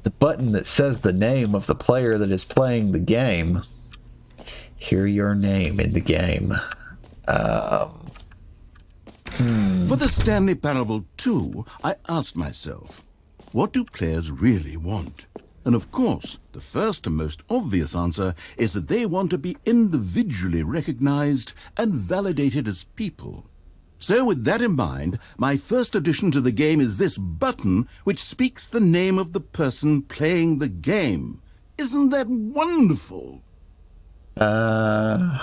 The button that says the name of the player that is playing the game. Hear your name in the game. For the Stanley Parable 2, I asked myself, what do players really want? And of course, the first and most obvious answer is that they want to be individually recognized and validated as people. So with that in mind, my first addition to the game is this button which speaks the name of the person playing the game. Isn't that wonderful? I'm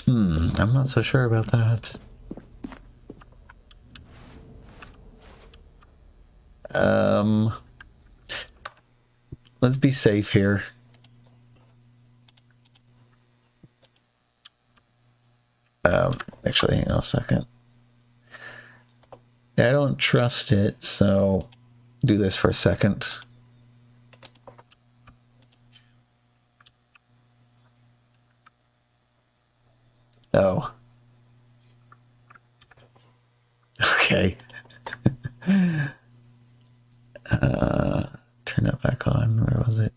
not so sure about that. Let's be safe here. Actually, hang on a second. I don't trust it, so do this for a second. Oh. Okay. Turn that back on. Where was it?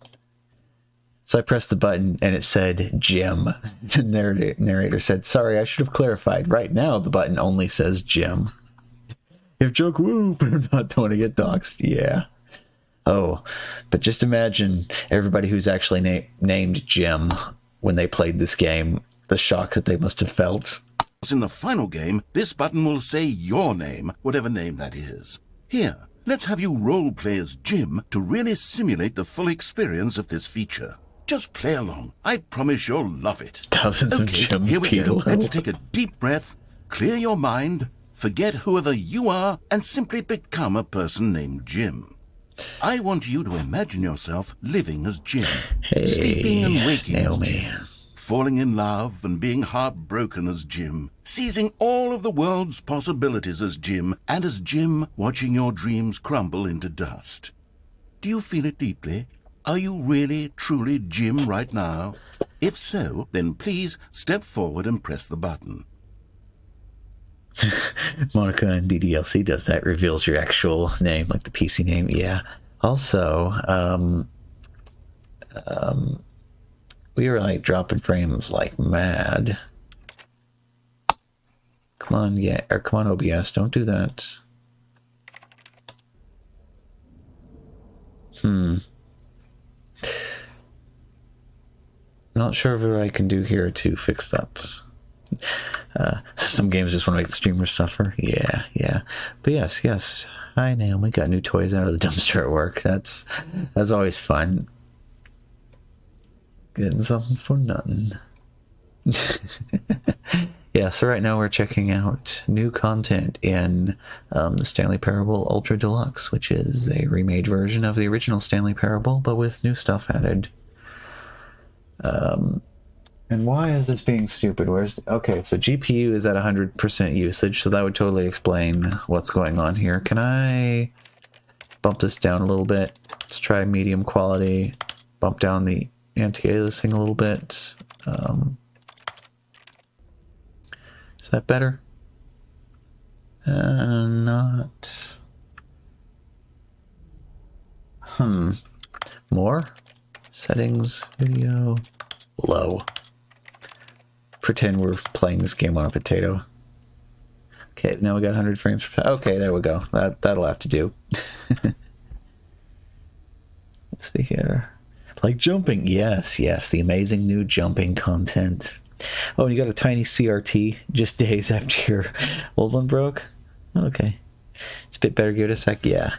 So I pressed the button and it said Jim. The narrator said, sorry, I should have clarified. Right now, the button only says Jim. If joke, woo, but I'm not going to get doxxed. Yeah. Oh, but just imagine everybody who's actually named Jim when they played this game, the shock that they must have felt. In the final game, this button will say your name, whatever name that is. Here, let's have you role-play as Jim to really simulate the full experience of this feature. Just play along. I promise you'll love it. Thousands of Jims, here we go. Below. Let's take a deep breath, clear your mind, forget whoever you are, and simply become a person named Jim. I want you to imagine yourself living as Jim, sleeping and waking as Jim, falling in love and being heartbroken as Jim, seizing all of the world's possibilities as Jim, and as Jim watching your dreams crumble into dust. Do you feel it deeply? Are you really, truly Jim right now? If so, then please step forward and press the button. Monica and DDLC does that, reveals your actual name, like the PC name. Yeah. Also, we were like dropping frames like mad. Come on, yeah, or come on, OBS, don't do that. Not sure what I can do here to fix that. Some games just want to make the streamers suffer. Yeah. But yes. Hi, Naomi. Got new toys out of the dumpster at work. That's always fun. Getting something for nothing. Yeah, so right now we're checking out new content in the Stanley Parable Ultra Deluxe, which is a remade version of the original Stanley Parable, but with new stuff added. And why is this being stupid? Okay, so GPU is at 100% usage, so that would totally explain what's going on here. Can I bump this down a little bit? Let's try medium quality. Bump down the anti-aliasing a little bit. Is that better? Not. More? Settings, video, low. Pretend we're playing this game on a potato. Okay, now we got 100 frames per second. Okay, there we go. That'll have to do. Let's see here. Like jumping. Yes, the amazing new jumping content. Oh, and you got a tiny CRT just days after your old one broke? Okay. It's a bit better. Give it a sec. Yeah.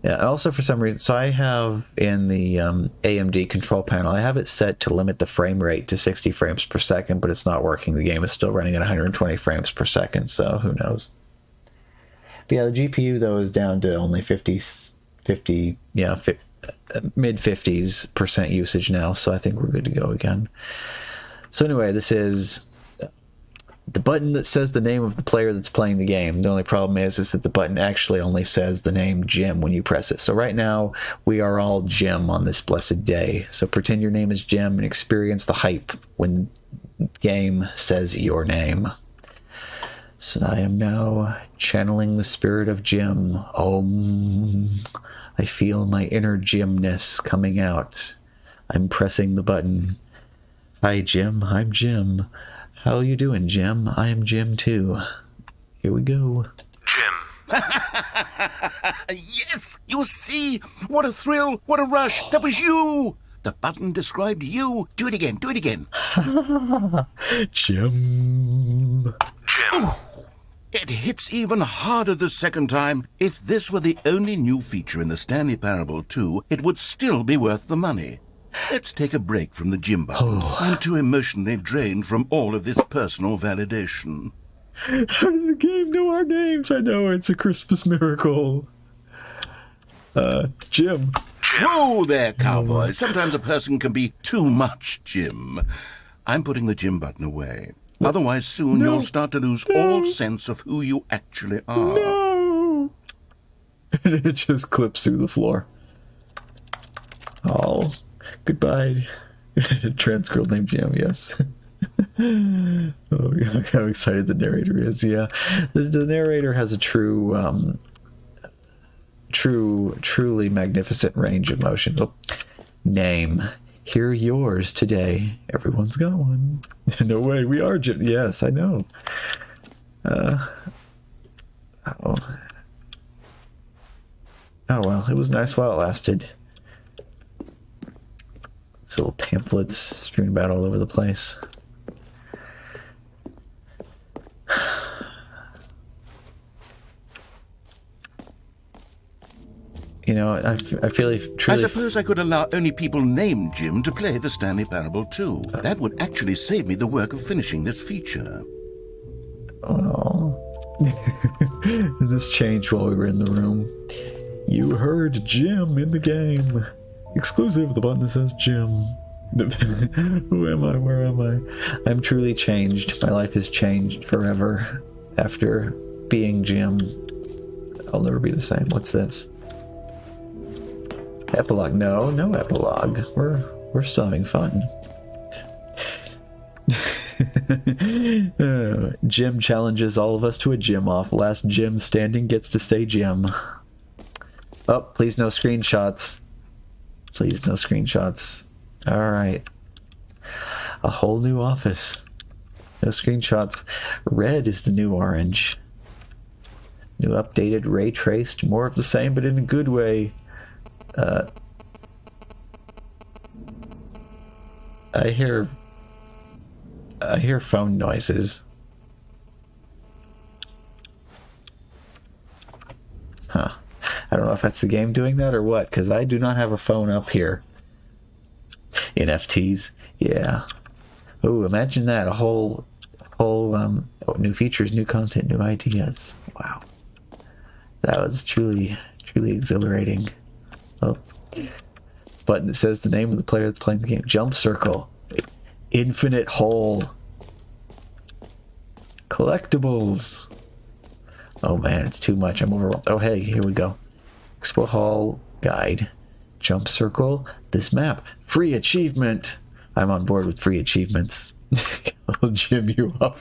Yeah, also for some reason, so I have in the AMD control panel, I have it set to limit the frame rate to 60 frames per second, but it's not working. The game is still running at 120 frames per second, so who knows. But yeah, the GPU, though, is down to only mid-50s% usage now, so I think we're good to go again. So anyway, this is the button that says the name of the player that's playing the game. The only problem is that the button actually only says the name Jim when you press it. So right now, we are all Jim on this blessed day. So pretend your name is Jim and experience the hype when the game says your name. So I am now channeling the spirit of Jim. I feel my inner Jimness coming out. I'm pressing the button. Hi, Jim. I'm Jim. How you doing, Jim? I am Jim, too. Here we go. Jim. Yes! You see? What a thrill! What a rush! That was you! The button described you. Do it again. Do it again. Jim. Jim. It hits even harder the second time. If this were the only new feature in the Stanley Parable 2, it would still be worth the money. Let's take a break from the Jim button. I'm too emotionally drained from all of this personal validation. How does the game know our names? I know, it's a Christmas miracle. Jim. Whoa there, cowboy. Sometimes a person can be too much Jim. I'm putting the Jim button away. Otherwise, soon you'll start to lose all sense of who you actually are. No! And it just clips through the floor. Oh, goodbye. Trans girl named Jim, yes. Oh, look how excited the narrator is. Yeah, the narrator has a truly magnificent range of motion. Oh, name. Hear yours today. Everyone's got one. No way, we are Jim. Yes, I know. Oh well, it was nice while it lasted. These little pamphlets strewn about all over the place. You know, I feel like truly... I suppose I could allow only people named Jim to play the Stanley Parable 2. That would actually save me the work of finishing this feature. Oh. This changed while we were in the room. You heard Jim in the game. Exclusive, the button that says Jim. Who am I? Where am I? I'm truly changed. My life has changed forever after being Jim. I'll never be the same. What's this? Epilogue. No epilogue. We're still having fun. Jim challenges all of us to a Jim off. Last Jim standing gets to stay Jim. Oh, please no screenshots. Please no screenshots. Alright. A whole new office. No screenshots. Red is the new orange. New updated, ray traced, more of the same but in a good way. I hear phone noises. Huh. I don't know if that's the game doing that or what, because I do not have a phone up here. NFTs. Yeah. Oh, imagine that. A whole new features, new content, new ideas. Wow. That was truly exhilarating. Oh. Button that says the name of the player that's playing the game. Jump circle. Infinite hole. Collectibles. Oh man, it's too much. I'm overwhelmed. Oh hey, here we go. Expo Hall guide. Jump circle. This map. Free achievement. I'm on board with free achievements. I'll Jim you up.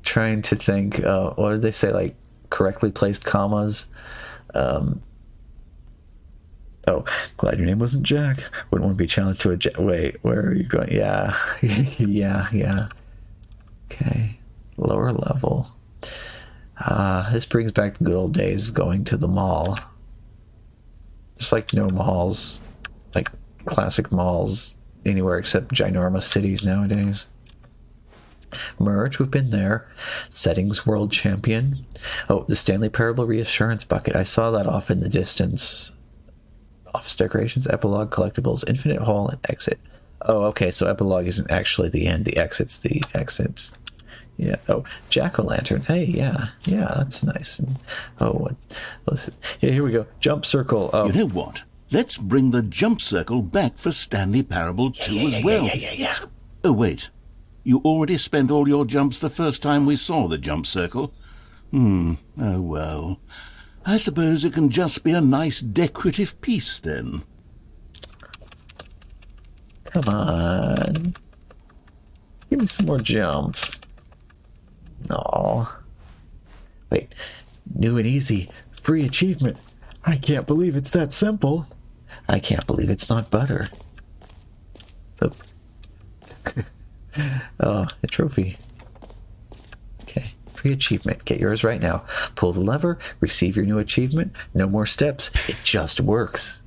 Trying to think. What did they say? Like correctly placed commas. Oh, glad your name wasn't Jack. Wouldn't want to be challenged to a Jack. Wait, where are you going? Yeah. yeah. Okay. Lower level. This brings back the good old days of going to the mall. There's like no malls, like classic malls anywhere except ginormous cities nowadays. Merge, we've been there. Settings world champion. Oh, the Stanley Parable reassurance bucket. I saw that off in the distance. Office decorations, epilogue, collectibles, infinite hall, and exit. Oh, okay, so epilogue isn't actually the end. The exit's the exit. Yeah. Oh, jack-o'-lantern. Hey, yeah, that's nice. And, listen. Yeah, here we go. Jump circle. Oh. You know what? Let's bring the jump circle back for Stanley Parable 2 as well. Yeah. Oh, wait. You already spent all your jumps the first time we saw the jump circle? Oh, well. I suppose it can just be a nice decorative piece, then. Come on. Give me some more jumps. Aw. Wait. New and easy. Free achievement. I can't believe it's that simple. I can't believe it's not butter. Oh, oh, a trophy. Okay. Free achievement. Get yours right now. Pull the lever. Receive your new achievement. No more steps. It just works.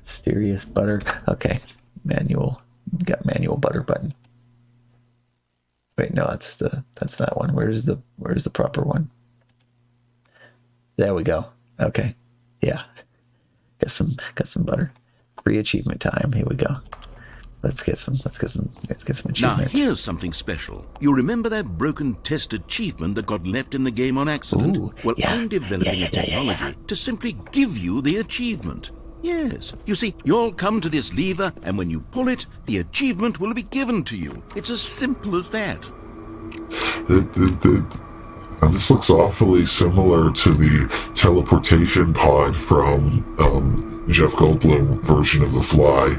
Mysterious butter. Okay. Manual. Got manual butter button. Wait, no, that's that one. Where's the proper one? There we go. Okay. Yeah. Got some butter. Free achievement time. Here we go. Let's get some achievement. Now here's something special. You remember that broken test achievement that got left in the game on accident? Ooh, well, yeah. I'm developing a technology to simply give you the achievement. Yes. You see, you'll come to this lever, and when you pull it, the achievement will be given to you. It's as simple as that. This looks awfully similar to the teleportation pod from Jeff Goldblum version of The Fly.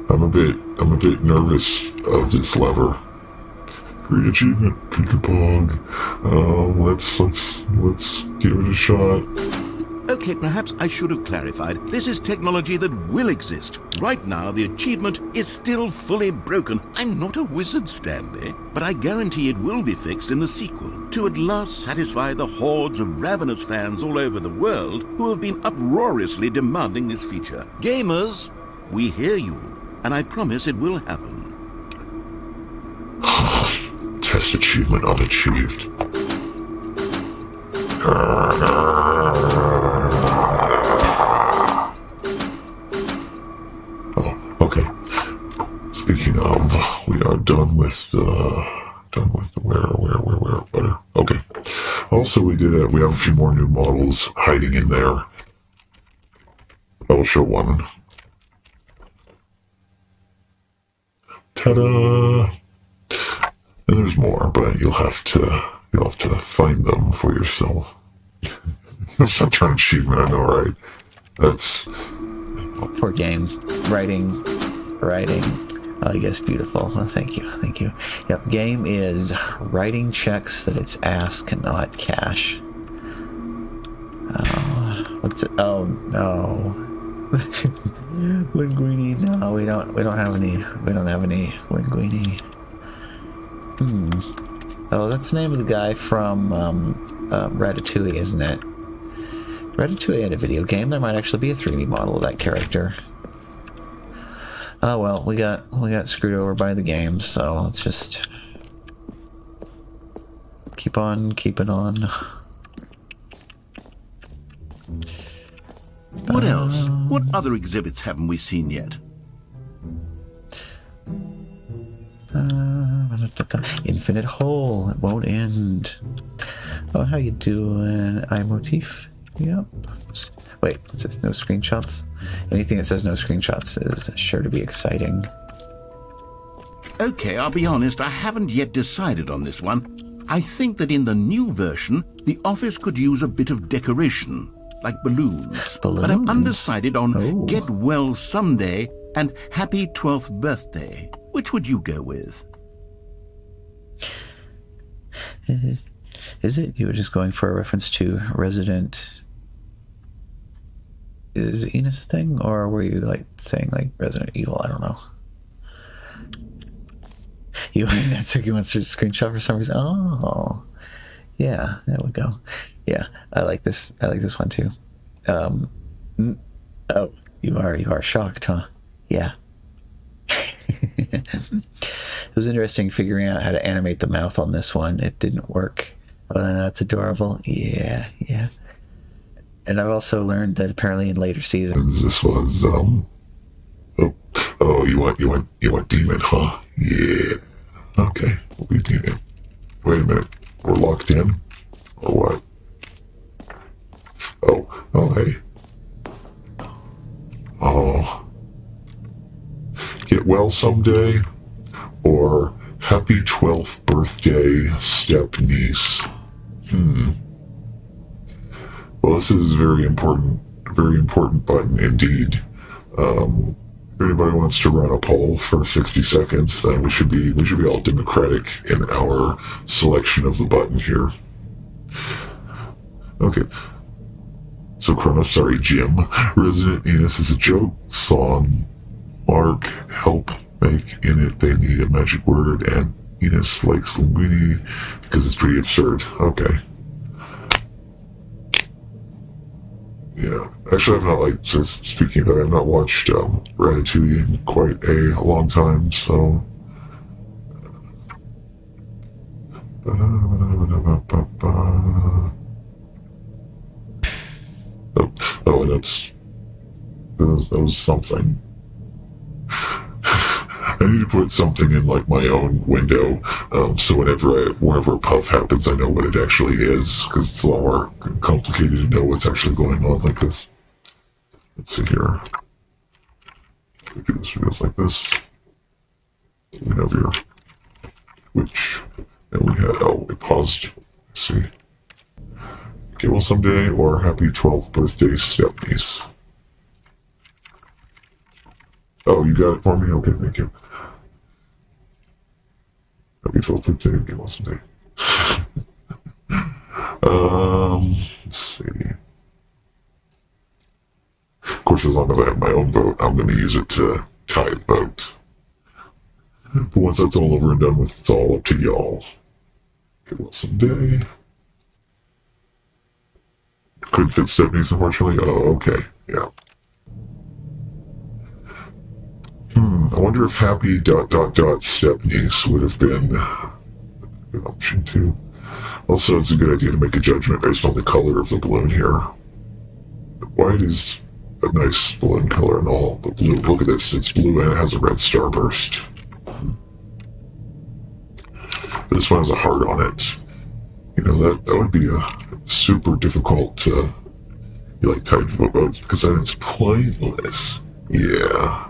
I'm a bit nervous of this lever. Free achievement, Peekapog. Let's give it a shot. Okay, perhaps I should have clarified. This is technology that will exist. Right now, the achievement is still fully broken. I'm not a wizard, Stanley, but I guarantee it will be fixed in the sequel to at last satisfy the hordes of ravenous fans all over the world who have been uproariously demanding this feature. Gamers, we hear you, and I promise it will happen. Test achievement unachieved. Oh, okay. Speaking of, we are done with the where butter. Okay. Also, we have a few more new models hiding in there. I'll show one. Ta-da! And there's more, but you'll have to find them for yourself. That's not an achievement, I know, right? That's... Poor game. Writing. I guess beautiful. Oh, thank you. Yep, game is writing checks that its ass cannot cash. What's it? Oh, no. Linguini. No, we don't have any Linguini. Oh, that's the name of the guy from Ratatouille, isn't it? Ratatouille had a video game. There might actually be a 3D model of that character. Oh well, we got screwed over by the game, so let's just keep on keeping on. What else? What other exhibits haven't we seen yet? Infinite hole. It won't end. Oh, how you doing? iMotif? Yep. Wait, it says no screenshots. Anything that says no screenshots is sure to be exciting. Okay, I'll be honest, I haven't yet decided on this one. I think that in the new version, the office could use a bit of decoration, like balloons. But I'm undecided on Get Well Someday and Happy 12th Birthday. Which would you go with? Is it? You were just going for a reference to Resident... Is Enos a thing? Or were you like saying like Resident Evil? I don't know. You took you went through the screenshot for some reason. Oh. Yeah, there we go. Yeah, I like this one too. Oh, you are shocked, huh? Yeah. It was interesting figuring out how to animate the mouth on this one. It didn't work. Oh, that's adorable. Yeah. And I've also learned that apparently in later seasons, this was you want demon, huh? Yeah. Okay, we'll be demon. Wait a minute, we're locked in, or what? Oh, hey. Oh. Get well someday, or happy 12th birthday, step niece. Well, this is very important button indeed. anybody wants to run a poll for 60 seconds, then we should be all democratic in our selection of the button here. Okay. So Jim. Resident Enos is a joke song. Mark, help make in it. They need a magic word, and Enos likes linguini because it's pretty absurd. Okay. Yeah. Actually, I've not, speaking of that, I've not watched Ratatouille in quite a long time, so... Oh, that was something. I need to put something in, like, my own window, so whenever a puff happens, I know what it actually is, because it's a lot more complicated to know what's actually going on like this. Let's see here. We do this videos like this. We have your Twitch, and we had, it paused. Let's see. Get well someday, or happy 12th birthday, Stepniece. Oh, you got it for me? Okay, thank you. Happy 12th birthday, get well someday. Let's see. Of course, as long as I have my own vote, I'm going to use it to tie the vote. But once that's all over and done with, it's all up to y'all. Get well someday. Couldn't fit Stepniece, unfortunately. Oh, okay. Yeah. I wonder if happy ... Stepniece would have been an option too. Also, it's a good idea to make a judgment based on the color of the balloon here. White is a nice balloon color and all, but blue, look at this, it's blue and it has a red starburst. This one has a heart on it. You know, that would be a super difficult to, type votes, because then it's pointless. Yeah.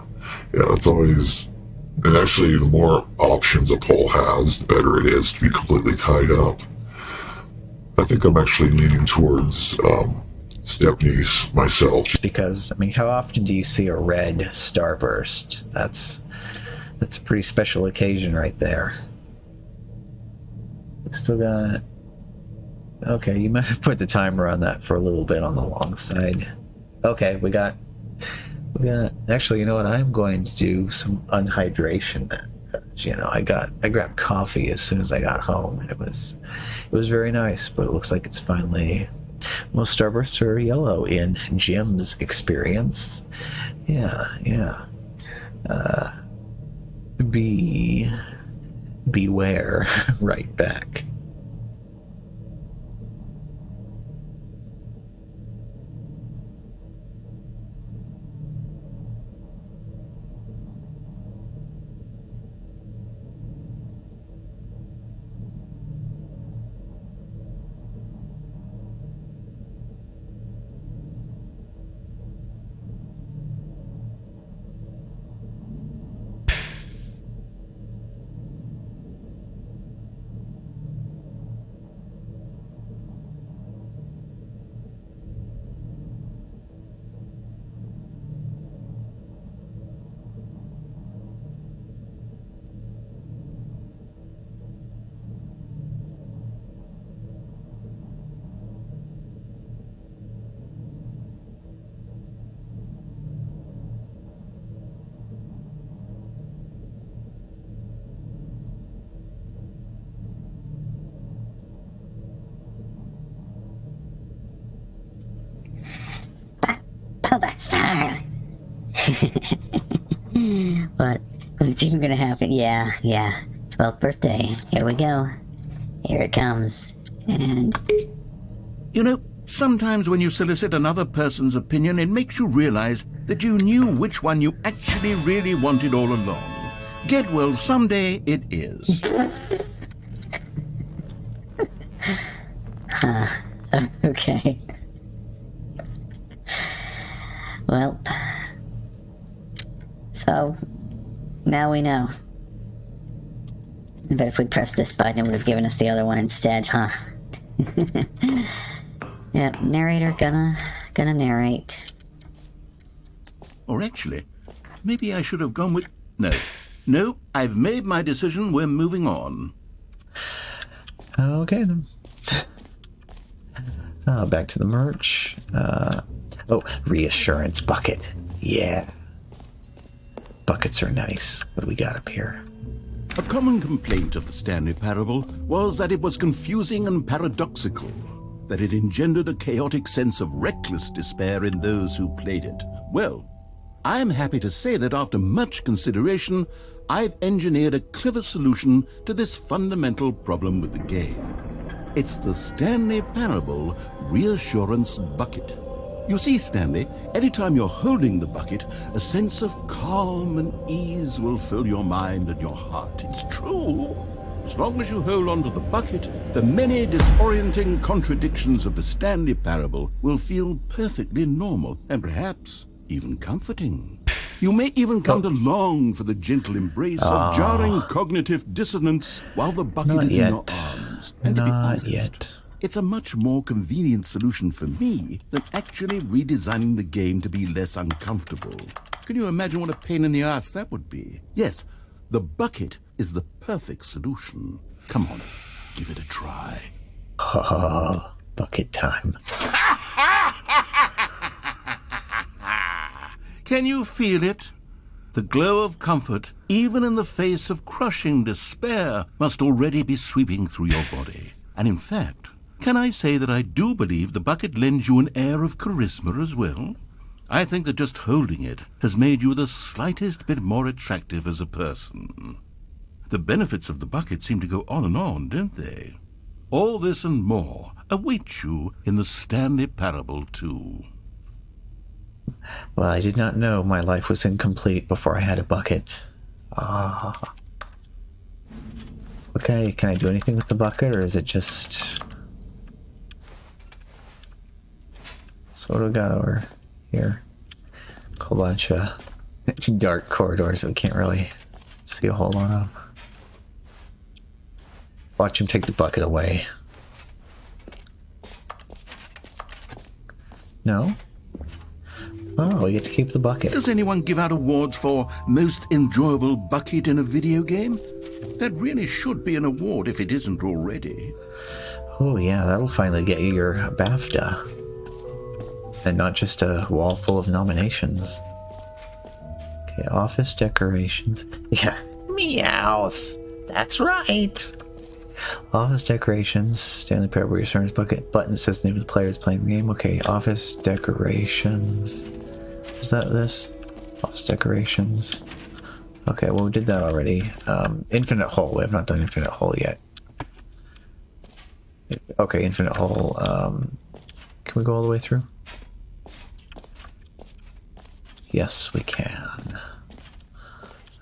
Yeah, that's always... And actually, the more options a poll has, the better it is to be completely tied up. I think I'm actually leaning towards Stepniece myself. Because, I mean, how often do you see a red starburst? That's a pretty special occasion right there. We still got... Okay, you might have put the timer on that for a little bit on the long side. Okay, we got... Actually, you know what? I'm going to do some unhydration then. You know, I grabbed coffee as soon as I got home, and it was very nice. But it looks like it's finally... Most starbursts are yellow in Jim's experience. Yeah. Beware. Right back. Sir. What's even gonna happen? Yeah. 12th birthday. Here we go. Here it comes. And... You know, sometimes when you solicit another person's opinion, it makes you realize that you knew which one you actually really wanted all along. Get well someday it is. Okay. Well, so now we know. I bet if we pressed this button, it would have given us the other one instead, huh? Yep, narrator gonna narrate. Or actually, Maybe I should have gone with... No, I've made my decision. We're moving on. Okay, then. Back to the merch. Reassurance bucket. Yeah. Buckets are nice. What do we got up here? A common complaint of the Stanley Parable was that it was confusing and paradoxical, that it engendered a chaotic sense of reckless despair in those who played it. Well, I'm happy to say that after much consideration, I've engineered a clever solution to this fundamental problem with the game. It's the Stanley Parable Reassurance Bucket. You see, Stanley, anytime you're holding the bucket, a sense of calm and ease will fill your mind and your heart. It's true. As long as you hold on to the bucket, the many disorienting contradictions of the Stanley Parable will feel perfectly normal and perhaps even comforting. You may even come to long for the gentle embrace of jarring cognitive dissonance while the bucket is in your arms. And to be honest, it's a much more convenient solution for me than actually redesigning the game to be less uncomfortable. Can you imagine what a pain in the ass that would be? Yes, the bucket is the perfect solution. Come on, give it a try. Oh, bucket time. Can you feel it? The glow of comfort, even in the face of crushing despair, must already be sweeping through your body. And in fact, can I say that I do believe the bucket lends you an air of charisma as well? I think that just holding it has made you the slightest bit more attractive as a person. The benefits of the bucket seem to go on, don't they? All this and more await you in the Stanley Parable 2. Well, I did not know my life was incomplete before I had a bucket. Okay, can I do anything with the bucket, or is it just... So what do we got over here? A whole bunch of dark corridors that we can't really see a whole lot of. Watch him take the bucket away. No? Oh, we get to keep the bucket. Does anyone give out awards for most enjoyable bucket in a video game? That really should be an award if it isn't already. Oh yeah, that'll finally get you your BAFTA. And not just a wall full of nominations. Okay, office decorations. Yeah, Meowth. That's right. Office decorations. Stanley Parable Reassurance Bucket. Button says the name of the player is playing the game. Okay, office decorations. Is that this? Office decorations. Okay, well we did that already. Infinite hole. We have not done infinite hole yet. Okay, infinite hole. Can we go all the way through? Yes, we can.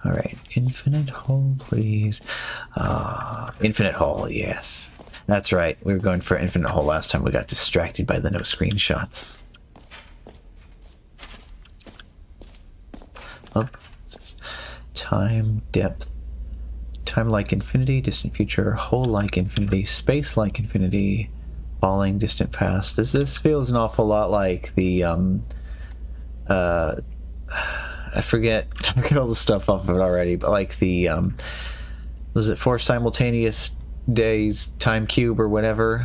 Alright, infinite hole, please. Infinite hole, yes. That's right, we were going for infinite hole last time. We got distracted by the no screenshots. Up. Time, depth. Time like infinity, distant future, hole like infinity, space like infinity, falling, distant past. This feels an awful lot like the, I forget all the stuff off of it already, but like the, was it for simultaneous days, time cube or whatever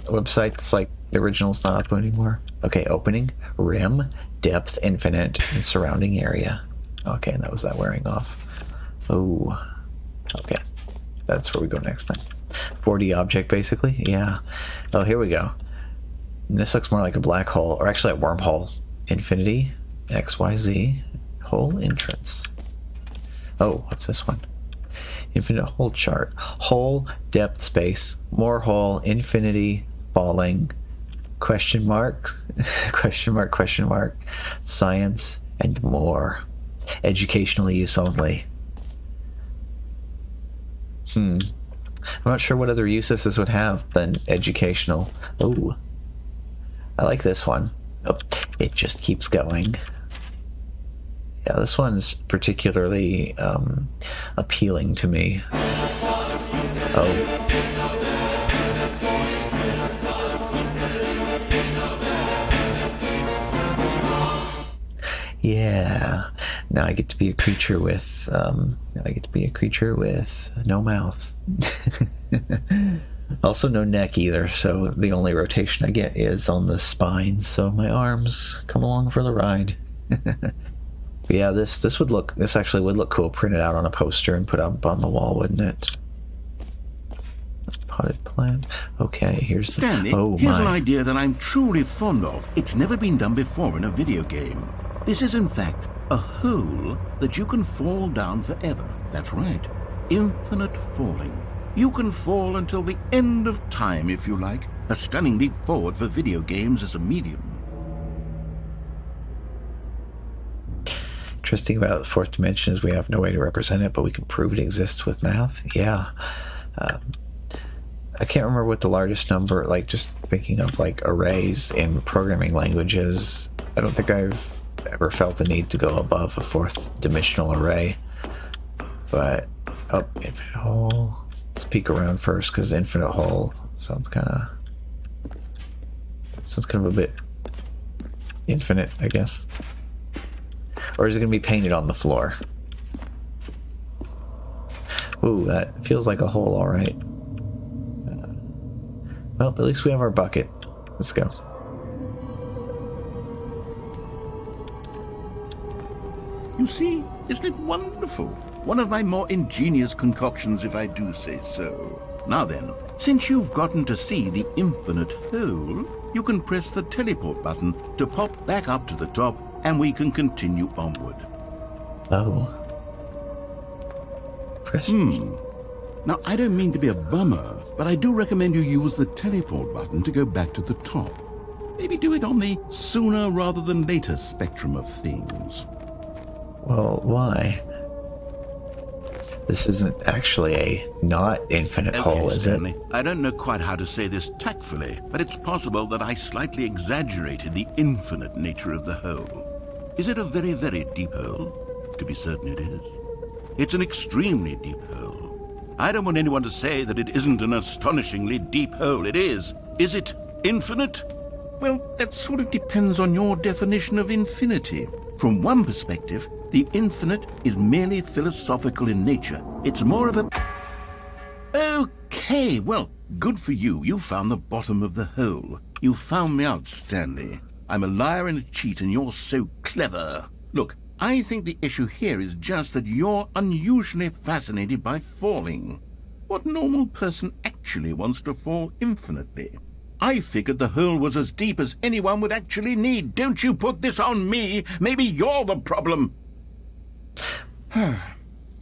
website that's like the original's not up anymore. Okay, opening, rim, depth, infinite, and surrounding area. Okay, and that was that wearing off. Oh, okay. That's where we go next time. 4D object, basically. Yeah. Oh, here we go. And this looks more like a black hole, or actually a wormhole. Infinity, XYZ, hole entrance. Oh, what's this one? Infinite hole chart. Hole, depth, space, more hole, infinity, falling, question mark, question mark, question mark, science, and more. Educational use only. I'm not sure what other uses this would have than educational. Oh, I like this one. Oh, it just keeps going. Yeah, this one's particularly appealing to me. Oh. Yeah. Now I get to be a creature with no mouth. Also no neck either, so the only rotation I get is on the spine, so my arms come along for the ride. Yeah, this actually would look cool printed out on a poster and put up on the wall, wouldn't it? Potted plant. Okay, here's Stanley, here's an idea that I'm truly fond of. It's never been done before in a video game. This is in fact a hole that you can fall down forever. That's right. Infinite falling. You can fall until the end of time if you like. A stunning leap forward for video games as a medium. Interesting about the fourth dimension is we have no way to represent it, but we can prove it exists with math. Yeah. I can't remember what the largest number, like just thinking of like arrays in programming languages, I don't think I've ever felt the need to go above a fourth dimensional array. But, infinite hole. Let's peek around first, because infinite hole sounds kind of a bit infinite, I guess. Or is it going to be painted on the floor? Ooh, that feels like a hole, all right. Well, at least we have our bucket. Let's go. You see, isn't it wonderful? One of my more ingenious concoctions, if I do say so. Now then, since you've gotten to see the infinite hole, you can press the teleport button to pop back up to the top, and we can continue onward. Oh. Press. Now, I don't mean to be a bummer, but I do recommend you use the teleport button to go back to the top. Maybe do it on the sooner rather than later spectrum of things. Well, why? This isn't actually a not infinite hole, is Stanley, it? I don't know quite how to say this tactfully, but it's possible that I slightly exaggerated the infinite nature of the hole. Is it a very, very deep hole? To be certain it is. It's an extremely deep hole. I don't want anyone to say that it isn't an astonishingly deep hole. It is. Is it infinite? Well, that sort of depends on your definition of infinity. From one perspective, the infinite is merely philosophical in nature. It's more of a... Okay, well, good for you. You found the bottom of the hole. You found me out, Stanley. I'm a liar and a cheat, and you're so clever. Look, I think the issue here is just that you're unusually fascinated by falling. What normal person actually wants to fall infinitely? I figured the hole was as deep as anyone would actually need. Don't you put this on me. Maybe you're the problem.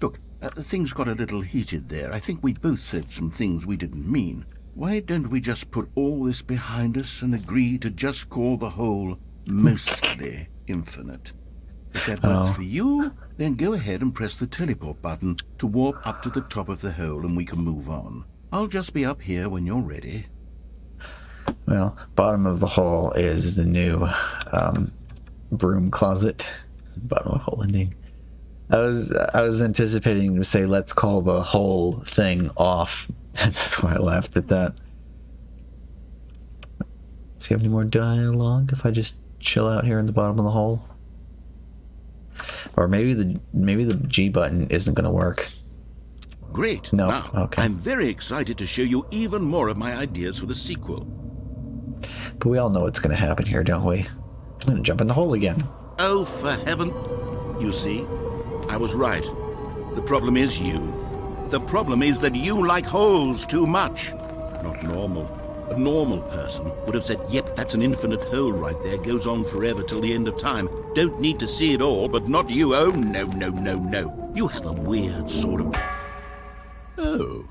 Look, things got a little heated there. I think we both said some things we didn't mean. Why don't we just put all this behind us and agree to just call the hole mostly infinite? If that works for you, then go ahead and press the teleport button to warp up to the top of the hole and we can move on. I'll just be up here when you're ready. Well, bottom of the hole is the new broom closet. Bottom of hole ending. I was anticipating to say let's call the whole thing off. That's why I laughed at that. Does he have any more dialogue if I just chill out here in the bottom of the hole? Or maybe the G button isn't going to work. Great. No. Now, okay. I'm very excited to show you even more of my ideas for the sequel. But we all know what's going to happen here, don't we? I'm going to jump in the hole again. Oh, for heaven. You see, I was right. The problem is you. The problem is that you like holes too much. Not normal. A normal person would have said, yep, that's an infinite hole right there. Goes on forever till the end of time. Don't need to see it all, but not you. Oh, no, no, no, no. You have a weird sort of... Oh.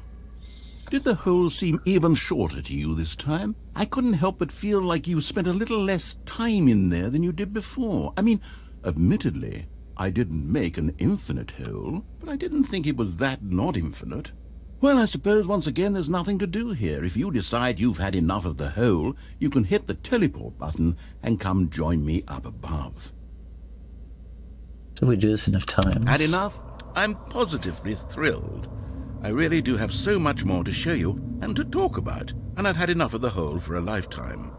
Did the hole seem even shorter to you this time? I couldn't help but feel like you spent a little less time in there than you did before. I mean, admittedly, I didn't make an infinite hole, but I didn't think it was that not infinite. Well, I suppose once again there's nothing to do here. If you decide you've had enough of the hole, you can hit the teleport button and come join me up above. So we do this enough times. Had enough? I'm positively thrilled. I really do have so much more to show you and to talk about, and I've had enough of the hole for a lifetime.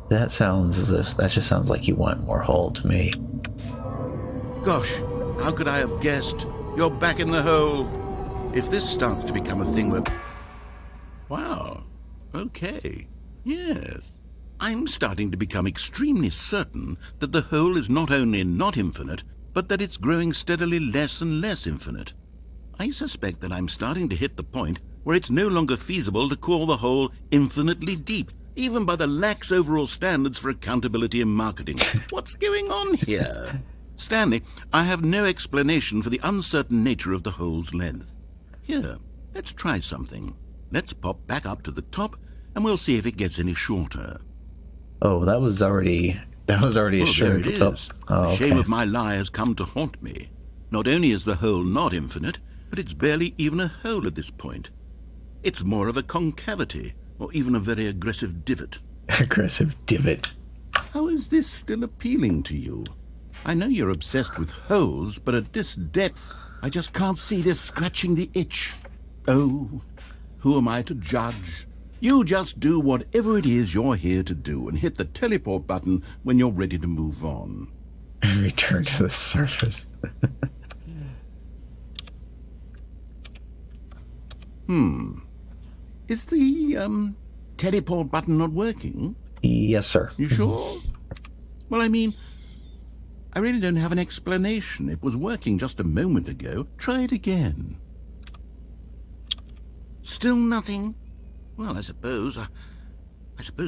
That just sounds like you want more hole to me. Gosh, how could I have guessed? You're back in the hole. If this starts to become a thing where... Wow. Okay. Yes. I'm starting to become extremely certain that the hole is not only not infinite, but that it's growing steadily less and less infinite. I suspect that I'm starting to hit the point where it's no longer feasible to call the hole infinitely deep, even by the lax overall standards for accountability in marketing. What's going on here? Stanley, I have no explanation for the uncertain nature of the hole's length. Here, let's try something. Let's pop back up to the top, and we'll see if it gets any shorter. Oh, that was already a short. There it is. The shame of my lie has come to haunt me. Not only is the hole not infinite, but it's barely even a hole at this point. It's more of a concavity, or even a very aggressive divot. Aggressive divot. How is this still appealing to you? I know you're obsessed with holes, but at this depth, I just can't see this scratching the itch. Oh, who am I to judge? You just do whatever it is you're here to do and hit the teleport button when you're ready to move on. Return to the surface. Is the, teleport button not working? Yes, sir. You sure? Well, I mean, I really don't have an explanation. It was working just a moment ago. Try it again. Still nothing? Well, I suppose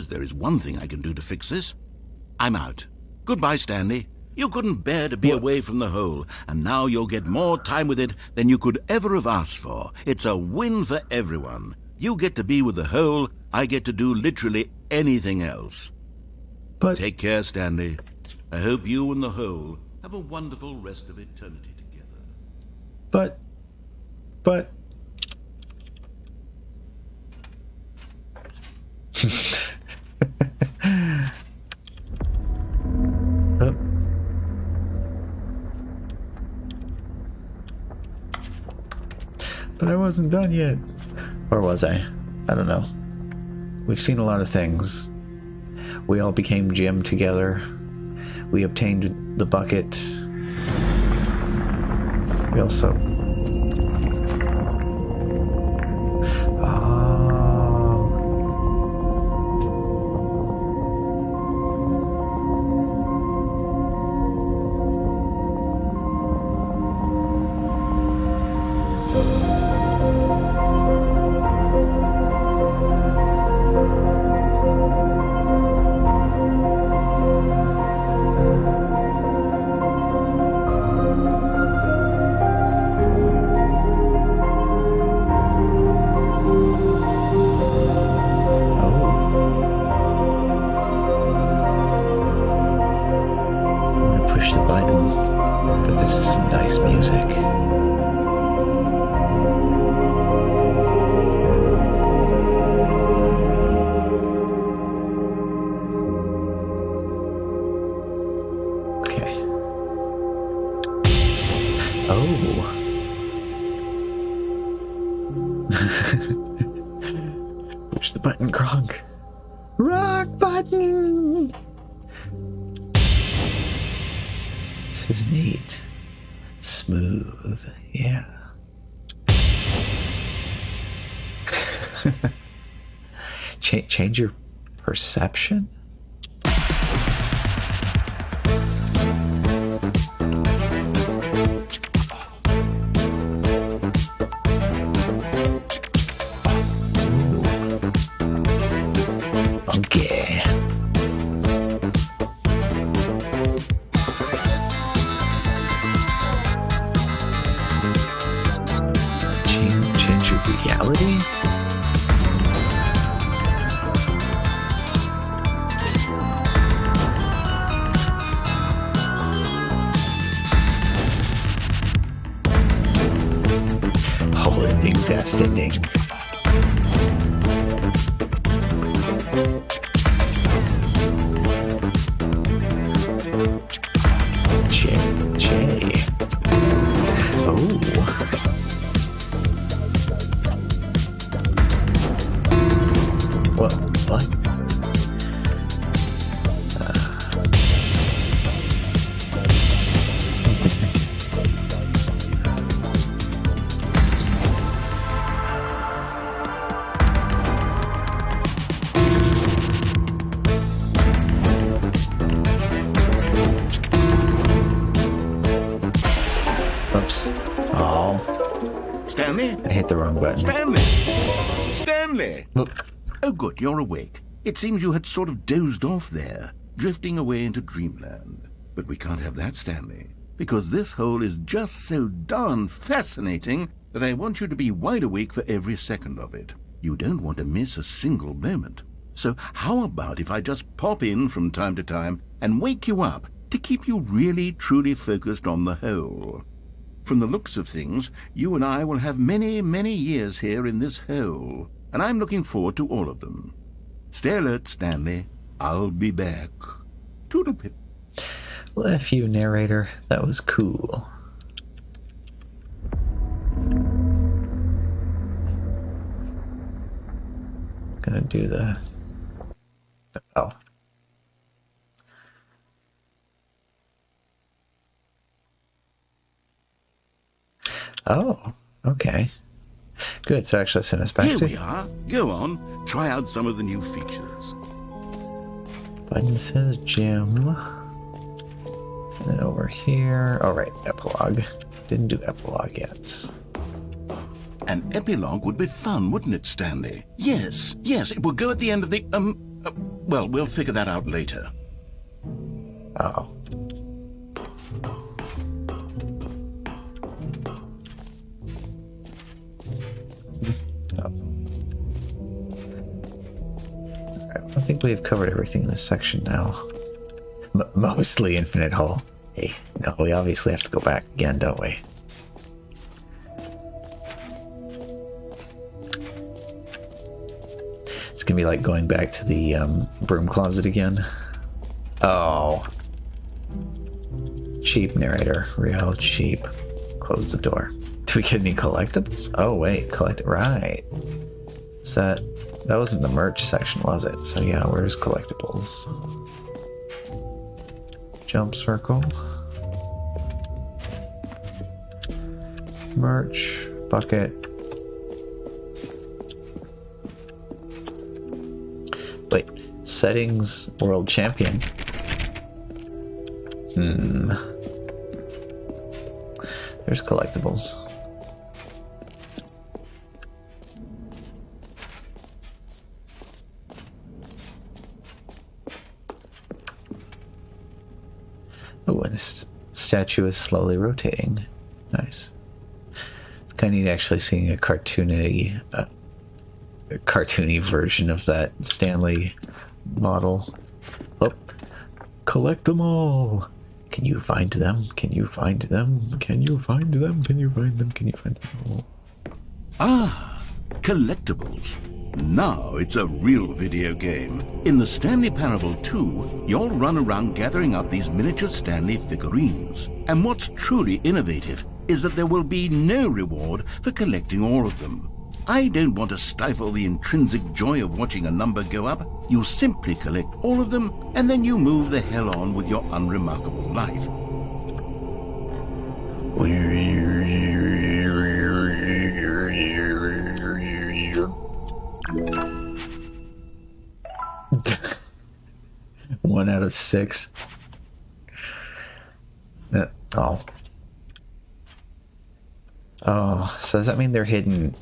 there is one thing I can do to fix this. I'm out. Goodbye, Stanley. You couldn't bear to be away from the hole, and now you'll get more time with it than you could ever have asked for. It's a win for everyone. You get to be with the hole, I get to do literally anything else. But Take care, Stanley. I hope you and the hole have a wonderful rest of eternity together. but Oh. But I wasn't done yet. Or was I? I don't know. We've seen a lot of things. We all became Jim together. We obtained the bucket. We also... push the button, but this is some nice music. Okay. Oh. Push the button, Gronk. Rock button! This is neat. Smooth. Yeah. Change your perception? Okay. Change your reality? Whole ending, fast ending. J. Oh. What? Stanley? I hit the wrong button. Stanley! Stanley! Oh, Oh, good, you're awake. It seems you had sort of dozed off there, drifting away into dreamland. But we can't have that, Stanley, because this hole is just so darn fascinating that I want you to be wide awake for every second of it. You don't want to miss a single moment. So how about if I just pop in from time to time and wake you up to keep you really, truly focused on the hole? From the looks of things, you and I will have many, many years here in this hole, and I'm looking forward to all of them. Stay alert, Stanley. I'll be back. Toodle-pip. well, F you, narrator. That was cool. Gonna do the... Oh. Oh, okay. Good, so actually send us back Here to... we are. Go on. Try out some of the new features. Button says Jim. And then over here... Oh, right, epilogue. Didn't do epilogue yet. An epilogue would be fun, wouldn't it, Stanley? Yes, it will go at the end of the, well, we'll figure that out later. Oh. I think we've covered everything in this section now. Mostly Infinite Hole. Hey, no, we obviously have to go back again, don't we? It's gonna be like going back to the broom closet again. Oh. Cheap narrator. Real cheap. Close the door. Do we get any collectibles? Oh, wait. Collect... Right. Is that... That wasn't the merch section, was it? So yeah, where's collectibles? Jump circle. Merch. Bucket. Wait. Settings. World champion. There's collectibles. Oh, and this statue is slowly rotating. Nice. It's kind of neat actually seeing a cartoony version of that Stanley model. Oh, collect them all. Can you find them? Can you find them? Can you find them? Can you find them? Can you find them all? Ah, collectibles. Now it's a real video game. In the Stanley Parable 2, you'll run around gathering up these miniature Stanley figurines. And what's truly innovative is that there will be no reward for collecting all of them. I don't want to stifle the intrinsic joy of watching a number go up. You simply collect all of them, and then you move the hell on with your unremarkable life. One out of 6. Oh. Oh, so does that mean they're hidden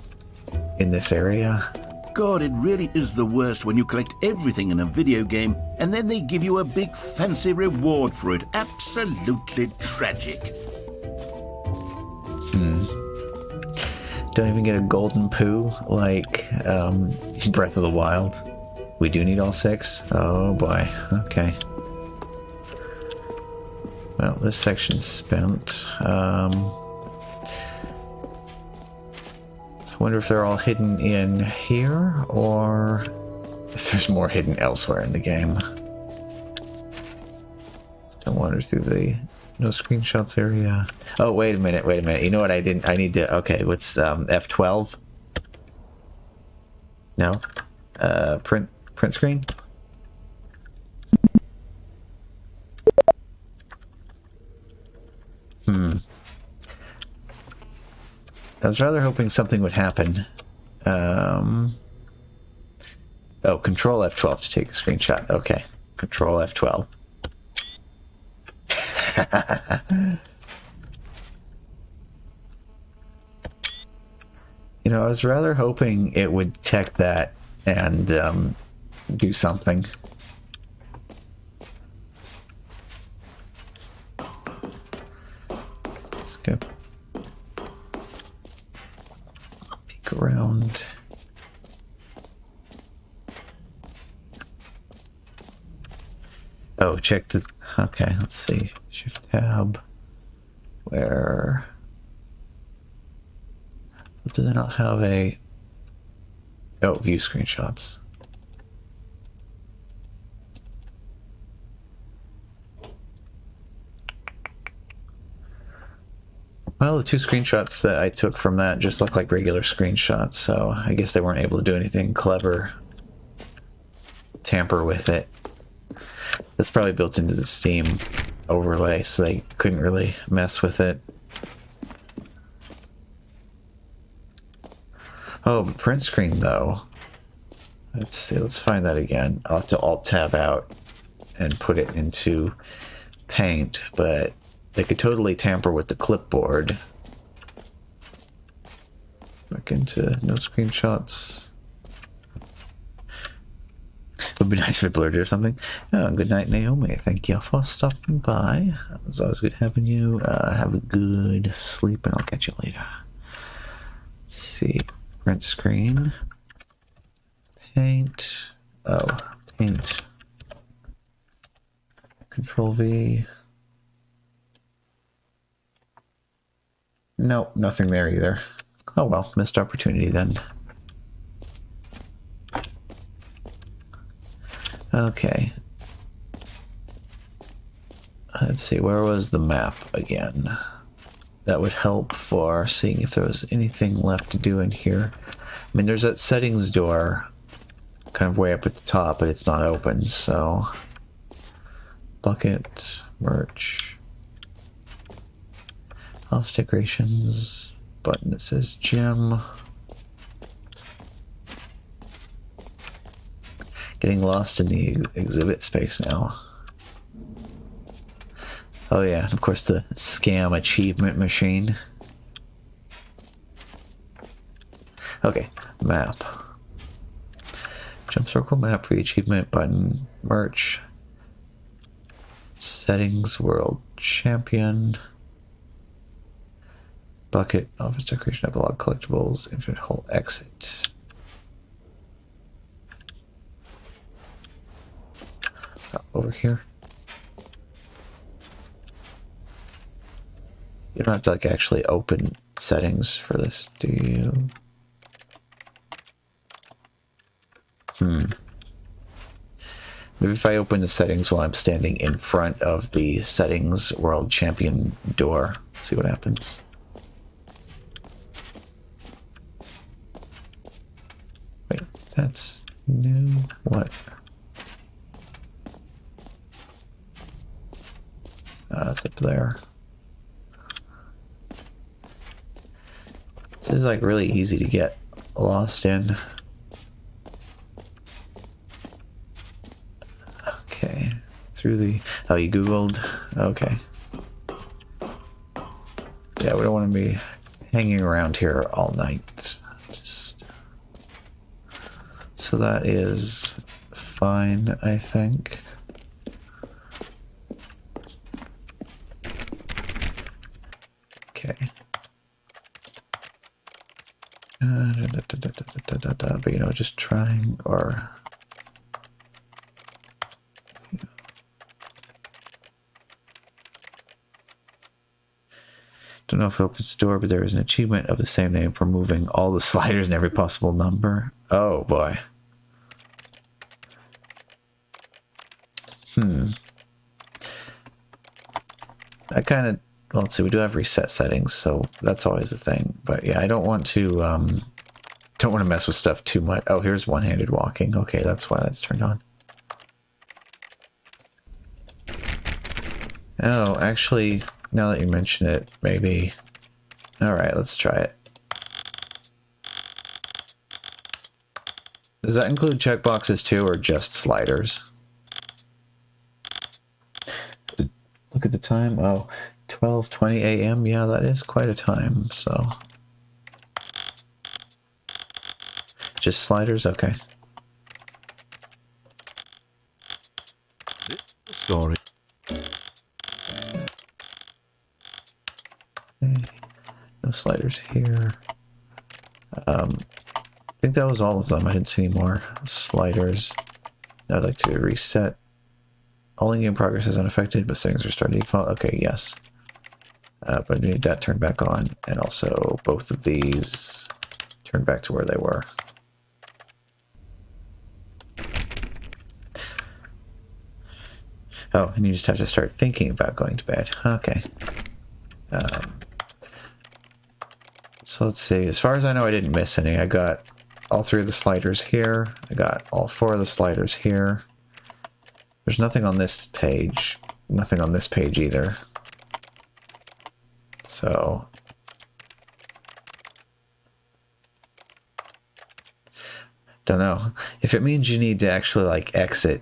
in this area? God, it really is the worst when you collect everything in a video game and then they give you a big fancy reward for it. Absolutely tragic. Don't even get a golden poo like Breath of the Wild. We do need all 6? Oh boy, okay. Well, this section's spent. I wonder if they're all hidden in here, or if there's more hidden elsewhere in the game. I wander through the no screenshots area. Oh, wait a minute. You know what I didn't... I need to... Okay, what's F12? No? Print screen? I was rather hoping something would happen. Oh, Control F12 to take a screenshot. Okay, Control F12. You know, I was rather hoping it would detect that and do something. Skip. Peek around. Oh, check this. Okay, let's see. Shift tab. Where? Do they not have a... Oh, view screenshots. Well, the two screenshots that I took from that just look like regular screenshots, so I guess they weren't able to do anything clever. Tamper with it. That's probably built into the Steam overlay, so they couldn't really mess with it. Oh, print screen though. Let's see, let's find that again. I'll have to Alt-Tab out and put it into Paint, but they could totally tamper with the clipboard. Back into no screenshots. It would be nice if it blurred or something. Oh, good night, Naomi. Thank you for stopping by. It was always good having you. Have a good sleep, and I'll catch you later. Let's see. Print screen. Paint. Oh, paint. Control V. Nope, nothing there either. Oh well, missed opportunity then. Okay. Let's see, where was the map again? That would help for seeing if there was anything left to do in here. I mean, there's that settings door kind of way up at the top, but it's not open, so... Bucket, merch... Office decorations, button that says gym. Getting lost in the exhibit space now. Oh yeah, and of course the scam achievement machine. Okay, map. Jump circle map for achievement button, merch. Settings, world champion. Bucket, office decoration, epilogue, collectibles, infinite hole, exit. Over here. You don't have to like actually open settings for this, do you? Maybe if I open the settings while I'm standing in front of the settings world champion door, see what happens. Wait, that's new. What? It's up there. This is like really easy to get lost in. Okay, through the... Oh, you Googled? Okay. Yeah, we don't want to be hanging around here all night. Just... So that is fine, I think. Okay. But you know, just trying or... Don't know if it opens the door, but there is an achievement of the same name for moving all the sliders in every possible number. Oh boy. I kind of... Well, let's see, we do have reset settings, so that's always a thing. But yeah, I don't want to mess with stuff too much. Oh, here's one-handed walking. Okay, that's why that's turned on. Oh, actually, now that you mention it, maybe... Alright, let's try it. Does that include checkboxes too, or just sliders? Look at the time. Oh, 12:20 a.m. Yeah, that is quite a time, so... Just sliders? Okay. Story. Okay. No sliders here. I think that was all of them. I didn't see any more sliders. I'd like to reset. All in-game progress is unaffected, but settings are starting to default. Okay, yes. But I need that turned back on, and also both of these turned back to where they were. Oh, and you just have to start thinking about going to bed. Okay. So let's see. As far as I know, I didn't miss any. I got all 3 of the sliders here. I got all 4 of the sliders here. There's nothing on this page. Nothing on this page either. So... don't know. If it means you need to actually, like, exit...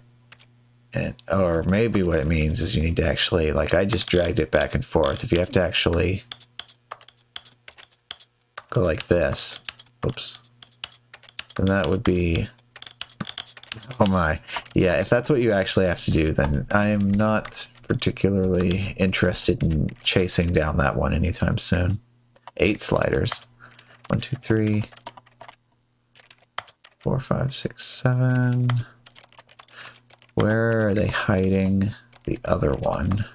or maybe what it means is you need to actually, like, I just dragged it back and forth. If you have to actually go like this, oops, then that would be, oh my, yeah, if that's what you actually have to do, then I am not particularly interested in chasing down that one anytime soon. 8 sliders. 1, 2, 3, 4, 5, 6, 7. Where are they hiding the other one?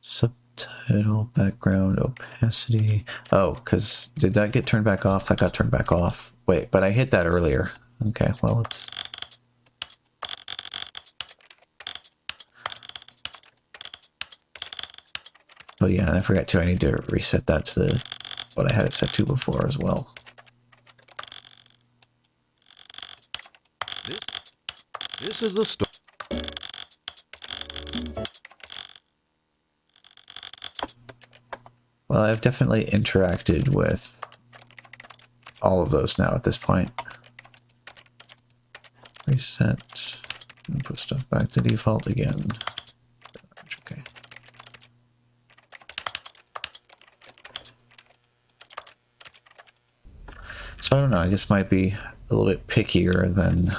Subtitle, background, opacity. Oh, because did that get turned back off? That got turned back off. Wait, but I hit that earlier. Okay, well, let's... oh yeah, and I forgot too, I need to reset that to what I had it set to before as well. This is the story. Well, I've definitely interacted with all of those now at this point. Reset, and put stuff back to default again. Okay. So I don't know, I guess might be a little bit pickier than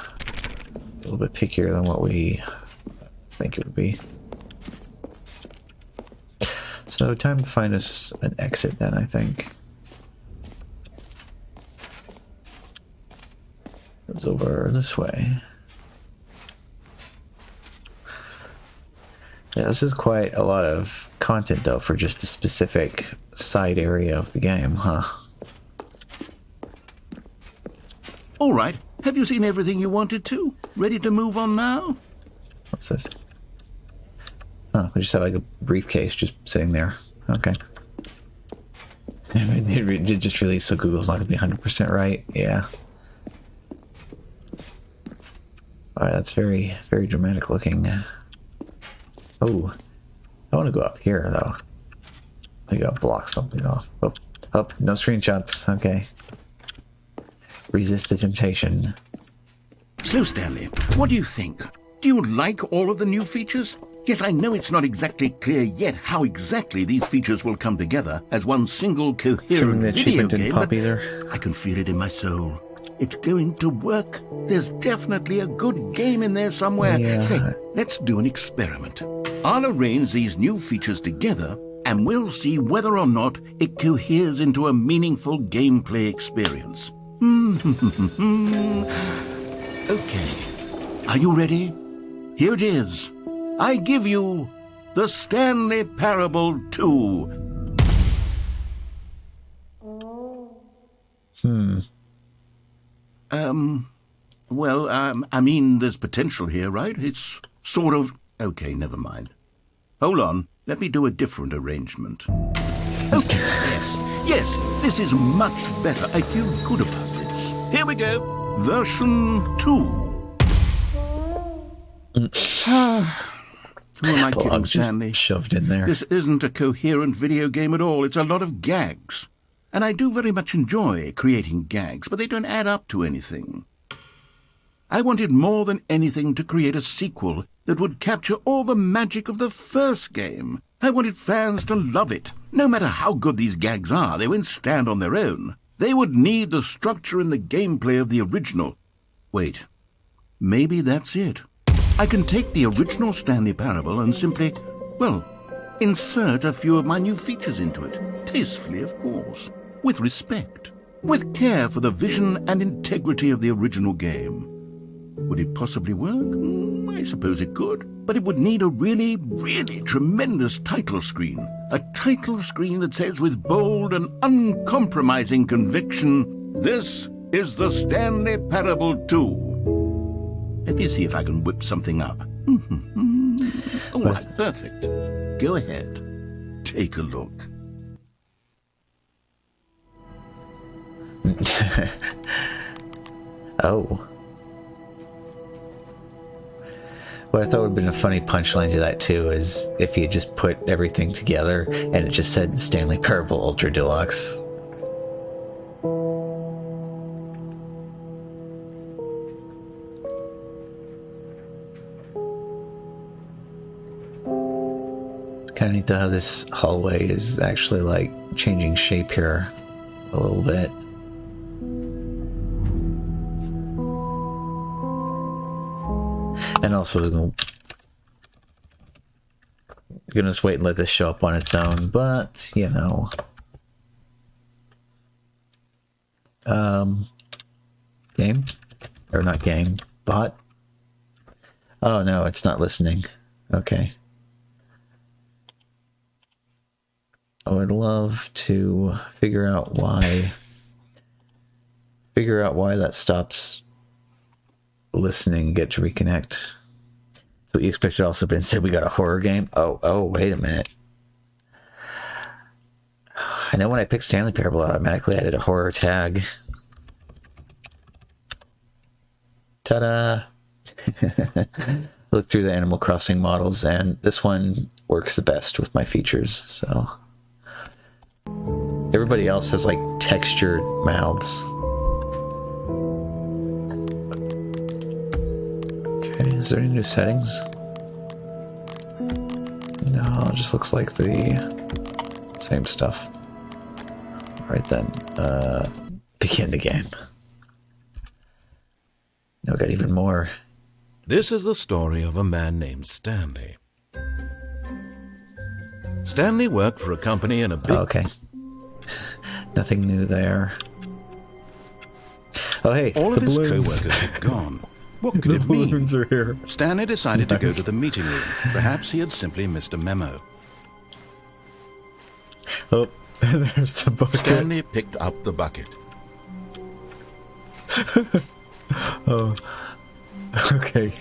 what we think it would be. So time to find us an exit then, I think. Goes over this way. Yeah, this is quite a lot of content though for just a specific side area of the game, huh? All right. Have you seen everything you wanted to? Ready to move on now? What's this? Oh, we just have like a briefcase just sitting there. Okay. They did just release, so Google's not going to be 100% right. Yeah. Alright, that's very, very dramatic looking. Oh, I want to go up here though. I gotta block something off. Oh, no screenshots. Okay. Resist the temptation. So, Stanley, what do you think? Do you like all of the new features? Yes, I know it's not exactly clear yet how exactly these features will come together as one single coherent video game, but I can feel it in my soul. It's going to work. There's definitely a good game in there somewhere. Yeah. Say, let's do an experiment. I'll arrange these new features together, and we'll see whether or not it coheres into a meaningful gameplay experience. Okay. Are you ready? Here it is. I give you the Stanley Parable 2. Well, I mean, there's potential here, right? It's sort of... Okay, never mind. Hold on. Let me do a different arrangement. Okay, yes, this is much better. I feel good about this. Here we go. Version 2. Who am I kidding, Stanley? Shoved in there. This isn't a coherent video game at all. It's a lot of gags. And I do very much enjoy creating gags, but they don't add up to anything. I wanted more than anything to create a sequel that would capture all the magic of the first game. I wanted fans to love it. No matter how good these gags are, they won't stand on their own. They would need the structure and the gameplay of the original. Wait, maybe that's it. I can take the original Stanley Parable and simply, well, insert a few of my new features into it. Tastefully, of course. With respect. With care for the vision and integrity of the original game. Would it possibly work? I suppose it could. But it would need a really, really tremendous title screen. A title screen that says with bold and uncompromising conviction, "This is the Stanley Parable 2. Let me see if I can whip something up. All right, perfect. Go ahead. Take a look. Oh. What I thought would have been a funny punchline to that too is if you just put everything together and it just said Stanley Parable Ultra Deluxe. Kind of neat though how this hallway is actually like changing shape here a little bit. And also, I'm gonna just wait and let this show up on its own, but, you know. Game? Or not game, bot? Oh no, it's not listening. Okay. I would love to figure out why that stops listening and get to reconnect. So what you expected also been said we got a horror game? Oh, wait a minute. I know when I picked Stanley Parable, I automatically added a horror tag. Ta-da! Look through the Animal Crossing models, and this one works the best with my features, so. Everybody else has, like, textured mouths. Okay, is there any new settings? No, it just looks like the same stuff. Alright then, begin the game. Now we got even more. This is the story of a man named Stanley. Stanley worked for a company in a big... Oh, okay. Nothing new there. Oh, hey, all of his balloons. co-workers had gone. What could The it mean? balloons are here. Stanley decided to go Nice. to the meeting room. Perhaps he had simply missed a memo. Oh, there's the bucket. Stanley picked up the bucket. Oh, okay.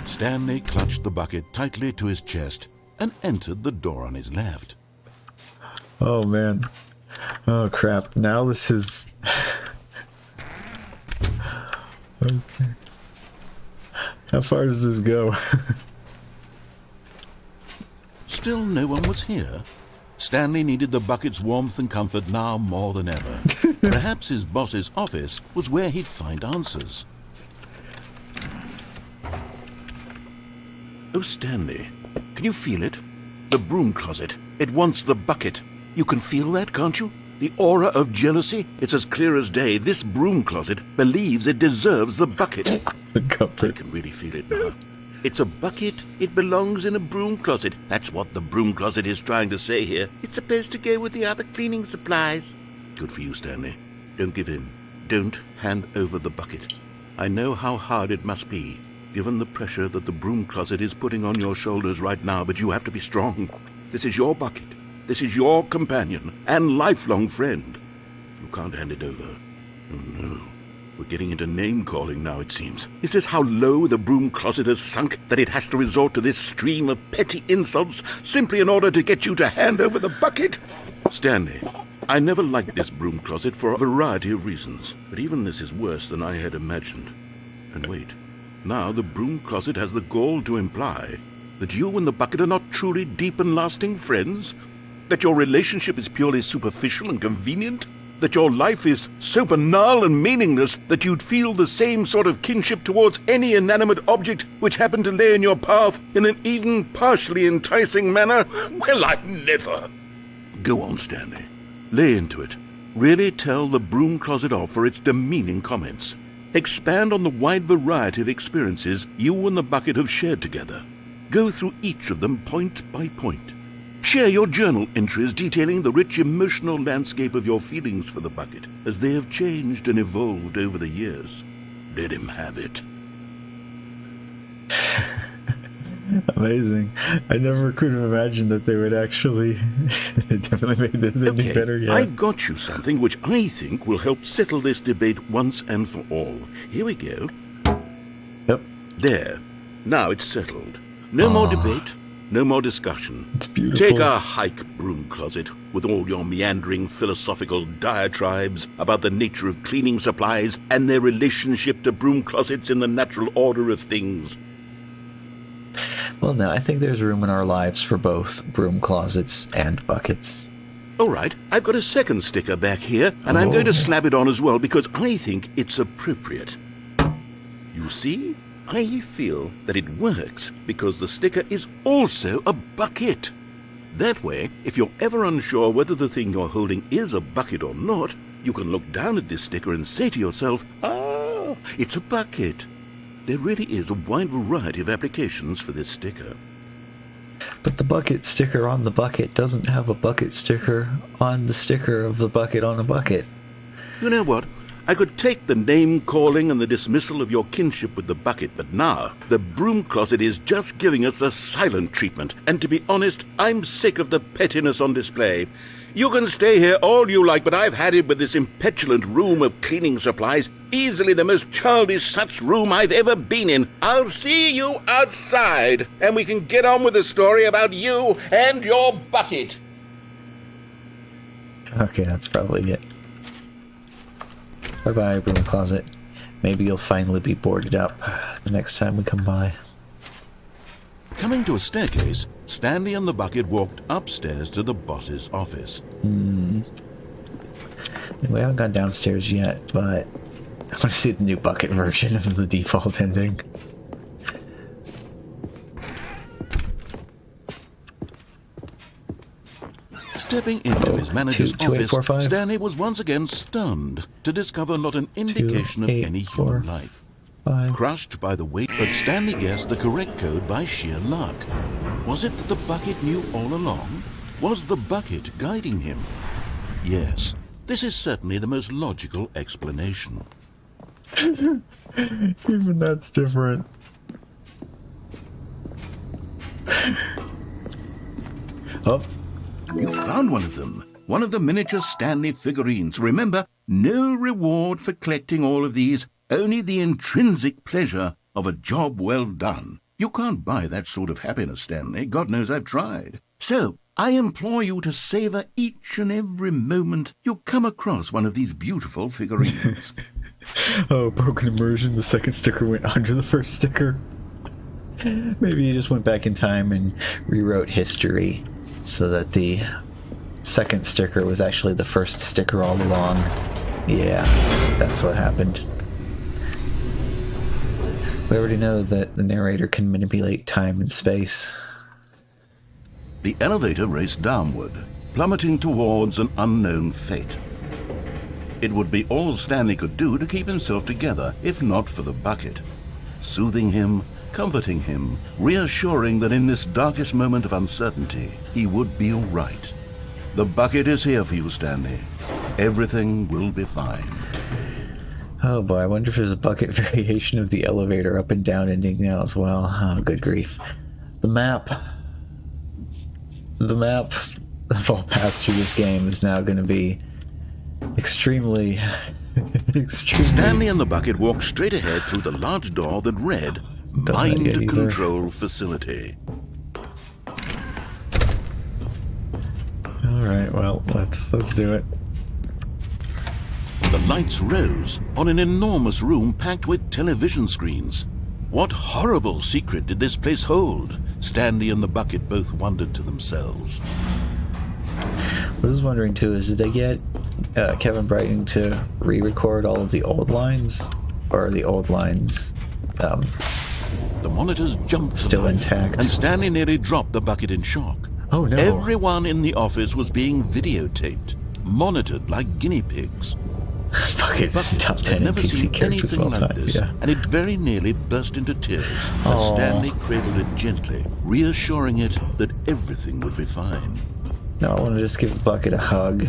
Stanley clutched the bucket tightly to his chest and entered the door on his left. Oh, man. Oh, crap. Now this is... Okay. How far does this go? Still no one was here. Stanley needed the bucket's warmth and comfort now more than ever. Perhaps his boss's office was where he'd find answers. Oh, Stanley, can you feel it? The broom closet. It wants the bucket. You can feel that, can't you? The aura of jealousy. It's as clear as day. This broom closet believes it deserves the bucket. The I comfort. can really feel it now. It's a bucket. It belongs in a broom closet. That's what the broom closet is trying to say here. It's supposed to go with the other cleaning supplies. Good for you, Stanley. Don't give in. Don't hand over the bucket. I know how hard it must be, given the pressure that the broom closet is putting on your shoulders right now, but you have to be strong. This is your bucket. This is your companion and lifelong friend. You can't hand it over. Oh, no. We're getting into name-calling now, it seems. Is this how low the broom closet has sunk, that it has to resort to this stream of petty insults simply in order to get you to hand over the bucket? Stanley, I never liked this broom closet for a variety of reasons, but even this is worse than I had imagined. And wait, now the broom closet has the gall to imply that you and the bucket are not truly deep and lasting friends? That your relationship is purely superficial and convenient? That your life is so banal and meaningless that you'd feel the same sort of kinship towards any inanimate object which happened to lay in your path in an even partially enticing manner? Well, I never. Go on, Stanley. Lay into it. Really tell the broom closet off for its demeaning comments. Expand on the wide variety of experiences you and the bucket have shared together. Go through each of them point by point. Share your journal entries detailing the rich emotional landscape of your feelings for the bucket as they have changed and evolved over the years. Let him have it. Amazing. I never could have imagined that they would actually it definitely made this any better yet. I've got you something which I think will help settle this debate once and for all. Here we go. Yep. There. Now it's settled. No more debate. No more discussion. It's beautiful. Take a hike, broom closet, with all your meandering philosophical diatribes about the nature of cleaning supplies and their relationship to broom closets in the natural order of things. Well, no, I think there's room in our lives for both broom closets and buckets. All right, I've got a second sticker back here, and I'm going to slap it on as well because I think it's appropriate. You see? I feel that it works because the sticker is also a bucket. That way, if you're ever unsure whether the thing you're holding is a bucket or not, you can look down at this sticker and say to yourself, "Ah, it's a bucket." There really is a wide variety of applications for this sticker. But the bucket sticker on the bucket doesn't have a bucket sticker on the sticker of the bucket on the bucket. You know what? I could take the name-calling and the dismissal of your kinship with the bucket, but now the broom closet is just giving us a silent treatment, and to be honest, I'm sick of the pettiness on display. You can stay here all you like, but I've had it with this impetulant room of cleaning supplies, easily the most childish such room I've ever been in. I'll see you outside, and we can get on with the story about you and your bucket. Okay, that's probably it. Bye-bye, broom closet. Maybe you'll finally be boarded up the next time we come by. Coming to a staircase, Stanley and the bucket walked upstairs to the boss's office. We haven't gone downstairs yet, but I want to see the new bucket version of the default ending. Stepping into his manager's office, 2845. Stanley was once again stunned to discover not an indication of any human life. 5. Crushed by the weight, but Stanley guessed the correct code by sheer luck. Was it that the bucket knew all along? Was the bucket guiding him? Yes, this is certainly the most logical explanation. Even that's different. Oh. You found one of them. One of the miniature Stanley figurines. Remember, no reward for collecting all of these, only the intrinsic pleasure of a job well done. You can't buy that sort of happiness, Stanley. God knows I've tried. So, I implore you to savor each and every moment you come across one of these beautiful figurines. Oh, broken immersion. The second sticker went under the first sticker. Maybe you just went back in time and rewrote history so that the second sticker was actually the first sticker all along. Yeah, that's what happened. We already know that the narrator can manipulate time and space. The elevator raced downward, plummeting towards an unknown fate. It would be all Stanley could do to keep himself together, if not for the bucket. Soothing him, comforting him, reassuring that in this darkest moment of uncertainty, he would be all right. The bucket is here for you, Stanley. Everything will be fine. Oh boy, I wonder if there's a bucket variation of the elevator up and down ending now as well. Oh, good grief. The map of all paths through this game is now going to be extremely... Stanley and the bucket walked straight ahead through the large door that read, Mind Control Facility. Alright, well, let's do it. The lights rose on an enormous room packed with television screens. What horrible secret did this place hold? Stanley and the bucket both wondered to themselves. was wondering too, is did they get Kevin Brighton to re-record all of the old lines? Or are the old lines The monitors jumped to still life, intact? and Stanley nearly dropped the bucket in shock. Oh no. Everyone in the office was being videotaped, monitored like guinea pigs. Bucket's top 10 never NPC seen characters of anything all like time. this, Yeah. and it very nearly burst into tears as Aw. Stanley cradled it gently, reassuring it that everything would be fine. No, I want to just give the bucket a hug.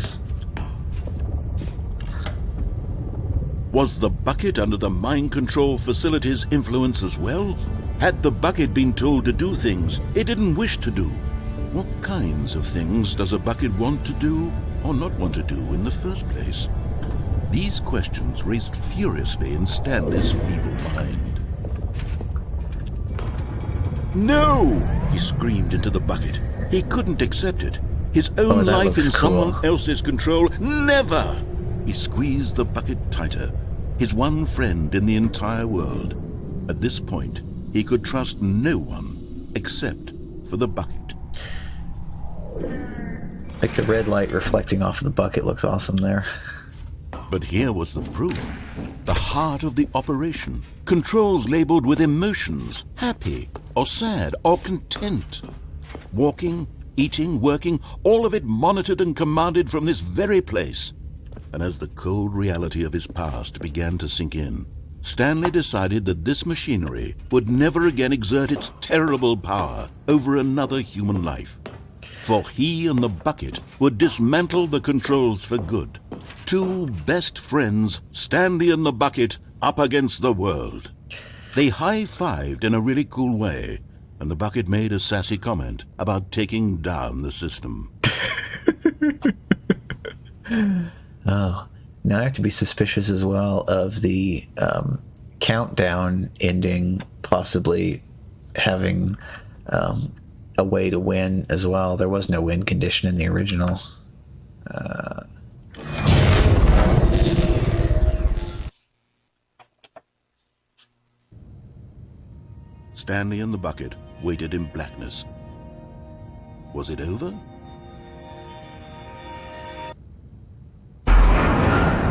Was the bucket under the mind control facility's influence as well? Had the bucket been told to do things it didn't wish to do? What kinds of things does a bucket want to do or not want to do in the first place? These questions raced furiously in Stanley's feeble mind. No! He screamed into the bucket. He couldn't accept it. His own that life looks in cool. someone else's control. Never! He squeezed the bucket tighter. His one friend in the entire world. At this point, he could trust no one except for the bucket. Like the red light reflecting off of the bucket looks awesome there. But here was the proof. The heart of the operation. Controls labeled with emotions. Happy, or sad, or content. Walking, eating, working, all of it monitored and commanded from this very place. And as the cold reality of his past began to sink in, Stanley decided that this machinery would never again exert its terrible power over another human life. For he and the bucket would dismantle the controls for good. Two best friends, Stanley and the bucket, up against the world. They high-fived in a really cool way, and the bucket made a sassy comment about taking down the system. Oh, now I have to be suspicious as well of the countdown ending possibly having a way to win as well. There was no win condition in the original. Stanley and the bucket waited in blackness. Was it over?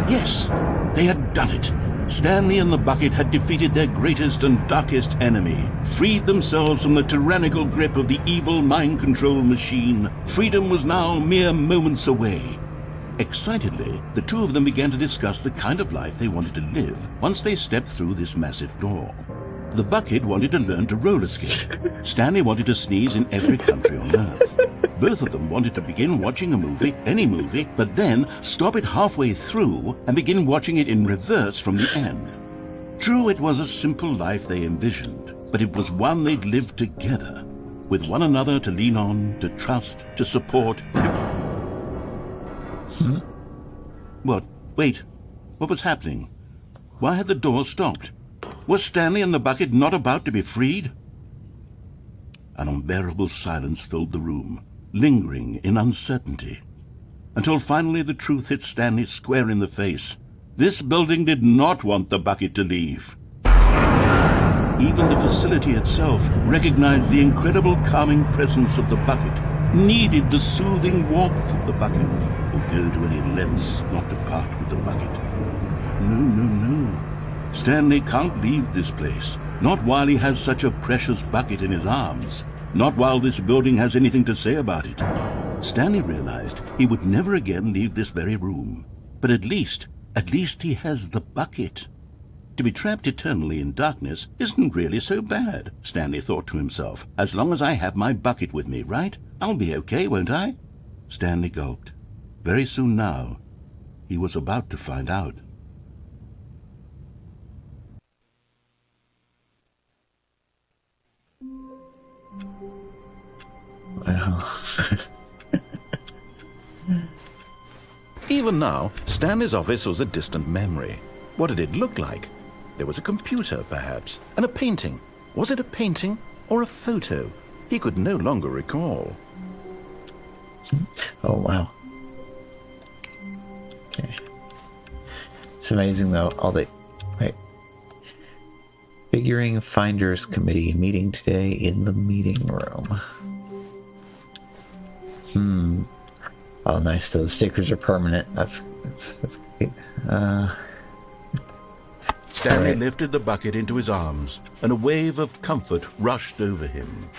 Yes, they had done it. Stanley and the bucket had defeated their greatest and darkest enemy, freed themselves from the tyrannical grip of the evil mind control machine. Freedom was now mere moments away. Excitedly, the two of them began to discuss the kind of life they wanted to live once they stepped through this massive door. The bucket wanted to learn to roller skate. Stanley wanted to sneeze in every country on Earth. Both of them wanted to begin watching a movie, any movie, but then stop it halfway through and begin watching it in reverse from the end. True, it was a simple life they envisioned, but it was one they'd lived together, with one another to lean on, to trust, to support. What? Wait. What was happening? Why had the door stopped? Was Stanley and the bucket not about to be freed? An unbearable silence filled the room, lingering in uncertainty, until finally the truth hit Stanley square in the face. This building did not want the bucket to leave. Even the facility itself recognized the incredible calming presence of the bucket, needed the soothing warmth of the bucket, would go to any lengths not to part with the bucket. No. Stanley can't leave this place, not while he has such a precious bucket in his arms, not while this building has anything to say about it. Stanley realized he would never again leave this very room, but at least he has the bucket. To be trapped eternally in darkness isn't really so bad, Stanley thought to himself. As long as I have my bucket with me, right? I'll be okay, won't I? Stanley gulped. Very soon now, he was about to find out. Wow. Even now, Stanley's office was a distant memory. What did it look like? There was a computer, perhaps, and a painting. Was it a painting or a photo? He could no longer recall. Oh, wow. Okay. It's amazing, though, all the... Wait. Figuring Finders Committee meeting today in the meeting room. Oh, nice. The stickers are permanent. That's great. Stanley Right. lifted the bucket into his arms, and a wave of comfort rushed over him.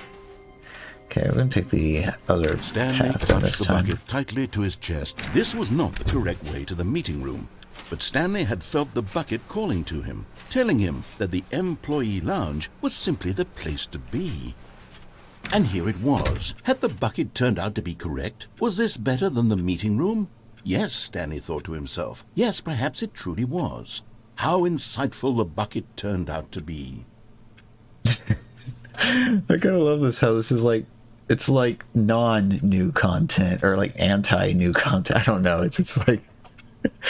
Okay, we're going to take the other Stanley path on touched this the time. bucket tightly to his chest. This was not the correct way to the meeting room, but Stanley had felt the bucket calling to him, telling him that the employee lounge was simply the place to be. And here it was. Had the bucket turned out to be correct? Was this better than the meeting room? Yes, Stanley thought to himself. Yes, perhaps it truly was. How insightful the bucket turned out to be. I kind of love this, how this is like, it's like non-new content, or like anti-new content. I don't know. It's like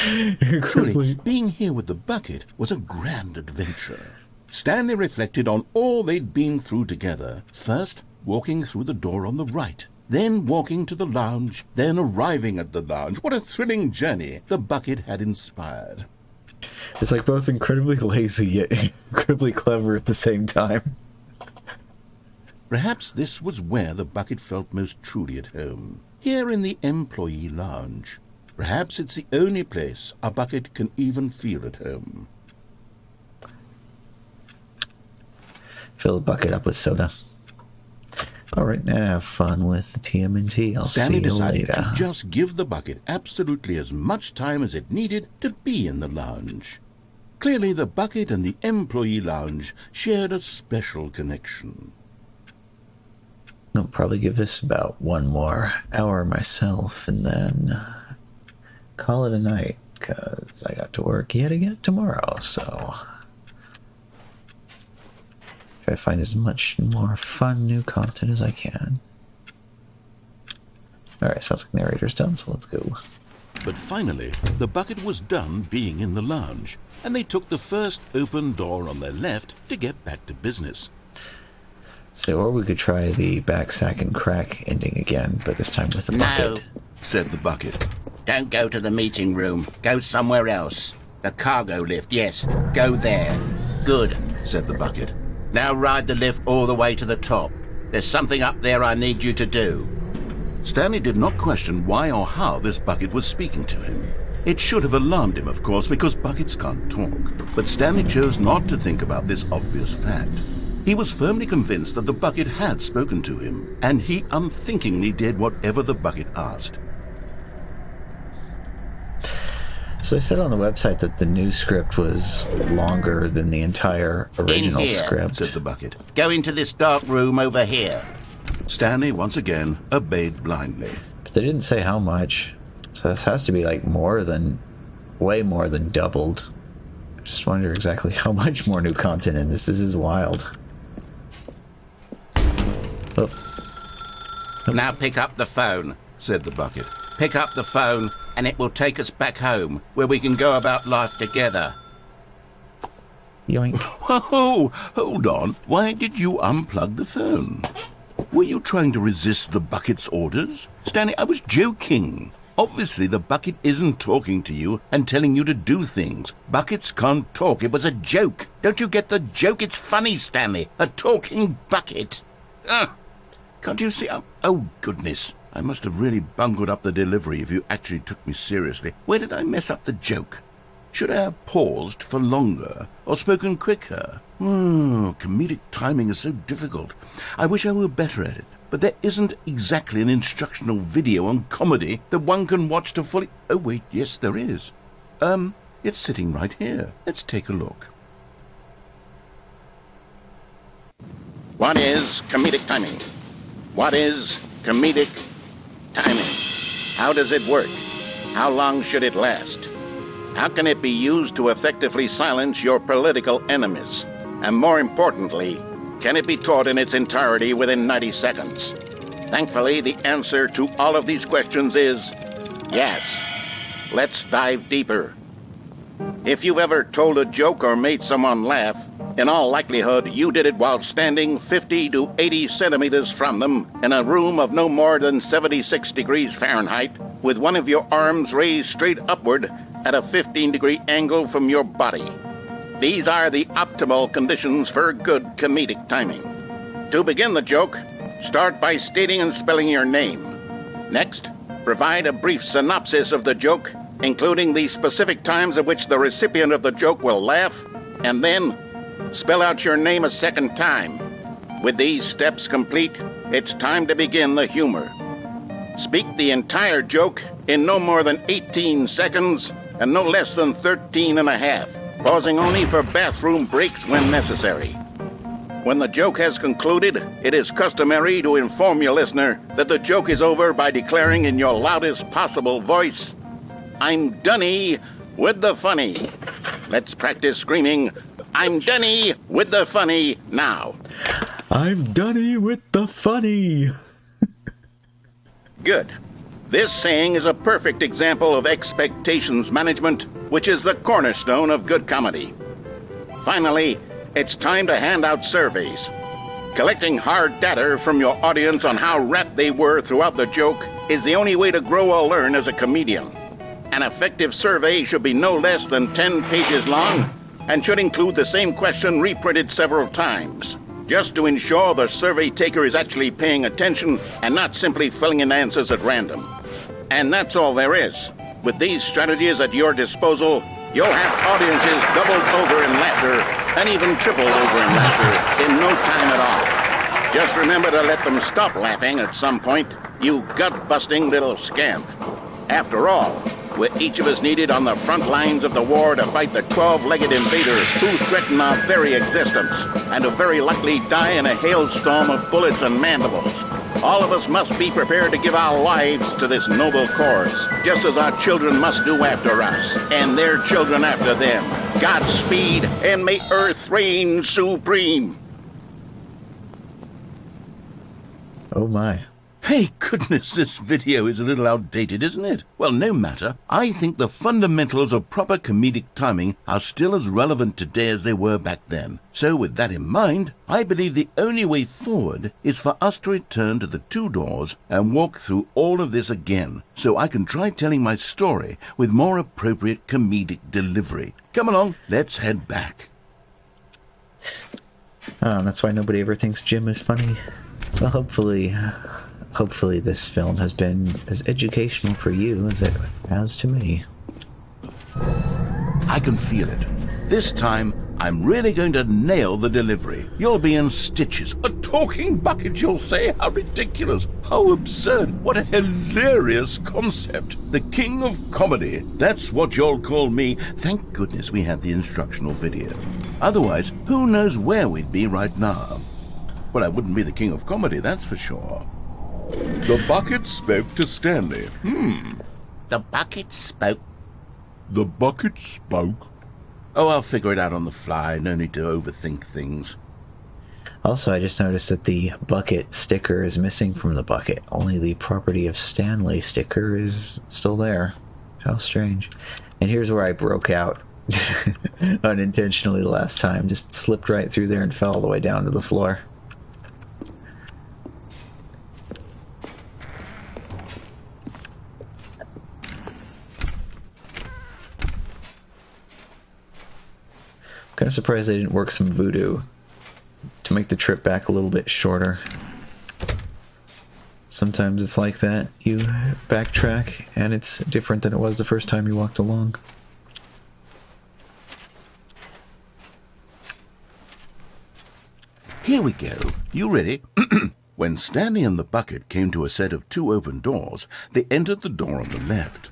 incredibly... Truly, being here with the bucket was a grand adventure. Stanley reflected on all they'd been through together. First, walking through the door on the right, then walking to the lounge, then arriving at the lounge. What a thrilling journey the bucket had inspired. It's like both incredibly lazy yet incredibly clever at the same time. Perhaps this was where the bucket felt most truly at home, here in the employee lounge. Perhaps it's the only place a bucket can even feel at home. Fill the bucket up with soda. All right, now have fun with the TMNT. I'll Stanley see you decided later. to just give the bucket absolutely as much time as it needed to be in the lounge. Clearly, the bucket and the employee lounge shared a special connection. I'll probably give this about 1 more hour myself, and then call it a night, because I got to work yet again tomorrow, so... try to find as much more fun new content as I can. Alright, sounds like narrator's done, so let's go. But finally, the bucket was done being in the lounge, and they took the first open door on their left to get back to business. So, or we could try the back sack and crack ending again, but this time with the No, bucket. Said the bucket. don't go to the meeting room. Go somewhere else. The cargo lift, yes. Go there. Good. Said the bucket. Now ride the lift all the way to the top. There's something up there I need you to do. Stanley did not question why or how this bucket was speaking to him. It should have alarmed him, of course, because buckets can't talk. But Stanley chose not to think about this obvious fact. He was firmly convinced that the bucket had spoken to him, and he unthinkingly did whatever the bucket asked. So I said on the website that the new script was longer than the entire original here, script. Said the bucket. Go into this dark room over here. Stanley once again obeyed blindly. But they didn't say how much. So this has to be like way more than doubled. I just wonder exactly how much more new content in this. This is wild. Oh, Now pick up the phone. Said the bucket. Pick up the phone and it will take us back home, where we can go about life together. yoink. Oh, hold on. Why did you unplug the phone? Were you trying to resist the bucket's orders? Stanley, I was joking. Obviously, the bucket isn't talking to you and telling you to do things. Buckets can't talk. It was a joke. Don't you get the joke? It's funny, Stanley. A talking bucket. Can't you see? Oh, goodness. I must have really bungled up the delivery if you actually took me seriously. Where did I mess up the joke? Should I have paused for longer or spoken quicker? Comedic timing is so difficult. I wish I were better at it. But there isn't exactly an instructional video on comedy that one can watch to fully... Oh, wait, yes, there is. It's sitting right here. Let's take a look. What is comedic timing? What is comedic timing? How does it work? How long should it last? How can it be used to effectively silence your political enemies? And more importantly, can it be taught in its entirety within 90 seconds? Thankfully, the answer to all of these questions is yes. Let's dive deeper. If you've ever told a joke or made someone laugh, in all likelihood, you did it while standing 50 to 80 centimeters from them in a room of no more than 76 degrees Fahrenheit, with one of your arms raised straight upward at a 15-degree angle from your body. These are the optimal conditions for good comedic timing. To begin the joke, start by stating and spelling your name. Next, Provide a brief synopsis of the joke, including the specific times at which the recipient of the joke will laugh, and then spell out your name a second time. With these steps complete, it's time to begin the humor. Speak the entire joke in no more than 18 seconds and no less than 13 and a half, pausing only for bathroom breaks when necessary. When the joke has concluded, it is customary to inform your listener that the joke is over by declaring in your loudest possible voice, "I'm Dunny with the funny." Let's practice screaming, "I'm Dunny with the funny" now. I'm Dunny with the funny. Good. This saying is a perfect example of expectations management, which is the cornerstone of good comedy. Finally, it's time to hand out surveys. Collecting hard data from your audience on how rapt they were throughout the joke is the only way to grow or learn as a comedian. An effective survey should be no less than 10 pages long and should include the same question reprinted several times, just to ensure the survey taker is actually paying attention and not simply filling in answers at random. And that's all there is. With these strategies at your disposal, you'll have audiences doubled over in laughter and even tripled over in laughter in no time at all. Just remember to let them stop laughing at some point, you gut-busting little scamp. After all, we're each of us needed on the front lines of the war to fight the 12-legged invaders who threaten our very existence and who very likely die in a hailstorm of bullets and mandibles. All of us must be prepared to give our lives to this noble cause, just as our children must do after us, and their children after them. Godspeed, and may Earth reign supreme. Oh my. Hey, goodness, this video is a little outdated, isn't it? Well, no matter. I think the fundamentals of proper comedic timing are still as relevant today as they were back then. So with that in mind, I believe the only way forward is for us to return to the 2 doors and walk through all of this again, so I can try telling my story with more appropriate comedic delivery. Come along, let's head back. That's why nobody ever thinks Jim is funny. Well, hopefully this film has been as educational for you as it has to me. I can feel it. This time, I'm really going to nail the delivery. You'll be in stitches. A talking bucket, you'll say? How ridiculous. How absurd. What a hilarious concept. The king of comedy. That's what you'll call me. Thank goodness we had the instructional video. Otherwise, who knows where we'd be right now. Well, I wouldn't be the king of comedy, that's for sure. The bucket spoke to Stanley. The bucket spoke. The bucket spoke. Oh, I'll figure it out on the fly. No need to overthink things. Also, I just noticed that the bucket sticker is missing from the bucket. Only the property of Stanley sticker is still there. How strange. And here's where I broke out unintentionally the last time. Just slipped right through there and fell all the way down to the floor. Kind of surprised they didn't work some voodoo to make the trip back a little bit shorter. Sometimes it's like that. You backtrack and it's different than it was the first time you walked along. Here we go. You ready? When Stanley and the bucket came to a set of 2 open doors, they entered the door on the left.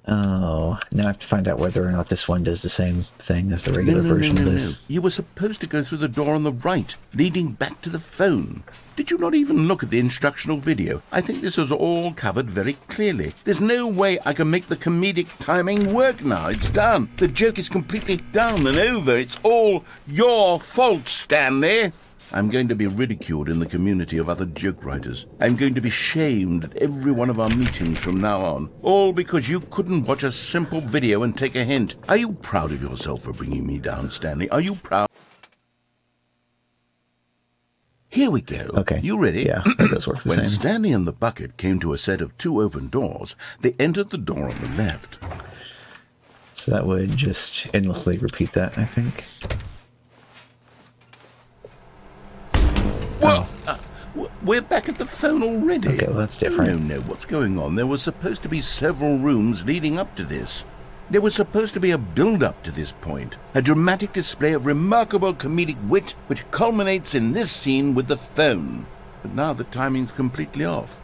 Oh, now I have to find out whether or not this one does the same thing as the regular version of this. You were supposed to go through the door on the right, leading back to the phone. Did you not even look at the instructional video? I think this is all covered very clearly. There's no way I can make the comedic timing work now. It's done. The joke is completely done and over. It's all your fault, Stanley. I'm going to be ridiculed in the community of other joke writers. I'm going to be shamed at every one of our meetings from now on. All because you couldn't watch a simple video and take a hint. Are you proud of yourself for bringing me down, Stanley? Are you proud? Here we go. Okay. You ready? Yeah, that does work the When same. Stanley and the bucket came to a set of 2 open doors, they entered the door on the left. So that would just endlessly repeat that, I think. We're back at the phone already. Okay, well, that's different. No, what's going on? There was supposed to be several rooms leading up to this. There was supposed to be a build-up to this point, a dramatic display of remarkable comedic wit which culminates in this scene with the phone. But now the timing's completely off.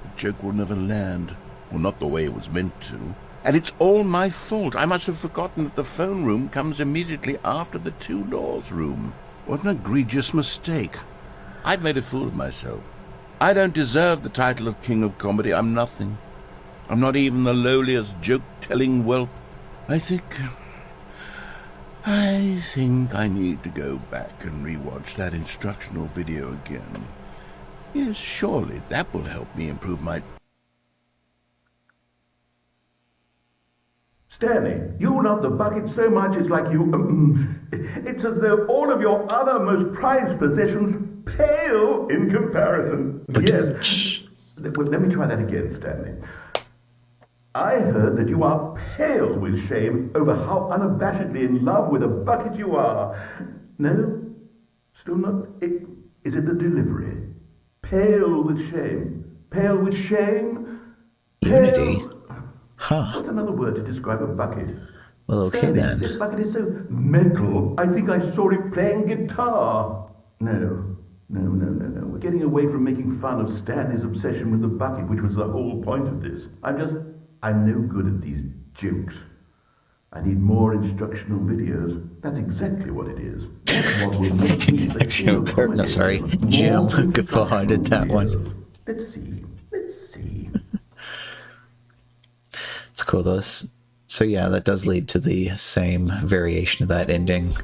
The joke will never land. Well, not the way it was meant to. And it's all my fault. I must have forgotten that the phone room comes immediately after the two doors room. What an egregious mistake. I've made a fool of myself. I don't deserve the title of King of Comedy. I'm nothing. I'm not even the lowliest joke-telling whelp. I think I need to go back and rewatch that instructional video again. Yes, surely that will help me improve my... Stanley, you love the bucket so much it's like you... it's as though all of your other most prized possessions pale in comparison. Yes. Well, let me try that again, Stanley. I heard that you are pale with shame over how unabashedly in love with a bucket you are. No? Still not? Is it the delivery? Pale with shame. Pale with shame? Unity? Huh. What's another word to describe a bucket? Well, okay Stanley, then. This bucket is so metal. I think I saw it playing guitar. No. We're getting away from making fun of Stanley's obsession with the bucket, which was the whole point of this. I'm no good at these jokes. I need more instructional videos. That's exactly what it is. That's what will make me the king of comedy. No, sorry. Jim guffawed at that one. Let's see. It's cool, though. So yeah, that does lead to the same variation of that ending.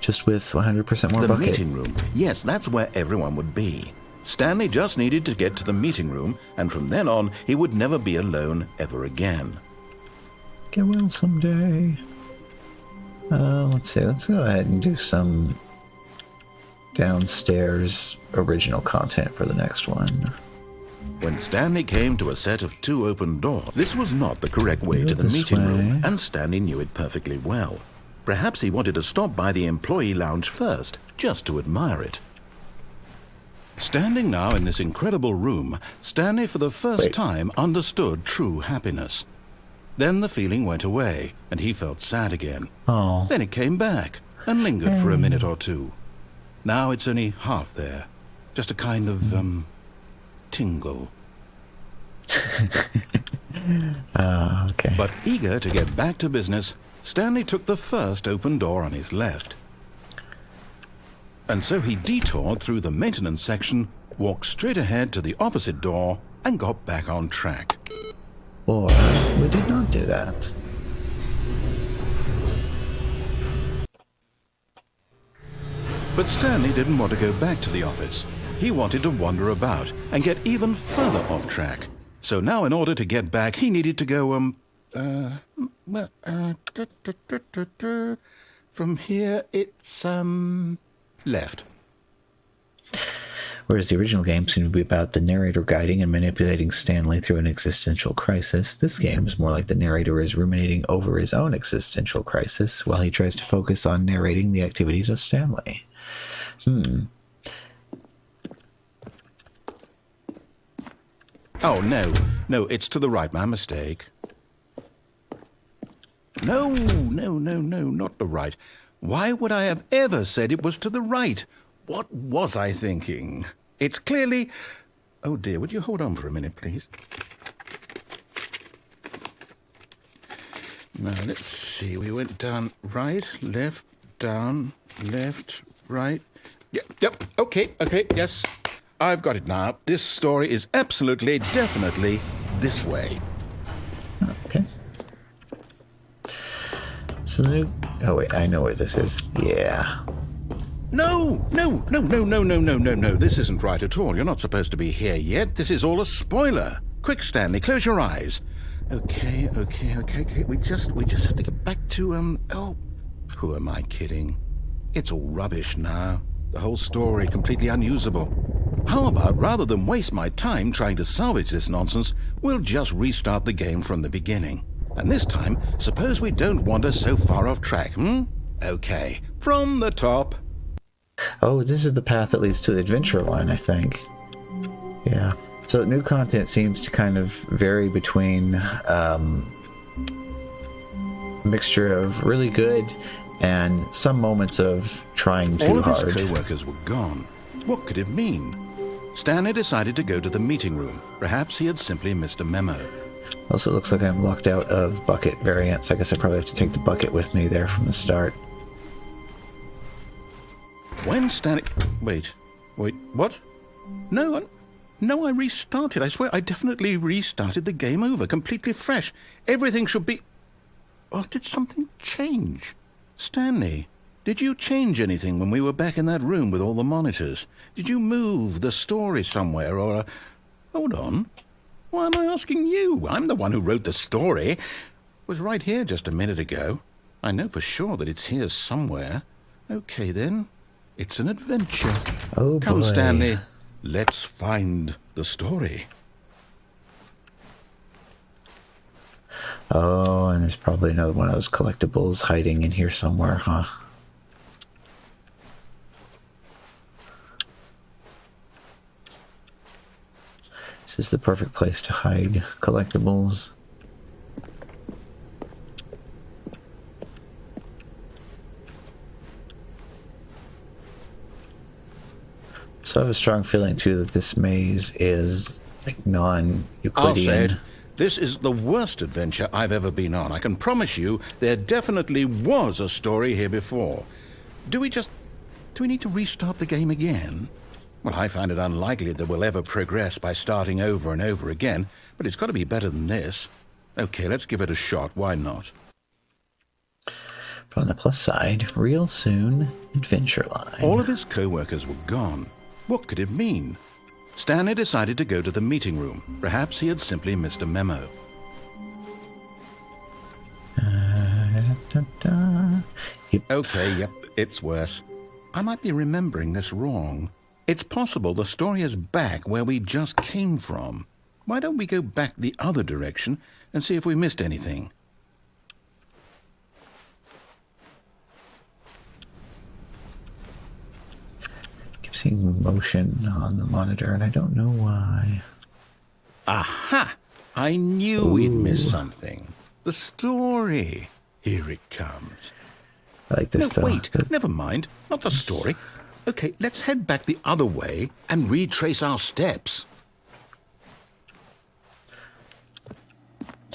Just with 100% more the bucket. meeting room. Yes, that's where everyone would be. Stanley just needed to get to the meeting room, and from then on, he would never be alone ever again. Get well someday. Let's see. Let's go ahead and do some downstairs original content for the next one. When Stanley came to a set of 2 open doors, this was not the correct way to the meeting room, and Stanley knew it perfectly well. Perhaps he wanted to stop by the employee lounge first, just to admire it. Standing now in this incredible room, Stanley for the first time understood true happiness. Then the feeling went away, and he felt sad again. Oh. Then it came back, and lingered for a minute or two. Now it's only half there. Just a kind of, tingle. Okay. But eager to get back to business, Stanley took the first open door on his left. And so he detoured through the maintenance section, walked straight ahead to the opposite door, and got back on track. Or we did not do that. But Stanley didn't want to go back to the office. He wanted to wander about and get even further off track. So now in order to get back, he needed to go, from here it's, left. Whereas the original game seemed to be about the narrator guiding and manipulating Stanley through an existential crisis, this game is more like the narrator is ruminating over his own existential crisis while he tries to focus on narrating the activities of Stanley. Oh, no, it's to the right, my mistake. No, not the right. Why would I have ever said it was to the right? What was I thinking? It's clearly... Oh dear, would you hold on for a minute, please? Now, let's see. We went down right, left, down, left, right. Yep, okay, yes. I've got it now. This story is absolutely, definitely this way. Okay. So the new... Oh, wait, I know where this is. Yeah. No. This isn't right at all. You're not supposed to be here yet. This is all a spoiler. Quick, Stanley, close your eyes. Okay. We just have to get back to, oh, who am I kidding? It's all rubbish now. The whole story completely unusable. How about, rather than waste my time trying to salvage this nonsense, we'll just restart the game from the beginning. And this time, suppose we don't wander so far off track, Okay, from the top. Oh, this is the path that leads to the adventure line, I think. Yeah. So new content seems to kind of vary between a mixture of really good and some moments of trying too hard. All of his co-workers were gone. What could it mean? Stanley decided to go to the meeting room. Perhaps he had simply missed a memo. Also, it looks like I'm locked out of bucket variants. I guess I probably have to take the bucket with me there from the start. When Stanley... Wait, what? No, I restarted. I swear, I definitely restarted the game over, completely fresh. Everything should be... Oh, did something change? Stanley, did you change anything when we were back in that room with all the monitors? Did you move the story somewhere, or... Hold on. Why am I asking you? I'm the one who wrote the story. It was right here just a minute ago. I know for sure that it's here somewhere. Okay, then. It's an adventure. Oh, Come, boy. Stanley. Let's find the story. Oh, and there's probably another one of those collectibles hiding in here somewhere, huh? This is the perfect place to hide collectibles. So I have a strong feeling too that this maze is like non-Euclidean. I'll say it. This is the worst adventure I've ever been on. I can promise you there definitely was a story here before. Do we need to restart the game again? Well, I find it unlikely that we'll ever progress by starting over and over again, but it's got to be better than this. Okay, let's give it a shot. Why not? But on the plus side, real soon, adventure line. All of his co-workers were gone. What could it mean? Stanley decided to go to the meeting room. Perhaps he had simply missed a memo. Okay, yep, it's worse. I might be remembering this wrong. It's possible the story is back where we just came from. Why don't we go back the other direction and see if we missed anything? Keep seeing motion on the monitor, and I don't know why. Aha! I knew we'd missed something. The story. Here it comes. I like this No, wait, never mind. Not the story. Okay, let's head back the other way and retrace our steps.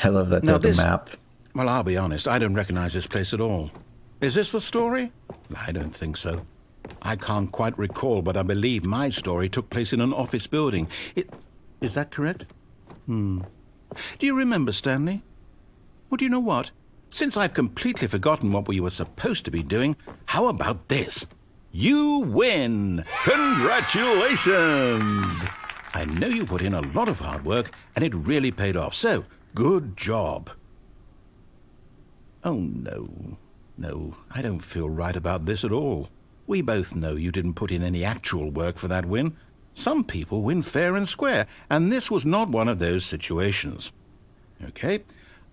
I love that Now the this- map. Well, I'll be honest, I don't recognize this place at all. Is this the story? I don't think so. I can't quite recall, but I believe my story took place in an office building. Is that correct? Do you remember, Stanley? Well, do you know what? Since I've completely forgotten what we were supposed to be doing, how about this? You win! Congratulations! I know you put in a lot of hard work, and it really paid off, so good job. Oh, no. No, I don't feel right about this at all. We both know you didn't put in any actual work for that win. Some people win fair and square, and this was not one of those situations. Okay,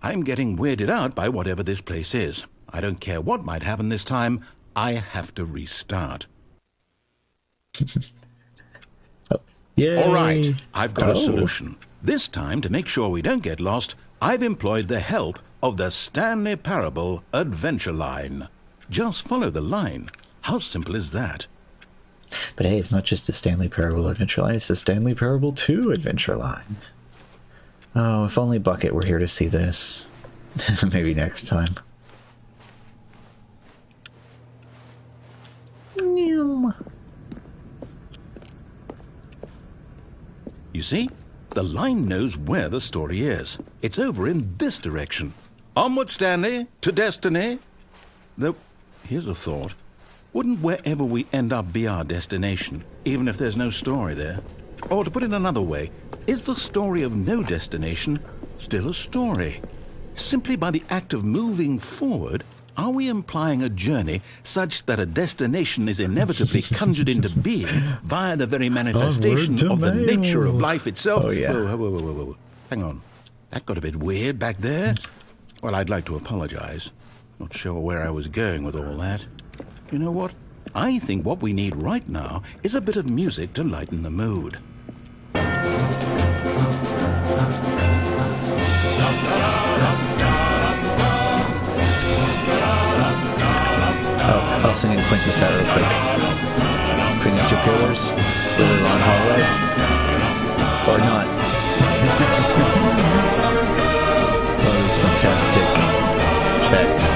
I'm getting weirded out by whatever this place is. I don't care what might happen this time. I have to restart. Yay! All right, I've got a solution. This time, to make sure we don't get lost, I've employed the help of the Stanley Parable Adventure Line. Just follow the line. How simple is that? But hey, it's not just the Stanley Parable Adventure Line, it's the Stanley Parable 2 Adventure Line. Oh, if only Bucket were here to see this. Maybe next time. You see? The line knows where the story is. It's over in this direction. Onward, Stanley, to destiny. Though, here's a thought. Wouldn't wherever we end up be our destination, even if there's no story there? Or to put it another way, is the story of no destination still a story? Simply by the act of moving forward, are we implying a journey such that a destination is inevitably conjured into being via the very manifestation of the nature of life itself? Oh, yeah. Whoa. Hang on. That got a bit weird back there. Well, I'd like to apologize. Not sure where I was going with all that. You know what? I think what we need right now is a bit of music to lighten the mood. I'll sing and clink this out real quick. Between these two pillars, really long hallway, or not. Oh, these fantastic effects.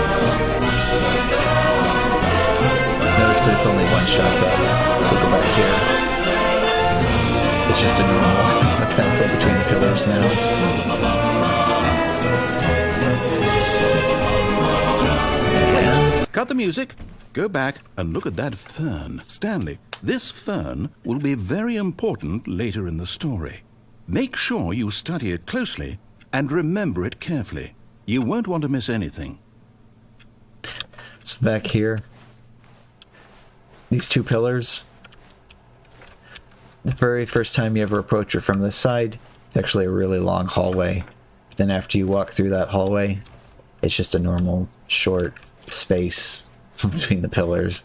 Notice that it's only one shot though. We'll go back here. It's just a normal pathway between the pillars now. Cut the music. Go back and look at that fern. Stanley, this fern will be very important later in the story. Make sure you study it closely and remember it carefully. You won't want to miss anything. So back here, these two pillars, the very first time you ever approach it from this side, it's actually a really long hallway. Then after you walk through that hallway, it's just a normal short space between the pillars.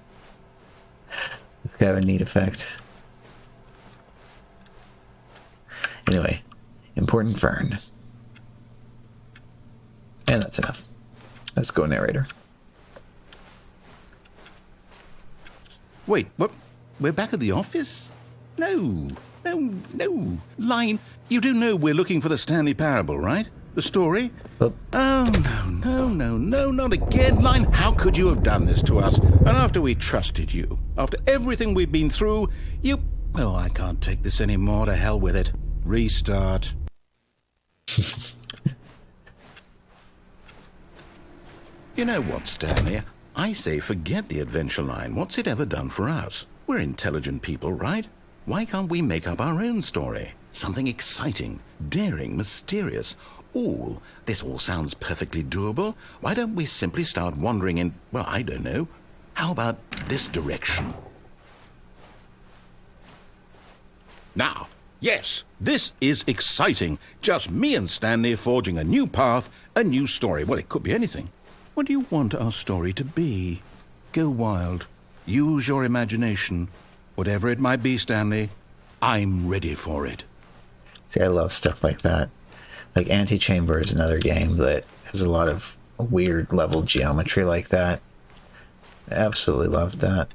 It's kind of a neat effect. Anyway, important fern. And that's enough. Let's go, narrator. Wait, what? We're back at the office? No. Line, you do know we're looking for the Stanley Parable, right? The story? Oh, No, not again. Line, how could you have done this to us? And after we trusted you, after everything we've been through, you... Oh, I can't take this anymore. To hell with it. Restart. You know what, Stanley? I say forget the adventure line. What's it ever done for us? We're intelligent people, right? Why can't we make up our own story? Something exciting, daring, mysterious. Ooh, this all sounds perfectly doable. Why don't we simply start wandering in, well, I don't know. How about this direction? Now, yes, this is exciting. Just me and Stanley forging a new path, a new story. Well, it could be anything. What do you want our story to be? Go wild. Use your imagination. Whatever it might be, Stanley, I'm ready for it. see, I love stuff like that. Like Antichamber is another game that has a lot of weird level geometry like that. I absolutely love that.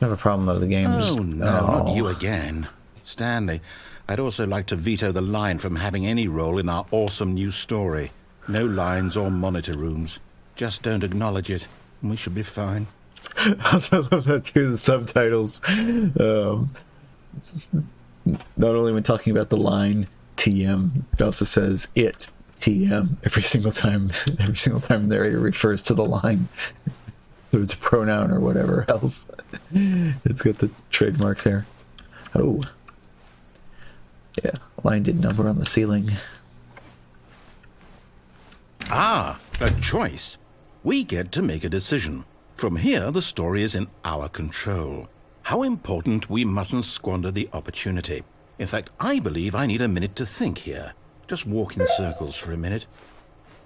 I have a problem of the games. Oh, no, not you again. Stanley, I'd also like to veto the line from having any role in our awesome new story. No lines or monitor rooms. Just don't acknowledge it, and we should be fine. I love that too, the subtitles. Not only when talking about the line TM, it also says it TM every single time. Every single time the narrator refers to the line. Whether it's a pronoun or whatever else. It's got the trademark there. Oh. Yeah, line did number on the ceiling. Ah, a choice. We get to make a decision. From here, the story is in our control. How important we mustn't squander the opportunity. In fact, I believe I need a minute to think here. Just walk in circles for a minute.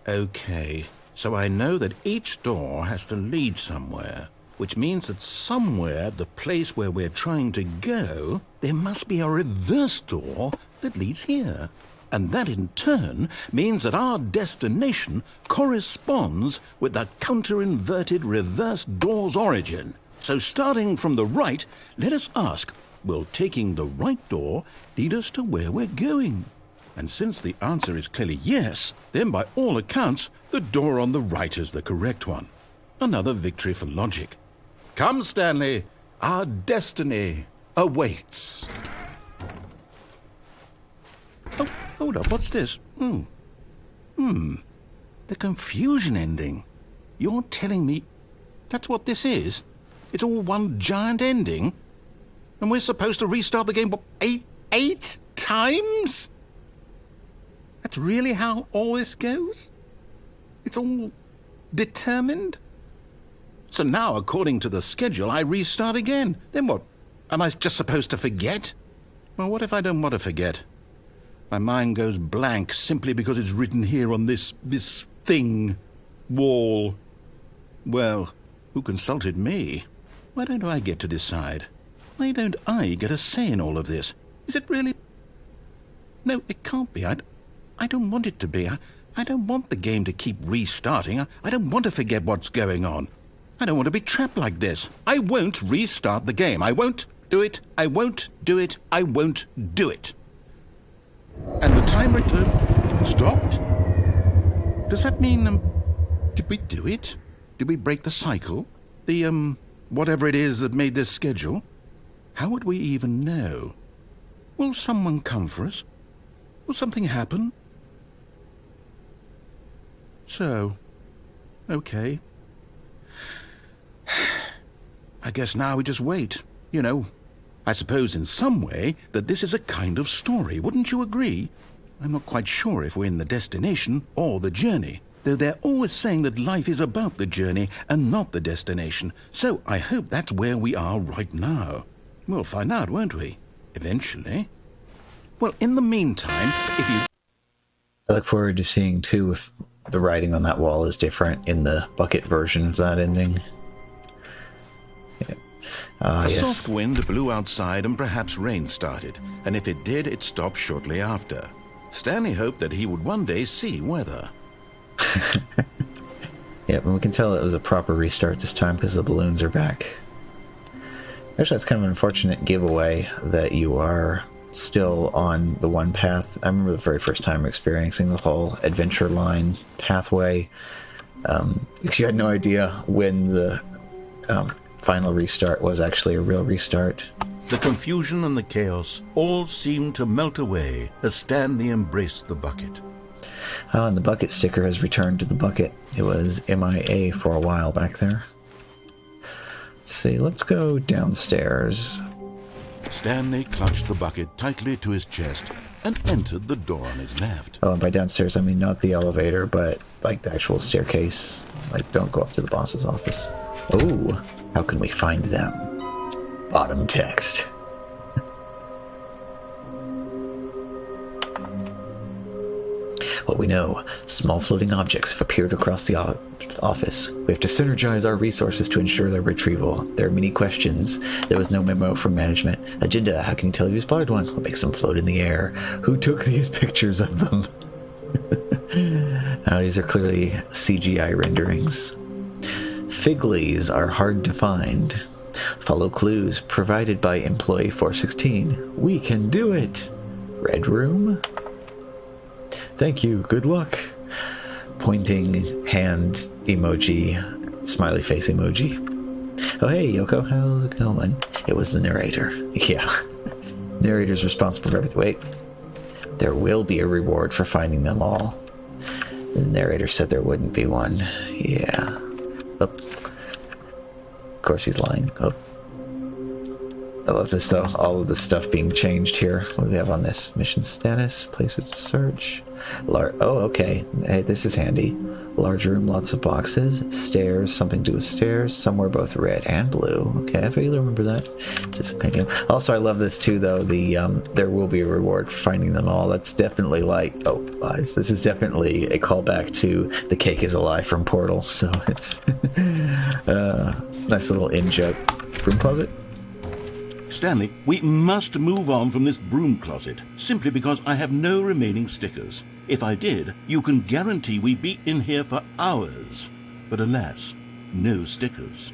Okay, so I know that each door has to lead somewhere, which means that somewhere, the place where we're trying to go, there must be a reverse door that leads here. And that in turn means that our destination corresponds with the counter-inverted reverse door's origin. So starting from the right, let us ask, will taking the right door lead us to where we're going? And since the answer is clearly yes, then by all accounts, the door on the right is the correct one. Another victory for logic. Come, Stanley, our destiny awaits. Oh, hold up, what's this? The confusion ending. You're telling me that's what this is? It's all one giant ending? And we're supposed to restart the game, what, eight times? That's really how all this goes? It's all determined? So now, according to the schedule, I restart again. Then what? Am I just supposed to forget? Well, what if I don't want to forget? My mind goes blank simply because it's written here on this thing, wall. Well, Who consulted me? Why don't I get to decide? Why don't I get a say in all of this? Is it really... No, it can't be. I don't want it to be. I don't want the game to keep restarting. I don't want to forget what's going on. I don't want to be trapped like this. I won't restart the game. I won't do it. I won't do it. I won't do it. And the timer stopped? Does that mean, did we do it? Did we break the cycle? The, whatever it is that made this schedule? How would we even know? Will someone come for us? Will something happen? So, okay. I guess now we just wait. You know, I suppose in some way that this is a kind of story, wouldn't you agree? I'm not quite sure if we're in the destination or the journey, though they're always saying that life is about the journey and not the destination, so I hope that's where we are right now. We'll find out, won't we? Eventually. Well, in the meantime, if you... I look forward to seeing, too, if the writing on that wall is different in the bucket version of that ending. Yeah. A Yes. soft wind blew outside and perhaps rain started, and if it did, it stopped shortly after. Stanley hoped that he would one day see weather. Yep, and we can tell it was a proper restart this time because the balloons are back. Actually, that's kind of an unfortunate giveaway that you are still on the one path. I remember the very first time experiencing the whole adventure line pathway. You had no idea when the final restart was actually a real restart. The confusion and the chaos all seemed to melt away as Stanley embraced the bucket. And the bucket sticker has returned to the bucket. It was MIA for a while back there. Let's see, let's go downstairs. Stanley clutched the bucket tightly to his chest and entered the door on his left. Oh, and by downstairs, I mean not the elevator, but like the actual staircase. Like, don't go up to the boss's office. Oh, how can we find them? Bottom text. What we know, small floating objects have appeared across the office. We have to synergize our resources to ensure their retrieval. There are many questions. There was no memo from management. Agenda, how can you tell if you spotted one? What makes them float in the air? Who took these pictures of them? These are clearly CGI renderings. Fig leaves are hard to find. Follow clues provided by employee 416. We can do it! Red room? Thank you, good luck. Pointing hand emoji, smiley face emoji. Oh hey, Yoko, how's it going? It was the narrator. Yeah. Narrator's responsible for everything. Wait. There will be a reward for finding them all. The narrator said there wouldn't be one. Yeah. Oh. Of course he's lying. Oh. I love this though, all of the stuff being changed here. What do we have on this? Mission status, places to search. Oh, okay. Hey, this is handy. Large room, lots of boxes. Stairs, something to do with stairs. Somewhere both red and blue. Okay, I vaguely remember that. It's just some kind of game. Also, I love this too though, the there will be a reward for finding them all. That's definitely like, oh, lies. This is definitely a callback to The Cake is a Lie from Portal. So it's nice little in-joke. Broom closet? Stanley, we must move on from this broom closet, simply because I have no remaining stickers. If I did, you can guarantee we'd be in here for hours. But alas, no stickers.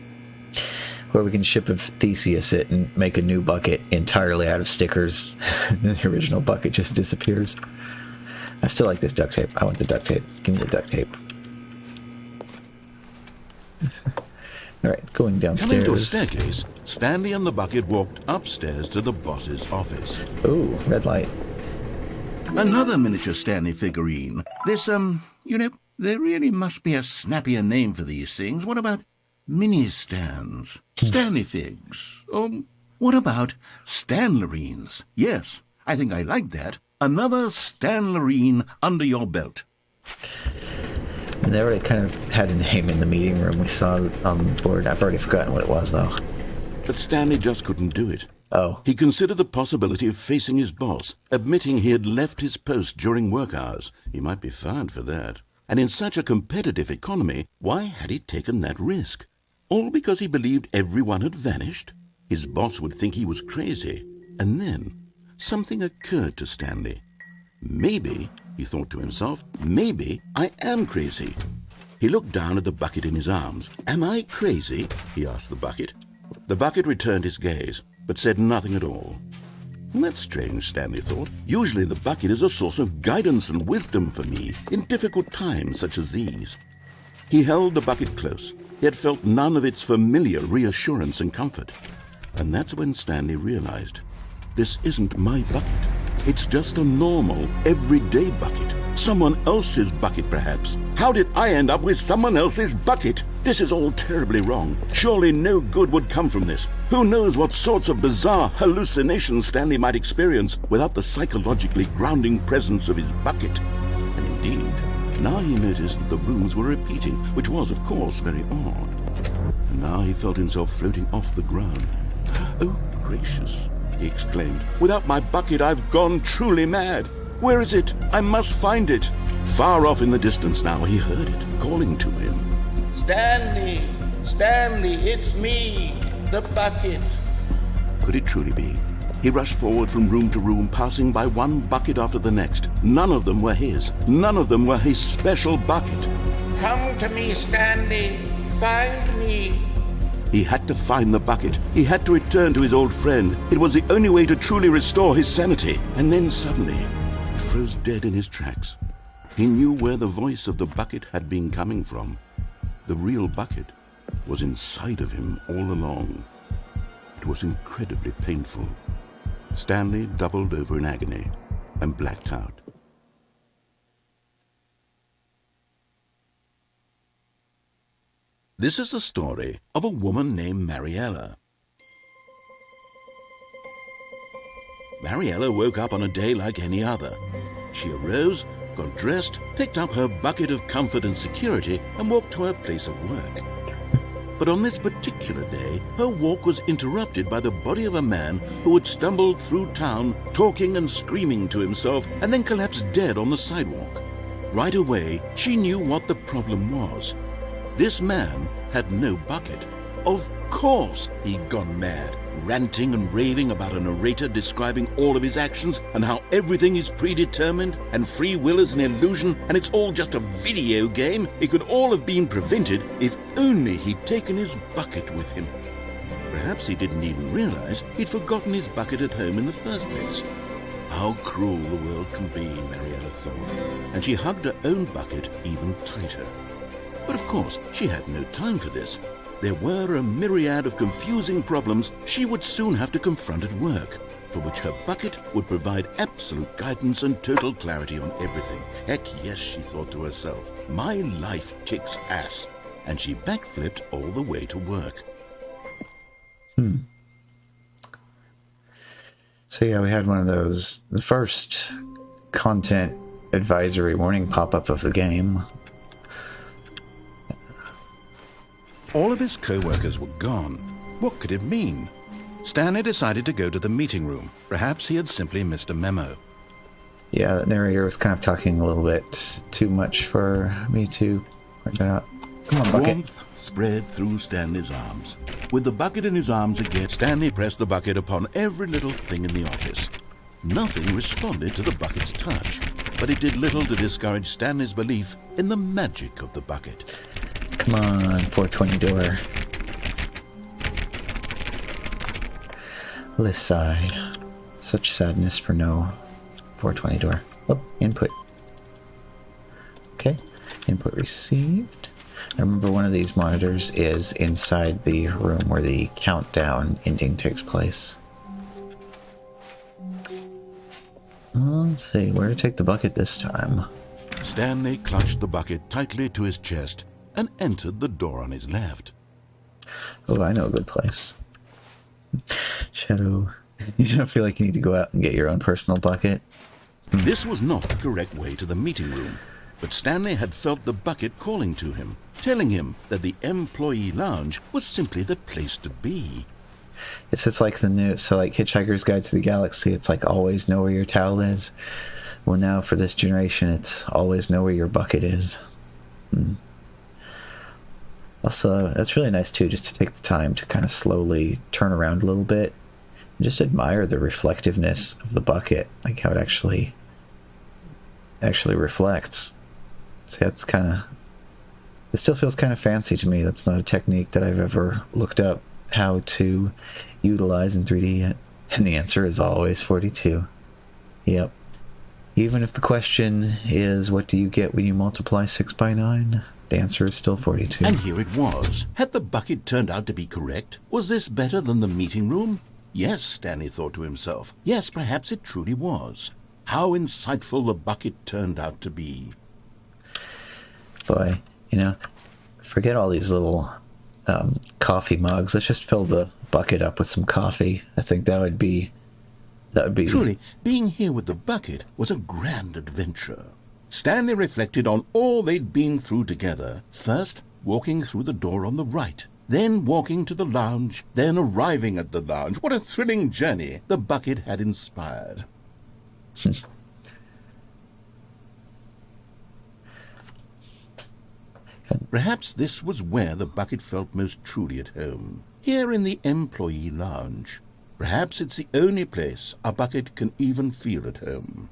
Where we can ship of Theseus it and make a new bucket entirely out of stickers. The original bucket just disappears. I still like this duct tape. I want the duct tape. Give me the duct tape. Alright, going downstairs. Coming to a staircase, Stanley and the bucket walked upstairs to the boss's office. Ooh, red light. Another miniature Stanley figurine. This, you know, there really must be a snappier name for these things. What about mini-stands? Stanley figs? What about Stanlerines? Yes, I think I like that. Another Stanlerine under your belt. And they already kind of had a name in the meeting room we saw on the board. I've already forgotten what it was, though. But Stanley just couldn't do it. Oh. He considered the possibility of facing his boss, admitting he had left his post during work hours. He might be fined for that. And in such a competitive economy, why had he taken that risk? All because he believed everyone had vanished? His boss would think he was crazy. And then something occurred to Stanley. Maybe, he thought to himself, maybe I am crazy. He looked down at the bucket in his arms. Am I crazy? He asked the bucket. The bucket returned his gaze, but said nothing at all. That's strange, Stanley thought. Usually the bucket is a source of guidance and wisdom for me in difficult times such as these. He held the bucket close, yet felt none of its familiar reassurance and comfort. And that's when Stanley realized, this isn't my bucket. It's just a normal, everyday bucket. Someone else's bucket, perhaps. How did I end up with someone else's bucket? This is all terribly wrong. Surely no good would come from this. Who knows what sorts of bizarre hallucinations Stanley might experience without the psychologically grounding presence of his bucket. And indeed, now he noticed that the rooms were repeating, which was, of course, very odd. And now he felt himself floating off the ground. Oh, gracious, he exclaimed. Without my bucket, I've gone truly mad. Where is it? I must find it. Far off in the distance now, he heard it, calling to him. Stanley! Stanley, it's me, the bucket. Could it truly be? He rushed forward from room to room, passing by one bucket after the next. None of them were his. None of them were his special bucket. Come to me, Stanley. Find me. He had to find the bucket. He had to return to his old friend. It was the only way to truly restore his sanity. And then suddenly, he froze dead in his tracks. He knew where the voice of the bucket had been coming from. The real bucket was inside of him all along. It was incredibly painful. Stanley doubled over in agony and blacked out. This is the story of a woman named Mariella. Mariella woke up on a day like any other. She arose, got dressed, picked up her bucket of comfort and security, and walked to her place of work. But on this particular day, her walk was interrupted by the body of a man who had stumbled through town, talking and screaming to himself, and then collapsed dead on the sidewalk. Right away, she knew what the problem was. This man had no bucket. Of course he'd gone mad, ranting and raving about a narrator describing all of his actions and how everything is predetermined and free will is an illusion and it's all just a video game. It could all have been prevented if only he'd taken his bucket with him. Perhaps he didn't even realize he'd forgotten his bucket at home in the first place. How cruel the world can be, Mariella thought, and she hugged her own bucket even tighter. But of course, she had no time for this. There were a myriad of confusing problems she would soon have to confront at work, for which her bucket would provide absolute guidance and total clarity on everything. Heck yes, she thought to herself, my life kicks ass. And she backflipped all the way to work. So yeah, we had one of those, the first content advisory warning pop-up of the game. All of his co-workers were gone. What could it mean? Stanley decided to go to the meeting room. Perhaps he had simply missed a memo. Yeah, that narrator was kind of talking a little bit too much for me to point that out. Come on, bucket. Warmth spread through Stanley's arms. With the bucket in his arms again, Stanley pressed the bucket upon every little thing in the office. Nothing responded to the bucket's touch, but it did little to discourage Stanley's belief in the magic of the bucket. Come on, 420 door. List side. Such sadness for no 420 door. Oh, input. Okay, input received. I remember one of these monitors is inside the room where the countdown ending takes place. Let's see, where to take the bucket this time? Stanley clutched the bucket tightly to his chest and entered the door on his left. Oh, I know a good place. Shadow. You don't feel like you need to go out and get your own personal bucket? This was not the correct way to the meeting room, but Stanley had felt the bucket calling to him, telling him that the employee lounge was simply the place to be. It's like the new, so like Hitchhiker's Guide to the Galaxy, it's like always know where your towel is. Well, now for this generation, it's always know where your bucket is. Also, that's really nice too, just to take the time to kind of slowly turn around a little bit and just admire the reflectiveness of the bucket, like how it actually reflects. See, that's kind of, it still feels kind of fancy to me. That's not a technique that I've ever looked up how to utilize in 3D yet. And the answer is always 42. Yep. Even if the question is, what do you get when you multiply 6 by 9? The answer is still 42. And here it was. Had the bucket turned out to be correct? Was this better than the meeting room? Yes, Stanley thought to himself. Yes, perhaps it truly was. How insightful the bucket turned out to be. Boy, you know, forget all these little coffee mugs. Let's just fill the bucket up with some coffee. I think that would be... Truly, being here with the bucket was a grand adventure. Stanley reflected on all they'd been through together. First, walking through the door on the right. Then walking to the lounge. Then arriving at the lounge. What a thrilling journey the bucket had inspired. Perhaps this was where the bucket felt most truly at home. Here in the employee lounge. Perhaps it's the only place a bucket can even feel at home.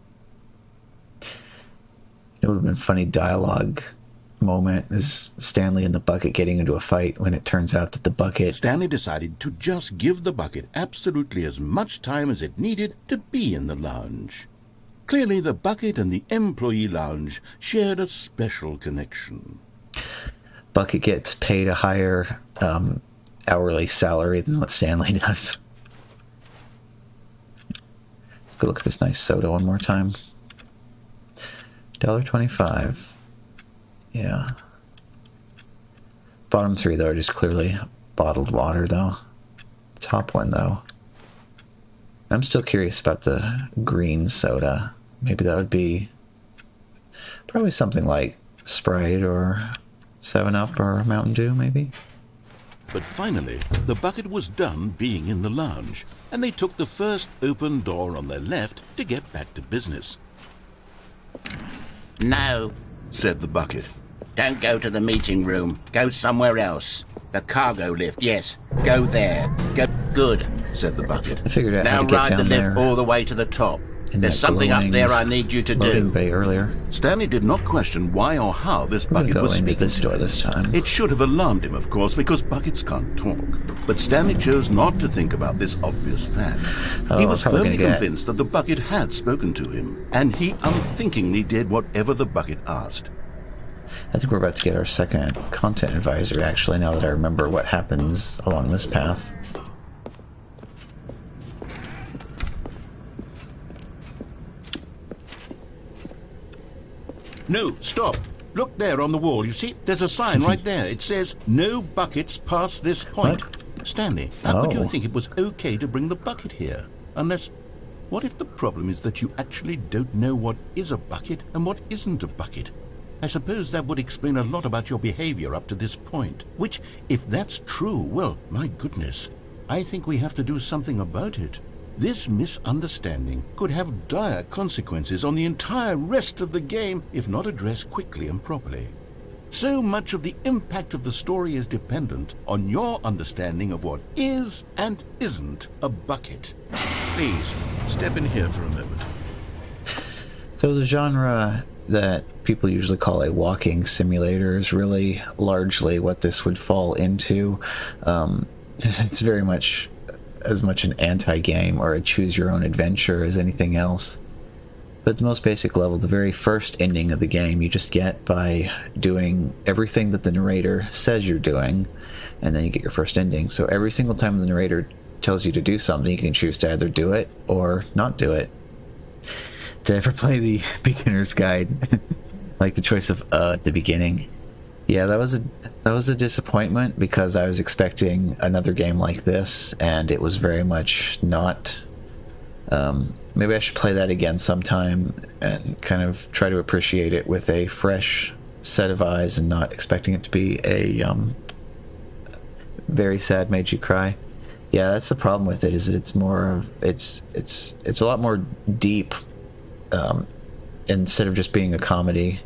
It would have been a funny dialogue moment is Stanley and the bucket getting into a fight when it turns out that the bucket... Stanley decided to just give the bucket absolutely as much time as it needed to be in the lounge. Clearly, the bucket and the employee lounge shared a special connection. Bucket gets paid a higher hourly salary than what Stanley does. Let's go look at this nice soda one more time. $1.25. Yeah. Bottom three, though, are just clearly bottled water, though. Top one, though. I'm still curious about the green soda. Maybe that would be probably something like Sprite or 7-Up or Mountain Dew, maybe? But finally, the bucket was done being in the lounge, and they took the first open door on their left to get back to business. No, Said the bucket. don't go to the meeting room. Go somewhere else. The cargo lift, yes. Go there. Go. Good. Said the bucket. I figured out how Now to get ride the down lift there all the way to the top. in There's that something up glowing there I need you to loading do. bay earlier. Stanley did not question why or how this I'm gonna bucket go was into speaking this to door him. this time. It should have alarmed him, of course, because buckets can't talk. But Stanley chose not to think about this obvious fact. He was probably firmly gonna get- convinced that the bucket had spoken to him, and he unthinkingly did whatever the bucket asked. I think we're about to get our second content advisor, actually, now that I remember what happens along this path. No, stop. Look there on the wall. You see, there's a sign right there. It says, no buckets past this point. Stanley, how could you Oh. think it was okay to bring the bucket here? Unless, what if the problem is that you actually don't know what is a bucket and what isn't a bucket? I suppose that would explain a lot about your behavior up to this point. Which, if that's true, well, my goodness, I think we have to do something about it. This misunderstanding could have dire consequences on the entire rest of the game if not addressed quickly and properly. So much of the impact of the story is dependent on your understanding of what is and isn't a bucket. Please, step in here for a moment. So the genre that people usually call a walking simulator is really largely what this would fall into. It's very much as much an anti-game or a choose-your-own-adventure as anything else. But at the most basic level, the very first ending of the game you just get by doing everything that the narrator says you're doing, and then you get your first ending. So every single time the narrator tells you to do something, you can choose to either do it or not do it. Did I ever play the beginner's guide? Like the choice of at the beginning? Yeah, that was a disappointment because I was expecting another game like this, and it was very much not. Maybe I should play that again sometime and kind of try to appreciate it with a fresh set of eyes and not expecting it to be a very sad, made you cry. Yeah, that's the problem with it, is that it's more of it's a lot more deep instead of just being a comedy.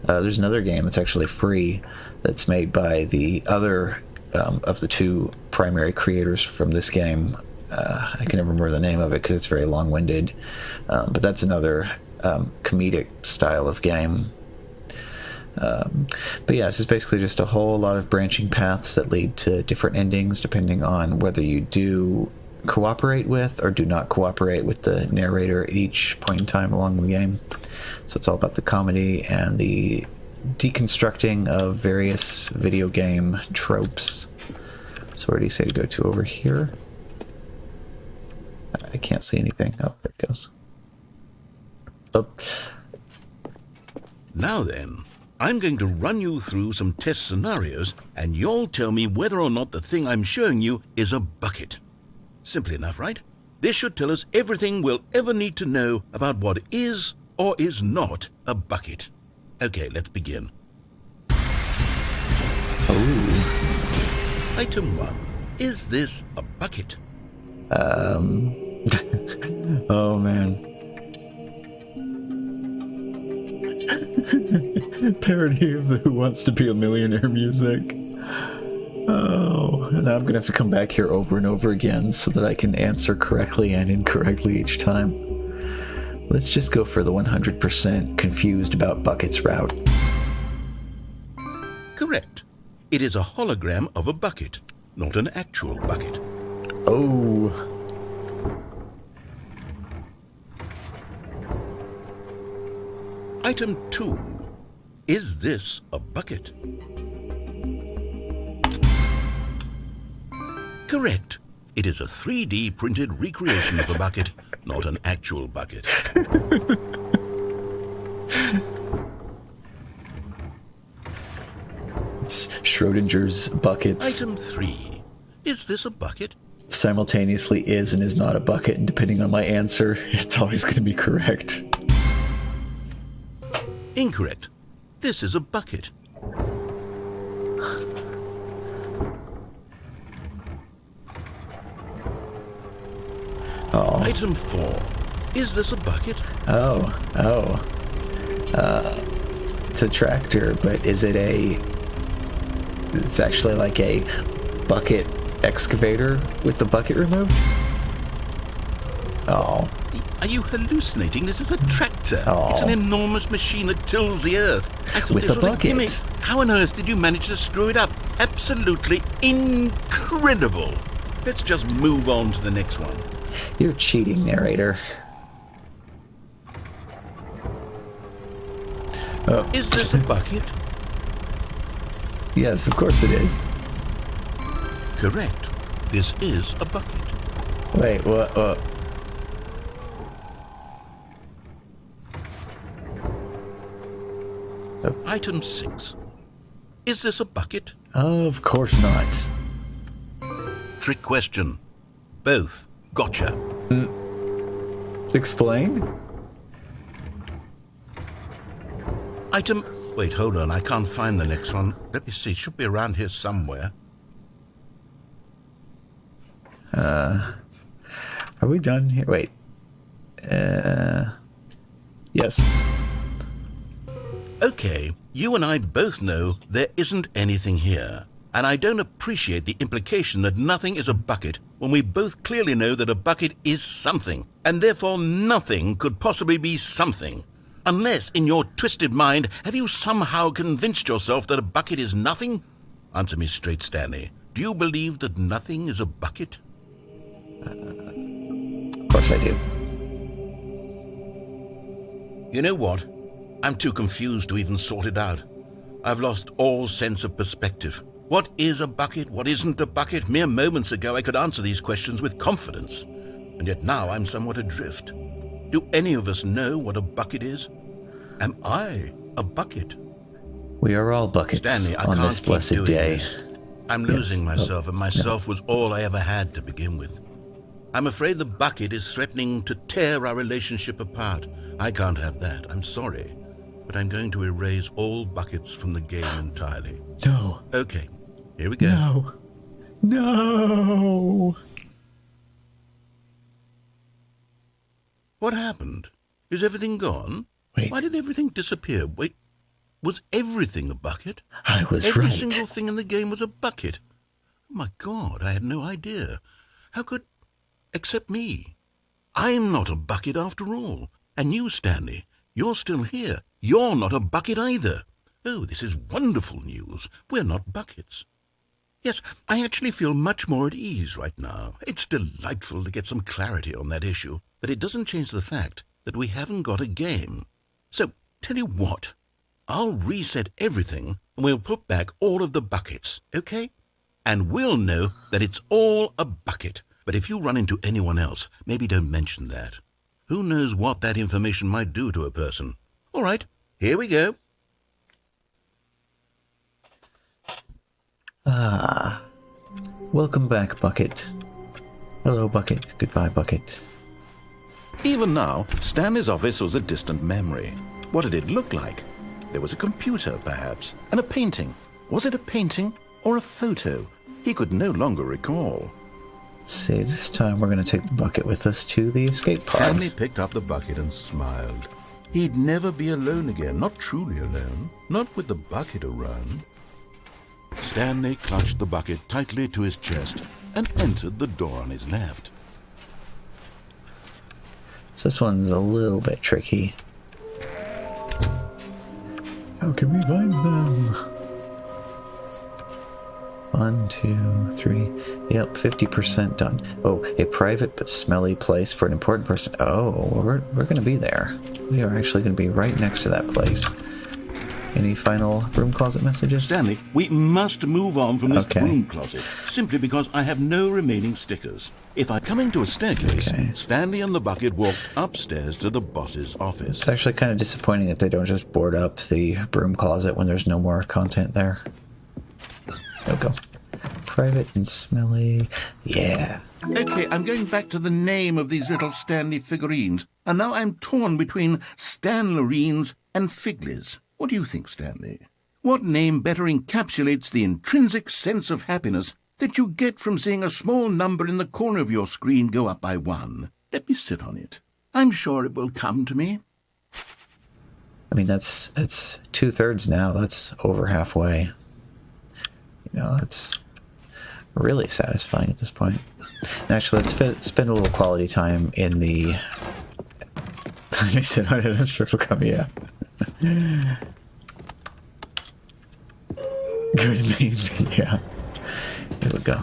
There's another game that's actually free that's made by the other of the two primary creators from this game. I can never remember the name of it because it's very long-winded, but that's another comedic style of game. But yeah, this is basically just a whole lot of branching paths that lead to different endings depending on whether you do cooperate with or do not cooperate with the narrator at each point in time along the game. So it's all about the comedy and the deconstructing of various video game tropes. So where do you say to go to over here? I can't see anything. Oh, there it goes. Oh. Now then, I'm going to run you through some test scenarios, and you'll tell me whether or not the thing I'm showing you is a bucket. Simple enough, right? This should tell us everything we'll ever need to know about what is or is not a bucket. Okay, let's begin. Oh. Item 1. Is this a bucket? Oh, man. Parody of the Who Wants to Be a Millionaire music. Oh, and I'm gonna have to come back here over and over again so that I can answer correctly and incorrectly each time. Let's just go for the 100% confused about buckets route. Correct. It is a hologram of a bucket, not an actual bucket. Oh. Item 2. Is this a bucket? Correct. It is a 3D printed recreation of a bucket, not an actual bucket. It's Schrodinger's buckets. Item 3. Is this a bucket? Simultaneously is and is not a bucket, and depending on my answer, it's always going to be correct. Incorrect. This is a bucket. Oh. Item 4. Is this a bucket? It's a tractor, but is it a... It's actually like a bucket excavator with the bucket removed? Oh. Are you hallucinating? This is a tractor. Oh. It's an enormous machine that tills the earth. I thought With this a was bucket. a gimmick. How on earth did you manage to screw it up? Absolutely incredible. Let's just move on to the next one. You're cheating, narrator. Is this a bucket? Yes, of course it is. Correct. This is a bucket. Wait, what? Item 6. Is this a bucket? Of course not. Trick question. Both. Gotcha. Explain? Item... Wait, hold on. I can't find the next one. Let me see. It should be around here somewhere. Are we done here? Wait. Yes. Okay, you and I both know there isn't anything here. And I don't appreciate the implication that nothing is a bucket when we both clearly know that a bucket is something, and therefore nothing could possibly be something. Unless, in your twisted mind, have you somehow convinced yourself that a bucket is nothing? Answer me straight, Stanley. Do you believe that nothing is a bucket? Of course I do. You know what? I'm too confused to even sort it out. I've lost all sense of perspective. What is a bucket? What isn't a bucket? Mere moments ago I could answer these questions with confidence. And yet now I'm somewhat adrift. Do any of us know what a bucket is? Am I a bucket? We are all buckets Stanley, I on can't this keep blessed doing day. this. I'm losing myself, and myself was all I ever had to begin with. I'm afraid the bucket is threatening to tear our relationship apart. I can't have that. I'm sorry. But I'm going to erase all buckets from the game entirely. No. Okay, here we go. No. No. What happened? Is everything gone? Wait. Why did everything disappear? Wait. Was everything a bucket? I was Every right. single thing in the game was a bucket. Oh my God, I had no idea. How could... Except me. I'm not a bucket after all. And you, Stanley, you're still here. You're not a bucket either. Oh, this is wonderful news. We're not buckets. Yes, I actually feel much more at ease right now. It's delightful to get some clarity on that issue, but it doesn't change the fact that we haven't got a game. So, tell you what, I'll reset everything and we'll put back all of the buckets, okay? And we'll know that it's all a bucket. But if you run into anyone else, maybe don't mention that. Who knows what that information might do to a person? All right, here we go. Ah. Welcome back, Bucket. Hello, Bucket. Goodbye, Bucket. Even now, Stanley's office was a distant memory. What did it look like? There was a computer, perhaps, and a painting. Was it a painting or a photo? He could no longer recall. Let's see, this time we're going to take the bucket with us to the escape pod. Stanley picked up the bucket and smiled. He'd never be alone again, not truly alone, not with the bucket around. Stanley clutched the bucket tightly to his chest and entered the door on his left. So this one's a little bit tricky. How can we find them? 1, 2, 3. Yep, 50% done. Oh, a private but smelly place for an important person. Oh, we're going to be there. We are actually going to be right next to that place. Any final room closet messages? Stanley, we must move on from this broom closet, simply because I have no remaining stickers. If I come into a staircase, Stanley and the bucket walked upstairs to the boss's office. It's actually kind of disappointing that they don't just board up the broom closet when there's no more content there. There we go. Private and smelly. Yeah. Okay, I'm going back to the name of these little Stanley figurines, and now I'm torn between Stanlerines and Figlies. What do you think, Stanley? What name better encapsulates the intrinsic sense of happiness that you get from seeing a small number in the corner of your screen go up by 1? Let me sit on it. I'm sure it will come to me. I mean, that's 2/3 now. That's over halfway. You know, it's really satisfying at this point. Actually, let's spend a little quality time in the... Let me sit on it. I'm sure it'll come, yeah. Good meme, yeah. Here we go.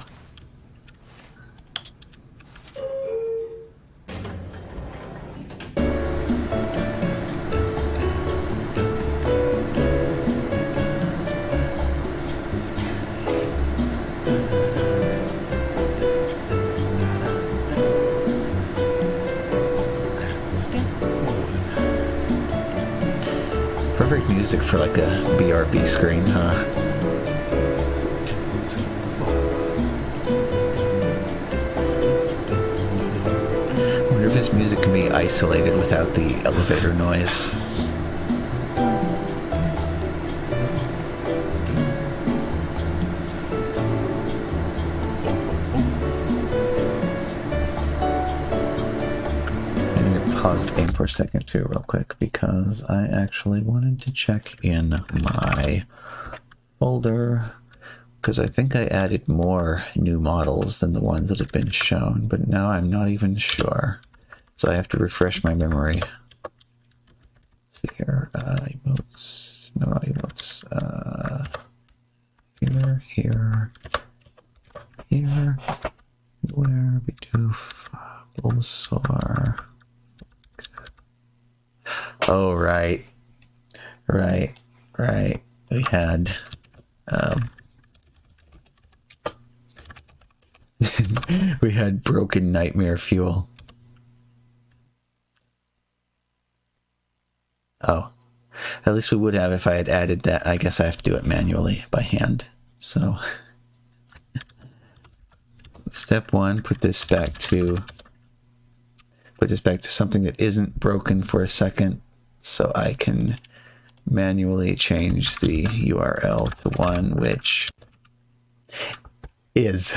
Perfect music for like a BRB screen, huh? I wonder if this music can be isolated without the elevator noise. Pause the game for a second too real quick because I actually wanted to check in my folder because I think I added more new models than the ones that have been shown, but now I'm not even sure, so I have to refresh my memory. Let's see here, emotes, no, not emotes, here, where we do Bulbasaur. Oh, right. We had, we had broken nightmare fuel. Oh, at least we would have if I had added that. I guess I have to do it manually by hand. So, step 1, put this back to something that isn't broken for a second, so I can manually change the URL to one which is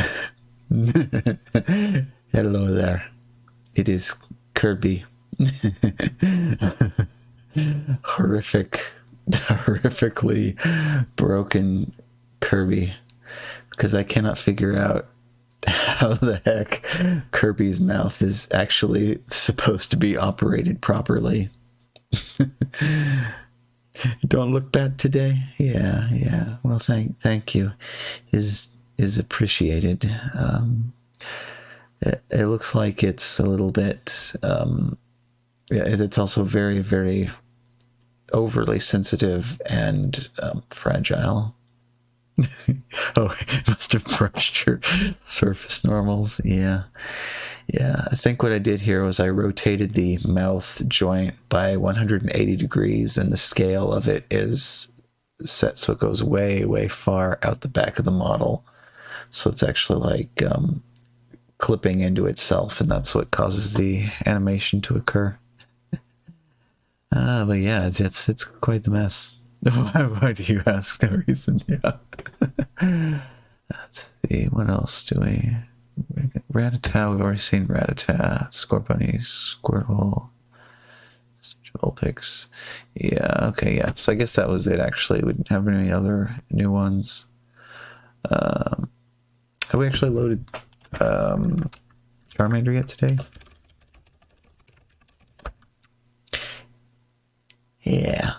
hello there. It is Kirby. Horrific horrifically broken Kirby, because I cannot figure out how the heck Kirby's mouth is actually supposed to be operated properly. Don't look bad today. Yeah. Well, thank you. Is appreciated. It looks like it's a little bit. It's also very, very overly sensitive and fragile. Oh, it must have brushed your surface normals. Yeah. I think what I did here was I rotated the mouth joint by 180 degrees, and the scale of it is set so it goes way, way far out the back of the model. So it's actually like clipping into itself, and that's what causes the animation to occur. But yeah, it's quite the mess. Why do you ask? No reason. Yeah. Let's see. What else do we? Rattata. We've already seen Rattata. Scorbunny, Squirtle, Vulpix. Yeah. Okay. Yeah. So I guess that was it. Actually, we didn't have any other new ones. Have we actually loaded Charmander yet today? Yeah.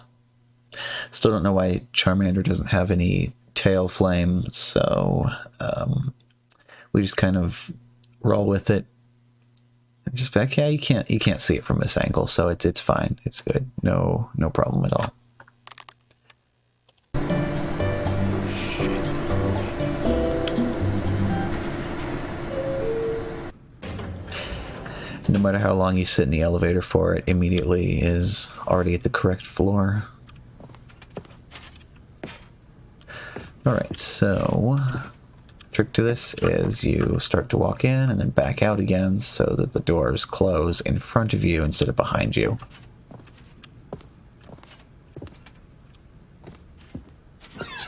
Still don't know why Charmander doesn't have any tail flame, so we just kind of roll with it. And just back, yeah, you can't see it from this angle, so it's fine. It's good. No problem at all. No matter how long you sit in the elevator for, it immediately is already at the correct floor. Alright, so trick to this is you start to walk in and then back out again so that the doors close in front of you instead of behind you.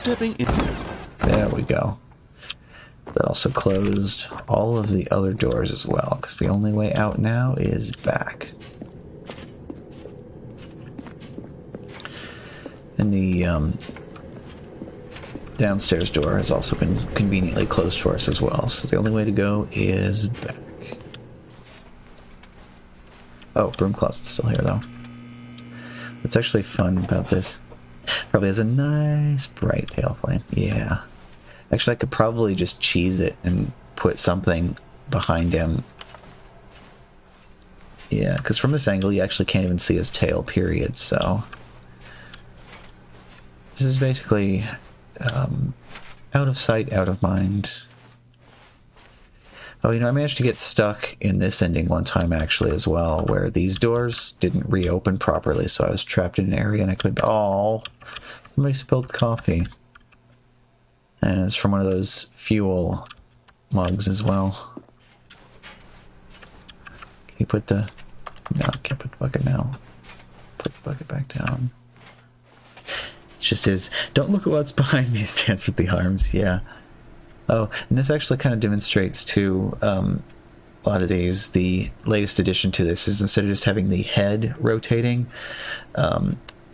Stepping in. There we go. That also closed all of the other doors as well, because the only way out now is back. And the downstairs door has also been conveniently closed for us as well, so the only way to go is back. Oh, broom closet's still here though. What's actually fun about this? Probably has a nice bright tail flame. Yeah. Actually, I could probably just cheese it and put something behind him. Yeah, because from this angle you actually can't even see his tail, period, so... This is basically out of sight, out of mind. Oh, you know, I managed to get stuck in this ending one time actually as well, where these doors didn't reopen properly, so I was trapped in an area and I couldn't... Oh, somebody spilled coffee. And it's from one of those fuel mugs as well. Can you put the... No, I can't put the bucket now. Put the bucket back down. It's just his, don't look at what's behind me stance with the arms, yeah. Oh, and this actually kind of demonstrates too, a lot of these, the latest addition to this is instead of just having the head rotating,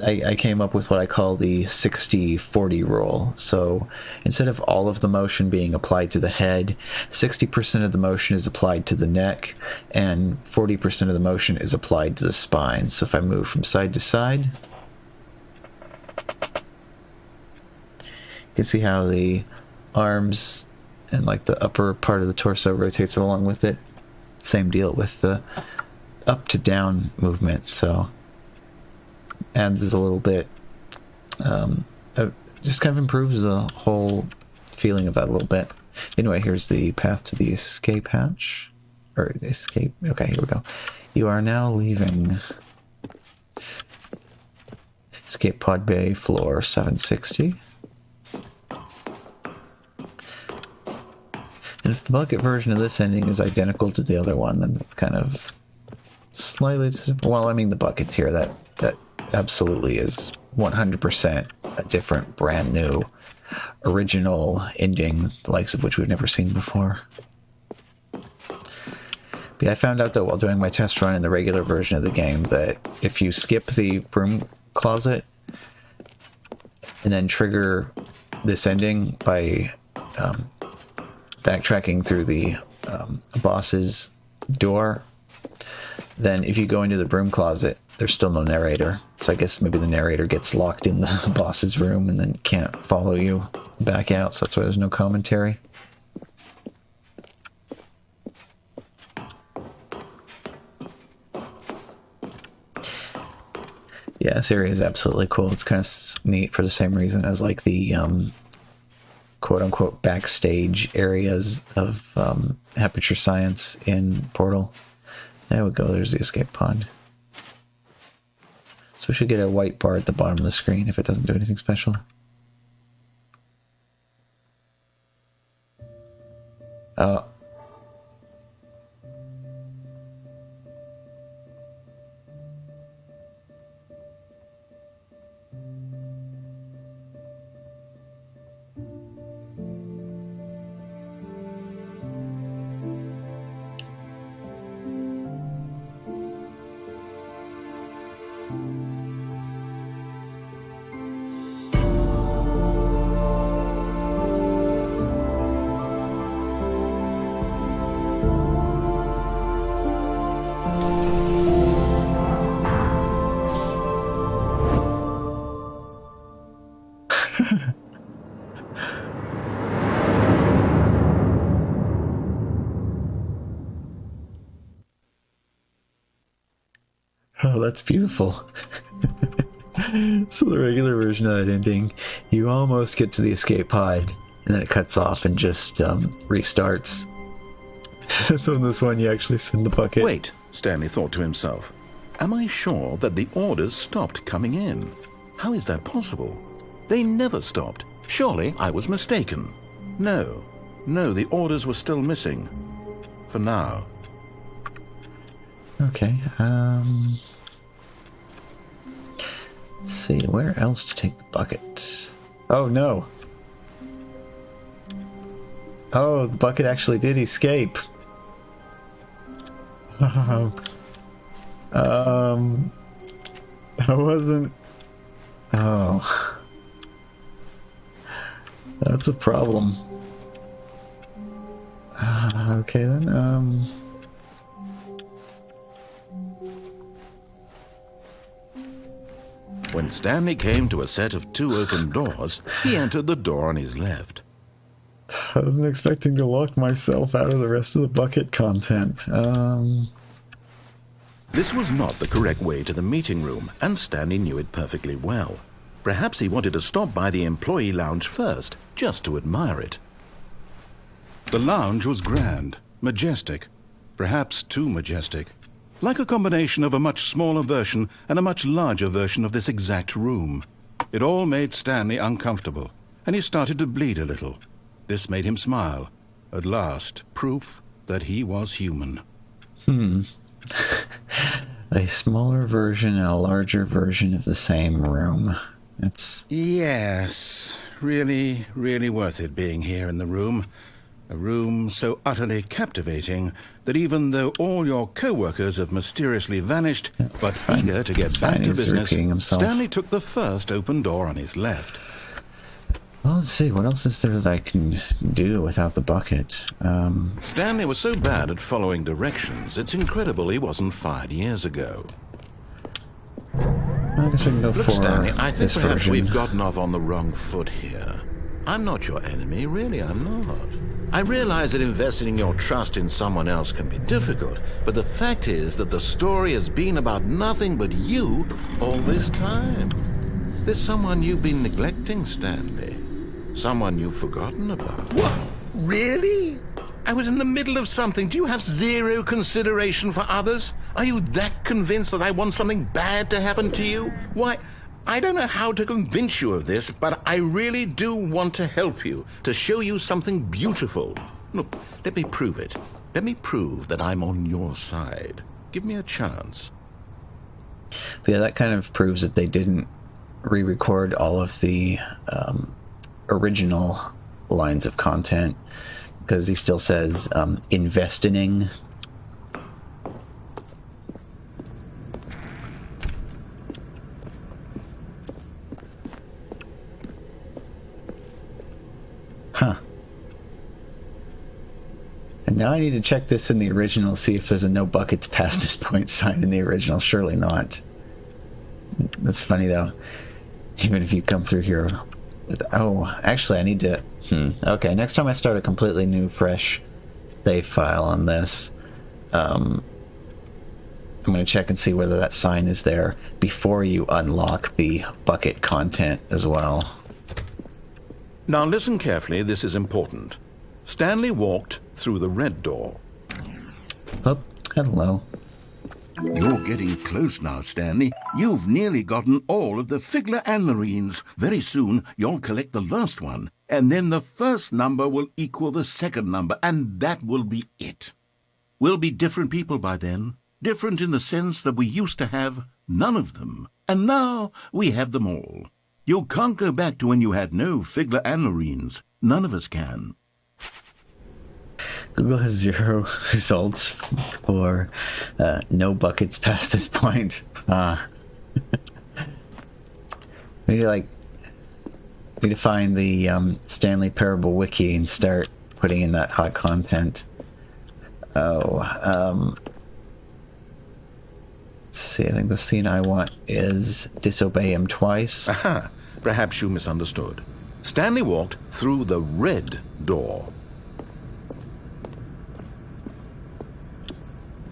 I came up with what I call the 60-40 rule. So instead of all of the motion being applied to the head, 60% of the motion is applied to the neck, and 40% of the motion is applied to the spine. So if I move from side to side, you can see how the arms and like the upper part of the torso rotates along with it. Same deal with the up to down movement. So adds a little bit, just kind of improves the whole feeling of that a little bit. Anyway, here's the path to the escape hatch. Or escape, okay, here we go. You are now leaving escape pod bay floor 760. And if the bucket version of this ending is identical to the other one, then it's kind of slightly, well, I mean the bucket's here, that absolutely is 100% a different, brand new, original ending, the likes of which we've never seen before. But yeah, I found out though while doing my test run in the regular version of the game that if you skip the broom closet, and then trigger this ending by backtracking through the boss's door, then if you go into the broom closet, there's still no narrator. So I guess maybe the narrator gets locked in the boss's room and then can't follow you back out, so that's why there's no commentary. Yeah, this area is absolutely cool. It's kind of neat for the same reason as like the quote-unquote backstage areas of Aperture Science in Portal. There we go, there's the escape pod. So we should get a white bar at the bottom of the screen if it doesn't do anything special. Oh. Oh, that's beautiful. So the regular version of that ending, you almost get to the escape pod, and then it cuts off and just restarts. So in this one, you actually send the bucket. Wait, Stanley thought to himself. Am I sure that the orders stopped coming in? How is that possible? They never stopped. Surely I was mistaken. No, the orders were still missing. For now. Okay, let's see, where else to take the bucket? Oh, no. Oh, the bucket actually did escape. I wasn't... Oh. That's a problem. Okay, then, When Stanley came to a set of 2 open doors, he entered the door on his left. I wasn't expecting to lock myself out of the rest of the bucket content. This was not the correct way to the meeting room, and Stanley knew it perfectly well. Perhaps he wanted to stop by the employee lounge first, just to admire it. The lounge was grand, majestic, perhaps too majestic. Like a combination of a much smaller version and a much larger version of this exact room. It all made Stanley uncomfortable, and he started to bleed a little. This made him smile. At last, proof that he was human. A smaller version and a larger version of the same room. It's... Yes, really, really worth it being here in the room. A room so utterly captivating that even though all your co-workers have mysteriously vanished, but eager to get back to business, Stanley took the first open door on his left. Well, let's see, what else is there that I can do without the bucket? Stanley was so bad at following directions, it's incredible he wasn't fired years ago. I guess we can go Look, for Stanley, I think this perhaps version. we've gotten off on the wrong foot here. I'm not your enemy, really, I'm not. I realize that investing your trust in someone else can be difficult, but the fact is that the story has been about nothing but you all this time. There's someone you've been neglecting, Stanley. Someone you've forgotten about. What? Really? I was in the middle of something. Do you have zero consideration for others? Are you that convinced that I want something bad to happen to you? Why, I don't know how to convince you of this, but I really do want to help you, to show you something beautiful. Look, let me prove it. Let me prove that I'm on your side. Give me a chance. But yeah, that kind of proves that they didn't re-record all of the original lines of content, because he still says investing. Huh. And now I need to check this in the original, see if there's a no buckets past this point sign in the original. Surely not. That's funny, though. Even if you come through here with... Oh, actually, I need to... Okay, next time I start a completely new, fresh save file on this, I'm going to check and see whether that sign is there before you unlock the bucket content as well. Now listen carefully, this is important. Stanley walked through the red door. Oh, hello. You're getting close now, Stanley. You've nearly gotten all of the Figler and Marines. Very soon, you'll collect the last one, and then the first number will equal the second number, and that will be it. We'll be different people by then. Different in the sense that we used to have none of them, and now we have them all. You can't go back to when you had no Figler and Marines. None of us can. Google has 0 results for no buckets past this point. Maybe need to find the Stanley Parable wiki and start putting in that hot content. Let's see, I think the scene I want is disobey him twice. Aha, perhaps you misunderstood. Stanley walked through the red door.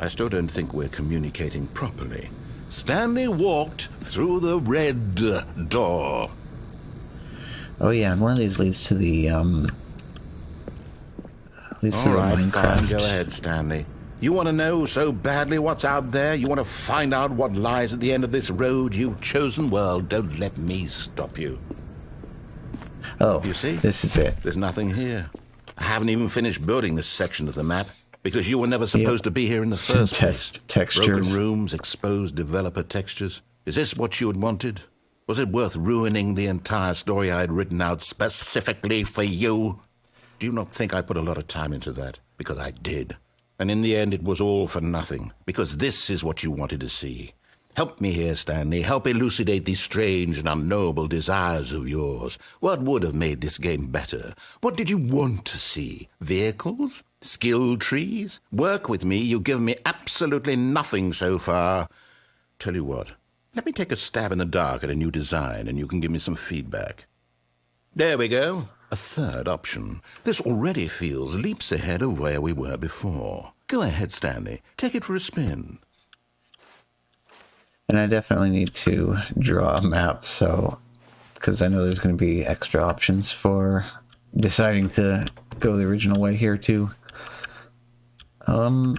I still don't think we're communicating properly. Stanley walked through the red door. Oh yeah, and one of these leads to the Minecraft. Minecraft. Go ahead, Stanley. You want to know so badly what's out there? You want to find out what lies at the end of this road you've chosen? Well, don't let me stop you. Oh, You see? this is it. There's nothing here. I haven't even finished building this section of the map because you were never supposed to be here in the first place. Textures. Broken rooms, exposed developer textures. Is this what you had wanted? Was it worth ruining the entire story I had written out specifically for you? Do you not think I put a lot of time into that? Because I did. And in the end, it was all for nothing, because this is what you wanted to see. Help me here, Stanley. Help elucidate these strange and unknowable desires of yours. What would have made this game better? What did you want to see? Vehicles? Skill trees? Work with me. You've given me absolutely nothing so far. Tell you what, let me take a stab in the dark at a new design, and you can give me some feedback. There we go. A third option. This already feels leaps ahead of where we were before. Go ahead, Stanley. Take it for a spin. And I definitely need to draw a map, because I know there's going to be extra options for deciding to go the original way here too. To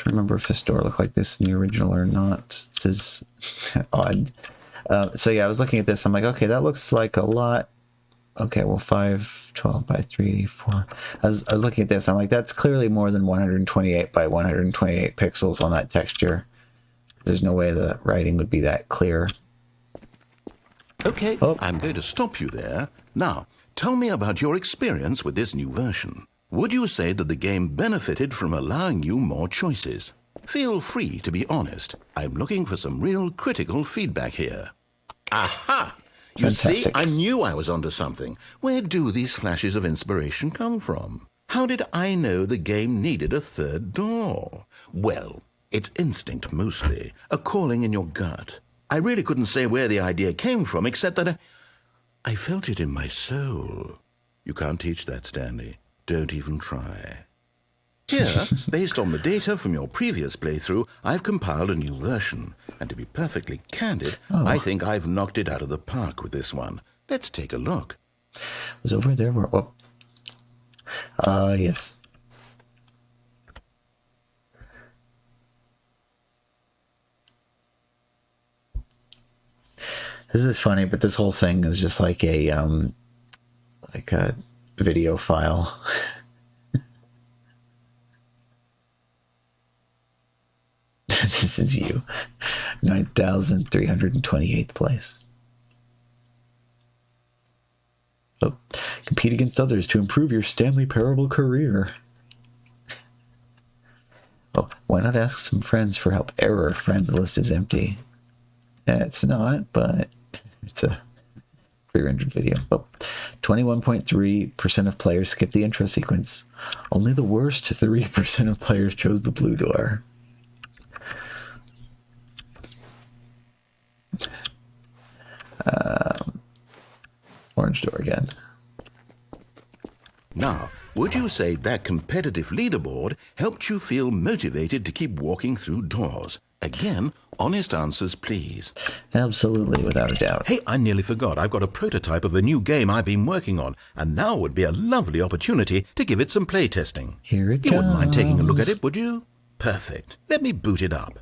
remember if this door looked like this in the original or not. This is odd. So yeah, I was looking at this. I'm like, okay, that looks like a lot. Okay, well, 512 by 384. I was looking at this. I'm like, that's clearly more than 128 by 128 pixels on that texture. There's no way the writing would be that clear. Okay, I'm going to stop you there. Now, tell me about your experience with this new version. Would you say that the game benefited from allowing you more choices? Feel free to be honest. I'm looking for some real critical feedback here. Aha! You Fantastic. see, I knew I was onto something. Where do these flashes of inspiration come from? How did I know the game needed a third door? Well, it's instinct mostly, a calling in your gut. I really couldn't say where the idea came from, except that I felt it in my soul. You can't teach that, Stanley. Don't even try. Here, based on the data from your previous playthrough, I've compiled a new version. And to be perfectly candid, I think I've knocked it out of the park with this one. Let's take a look. It was over there where... Oh. Yes. This is funny, but this whole thing is just like a video file. This is you. 9,328th place. Oh, compete against others to improve your Stanley Parable career. Oh, why not ask some friends for help? Error, friends list is empty. Yeah, it's not, but it's a for your injured video. Oh, 21.3% of players skip the intro sequence. Only the worst 3% of players chose the blue door. Orange door again. Now, would you say that competitive leaderboard helped you feel motivated to keep walking through doors? Again, honest answers, please. Absolutely, without a doubt. Hey, I nearly forgot. I've got a prototype of a new game I've been working on, and now would be a lovely opportunity to give it some play testing. Here it You comes. wouldn't mind taking a look at it, would you? Perfect. Let me boot it up.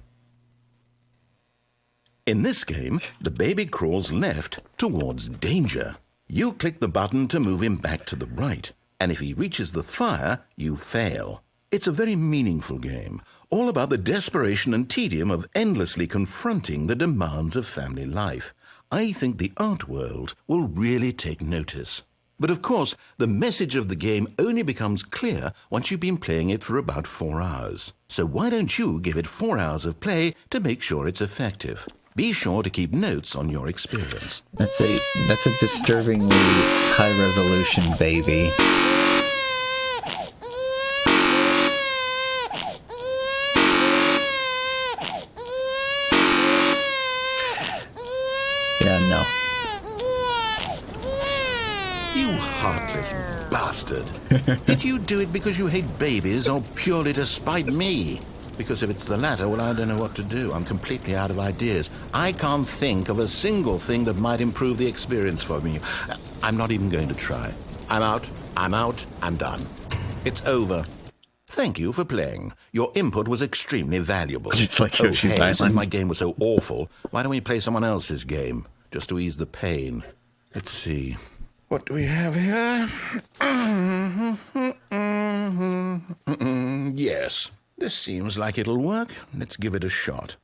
In this game, the baby crawls left towards danger. You click the button to move him back to the right, and if he reaches the fire, you fail. It's a very meaningful game, all about the desperation and tedium of endlessly confronting the demands of family life. I think the art world will really take notice. But of course, the message of the game only becomes clear once you've been playing it for about 4 hours. So why don't you give it 4 hours of play to make sure it's effective? Be sure to keep notes on your experience. That's a disturbingly high resolution baby. Yeah, no. You heartless bastard. Did you do it because you hate babies or purely to spite me? Because if it's the latter, well, I don't know what to do. I'm completely out of ideas. I can't think of a single thing that might improve the experience for me. I'm not even going to try. I'm out. I'm done. It's over. Thank you for playing. Your input was extremely valuable. It's like Yoshi's Island. Since my game was so awful, why don't we play someone else's game, just to ease the pain? Let's see. What do we have here? Yes. This seems like it'll work. Let's give it a shot.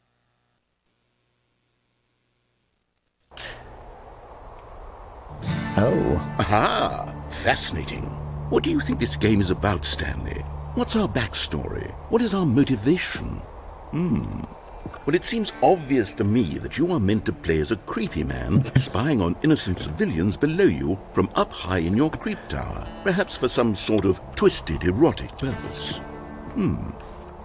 Oh. Aha! Fascinating. What do you think this game is about, Stanley? What's our backstory? What is our motivation? Well, it seems obvious to me that you are meant to play as a creepy man spying on innocent civilians below you from up high in your creep tower, perhaps for some sort of twisted erotic purpose.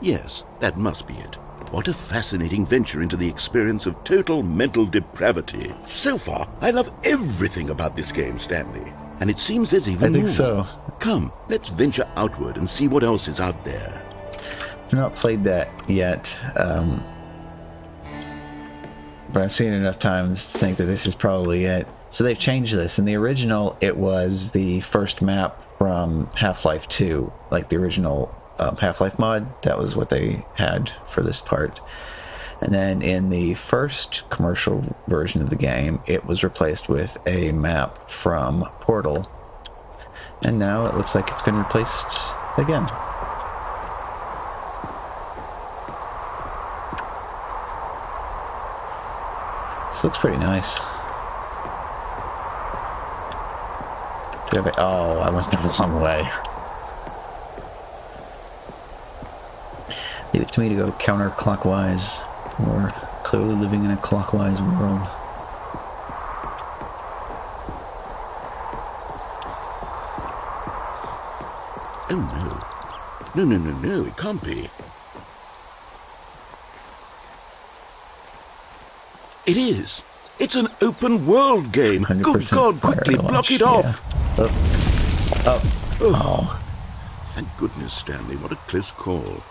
Yes, that must be it. What a fascinating venture into the experience of total mental depravity. So far, I love everything about this game, Stanley. And it seems there's even more. I think so. Come, let's venture outward and see what else is out there. I've not played that yet, but I've seen it enough times to think that this is probably it. So they've changed this. In the original, it was the first map from Half-Life 2, like the original Half-Life mod. That was what they had for this part. And then in the first commercial version of the game, it was replaced with a map from Portal. And now it looks like it's been replaced again. This looks pretty nice. Do you have oh, I went the wrong way. Leave it to me to go counterclockwise. We're clearly living in a clockwise world. Oh, no. No, it can't be. It is. It's an open world game. Good God, quickly block it off. Yeah. Oh. Thank goodness, Stanley. What a close call.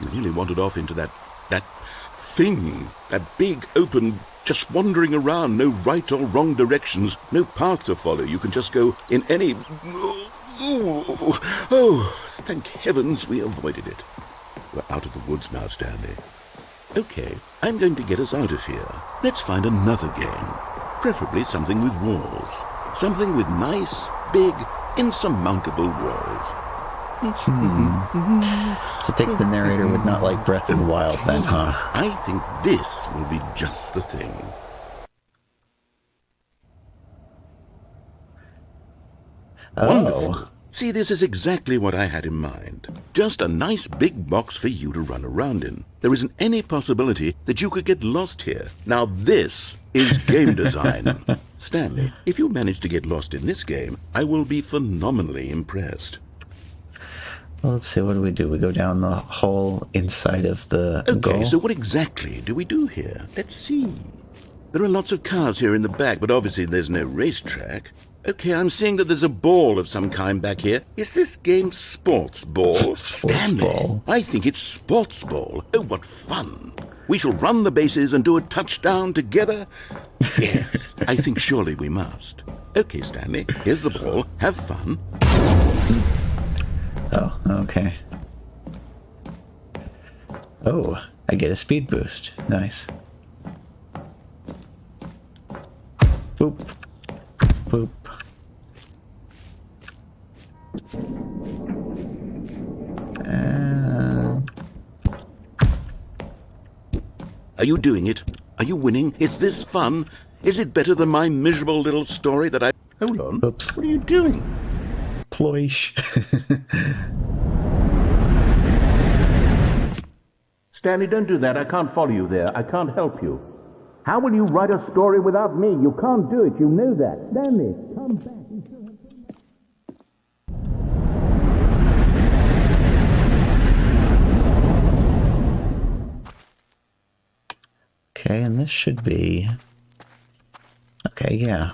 You really wandered off into that thing. That big, open, just wandering around. No right or wrong directions. No path to follow. You can just go in any... Oh, thank heavens we avoided it. We're out of the woods now, Stanley. Okay, I'm going to get us out of here. Let's find another game. Preferably something with walls. Something with nice, big, insurmountable walls. So take the narrator would not like Breath of the Wild then, huh? I think this will be just the thing. Oh. Wonderful. See, this is exactly what I had in mind. Just a nice big box for you to run around in. There isn't any possibility that you could get lost here. Now this is game design. Stanley, if you manage to get lost in this game, I will be phenomenally impressed. Well, let's see, what do? We go down the hole inside of the Okay, goal? so what exactly do we do here? Let's see. There are lots of cars here in the back, but obviously there's no racetrack. Okay, I'm seeing that there's a ball of some kind back here. Is this game sports ball? Sports ball. I think it's sports ball. Oh, what fun. We shall run the bases and do a touchdown together. Yes, I think surely we must. Okay, Stanley, here's the ball. Have fun. Oh, okay. Oh, I get a speed boost. Nice. Boop. Boop. Are you doing it? Are you winning? Is this fun? Is it better than my miserable little story that I... Hold on. Oops. What are you doing? Ploish. Stanley, don't do that. I can't follow you there. I can't help you. How will you write a story without me? You can't do it. You know that. Stanley, come back. Okay, and this should be... Okay, yeah.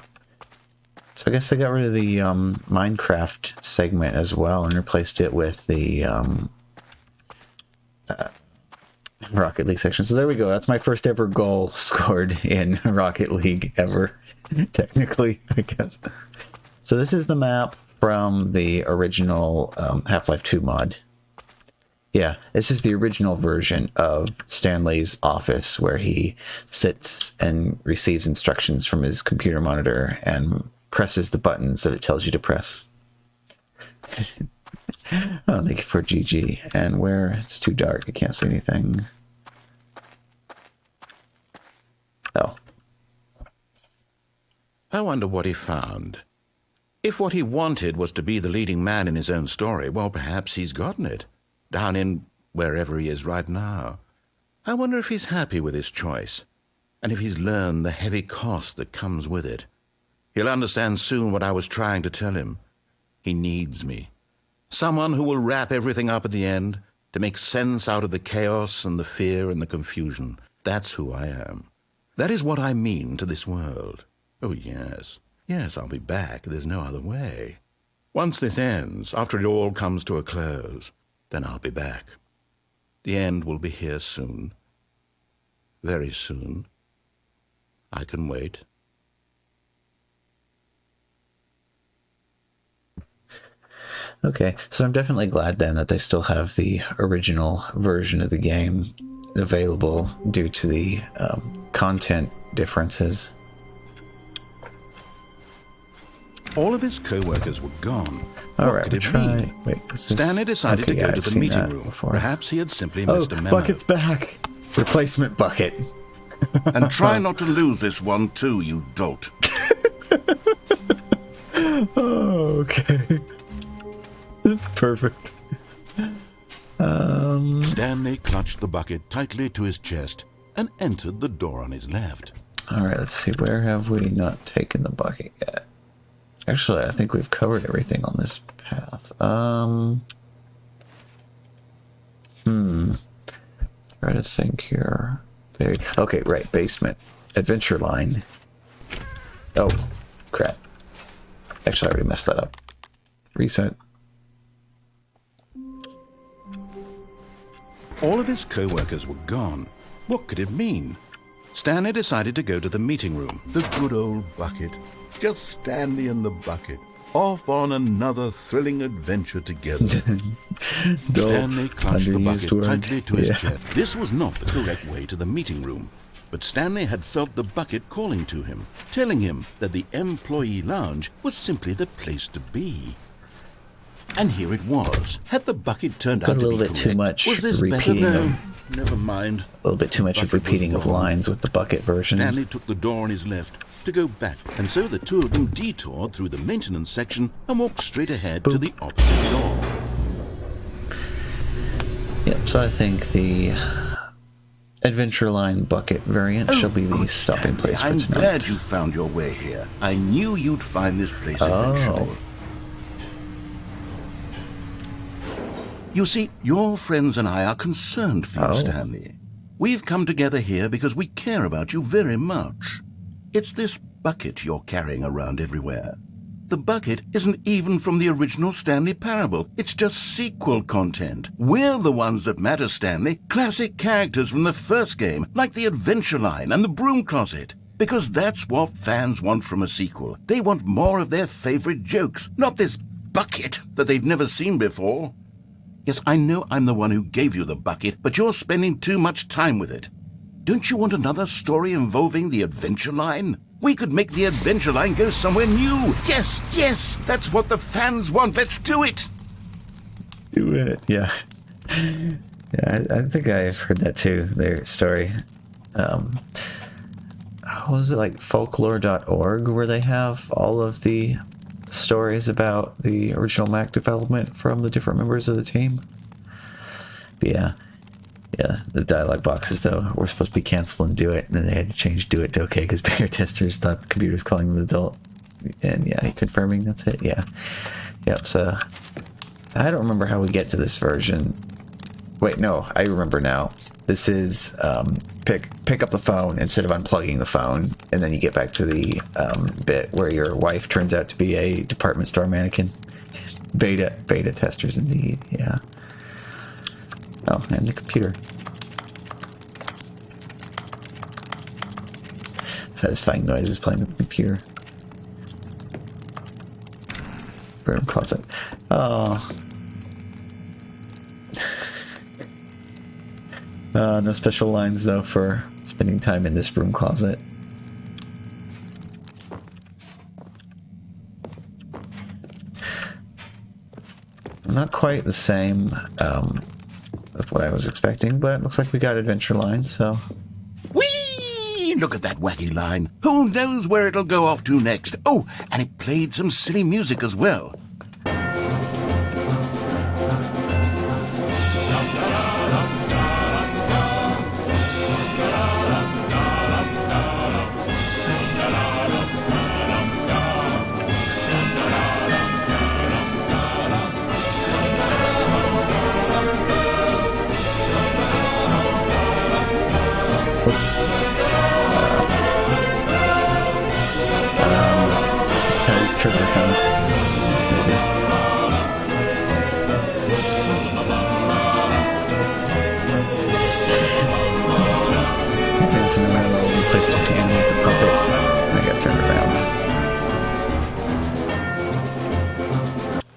So I guess they got rid of the Minecraft segment as well and replaced it with the Rocket League section. So there we go. That's my first ever goal scored in Rocket League ever, technically, I guess. So this is the map from the original Half-Life 2 mod. Yeah, this is the original version of Stanley's office where he sits and receives instructions from his computer monitor and presses the buttons that it tells you to press. Oh, thank you for GG. And where it's too dark, I can't see anything. Oh. I wonder what he found. If what he wanted was to be the leading man in his own story, well, perhaps he's gotten it. Down in wherever he is right now. I wonder if he's happy with his choice, and if he's learned the heavy cost that comes with it. He'll understand soon what I was trying to tell him. He needs me. Someone who will wrap everything up at the end, to make sense out of the chaos and the fear and the confusion. That's who I am. That is what I mean to this world. Oh, yes. Yes, I'll be back. There's no other way. Once this ends, after it all comes to a close, then I'll be back. The end will be here soon. Very soon. I can wait. Okay, so I'm definitely glad then that they still have the original version of the game available due to the content differences. All of his co-workers were gone. All What right, could we it try. mean? Wait, is this... Stanley decided Okay, to go yeah, to I've the seen meeting that room. before. Perhaps he had simply Oh, missed a memo. Bucket's back! Replacement Bucket. And try not to lose this one too, you dolt. Oh, okay. Perfect. Stanley clutched the bucket tightly to his chest and entered the door on his left. Alright, let's see. Where have we not taken the bucket yet? Actually, I think we've covered everything on this path. Try to think here. Okay, right. Basement. Adventure line. Oh, crap. Actually, I already messed that up. Reset. All of his co-workers were gone. What could it mean? Stanley decided to go to the meeting room. The good old bucket. Just Stanley and the bucket. Off on another thrilling adventure together. Stanley clutched the bucket tightly to his chest. This was not the correct way to the meeting room. But Stanley had felt the bucket calling to him, telling him that the employee lounge was simply the place to be. And here it was. Had the bucket turned out to be correct? A little bit too much was this repeating better? No, of, never mind. a little bit too much of repeating of lines with the bucket version. Stanley took the door on his left to go back, and so the two of them detoured through the maintenance section and walked straight ahead to the opposite door. Yep, so I think the Adventure Line bucket variant shall be the good stopping Stanley. place for I'm tonight. glad you found your way here. I knew you'd find this place eventually. You see, your friends and I are concerned for you, Stanley. We've come together here because we care about you very much. It's this bucket you're carrying around everywhere. The bucket isn't even from the original Stanley Parable. It's just sequel content. We're the ones that matter, Stanley. Classic characters from the first game, like the Adventure Line and the Broom Closet. Because that's what fans want from a sequel. They want more of their favorite jokes, not this bucket that they've never seen before. Yes, I know I'm the one who gave you the bucket, but you're spending too much time with it. Don't you want another story involving the Adventure Line? We could make the Adventure Line go somewhere new. Yes, yes, that's what the fans want. Let's do it. Do it, yeah. Yeah, I think I've heard that too, their story. What was it, like folklore.org, where they have all of the stories about the original Mac development from the different members of the team? But yeah, the dialogue boxes, though, were supposed to be canceled and do it, and then they had to change do it to okay because beta testers thought the computer was calling them adult. And yeah, confirming that's it. Yeah. So I don't remember how we get to this version. Wait, no, I remember now. This is pick up the phone instead of unplugging the phone, and then you get back to the bit where your wife turns out to be a department store mannequin. Beta testers, indeed. Yeah. Oh, and the computer. Satisfying noises playing with the computer. Broom closet. Oh. No special lines, though, for spending time in this broom closet. Not quite the same of what I was expecting, but it looks like we got Adventure Line, so... Whee! Look at that wacky line. Who knows where it'll go off to next? Oh, and it played some silly music as well.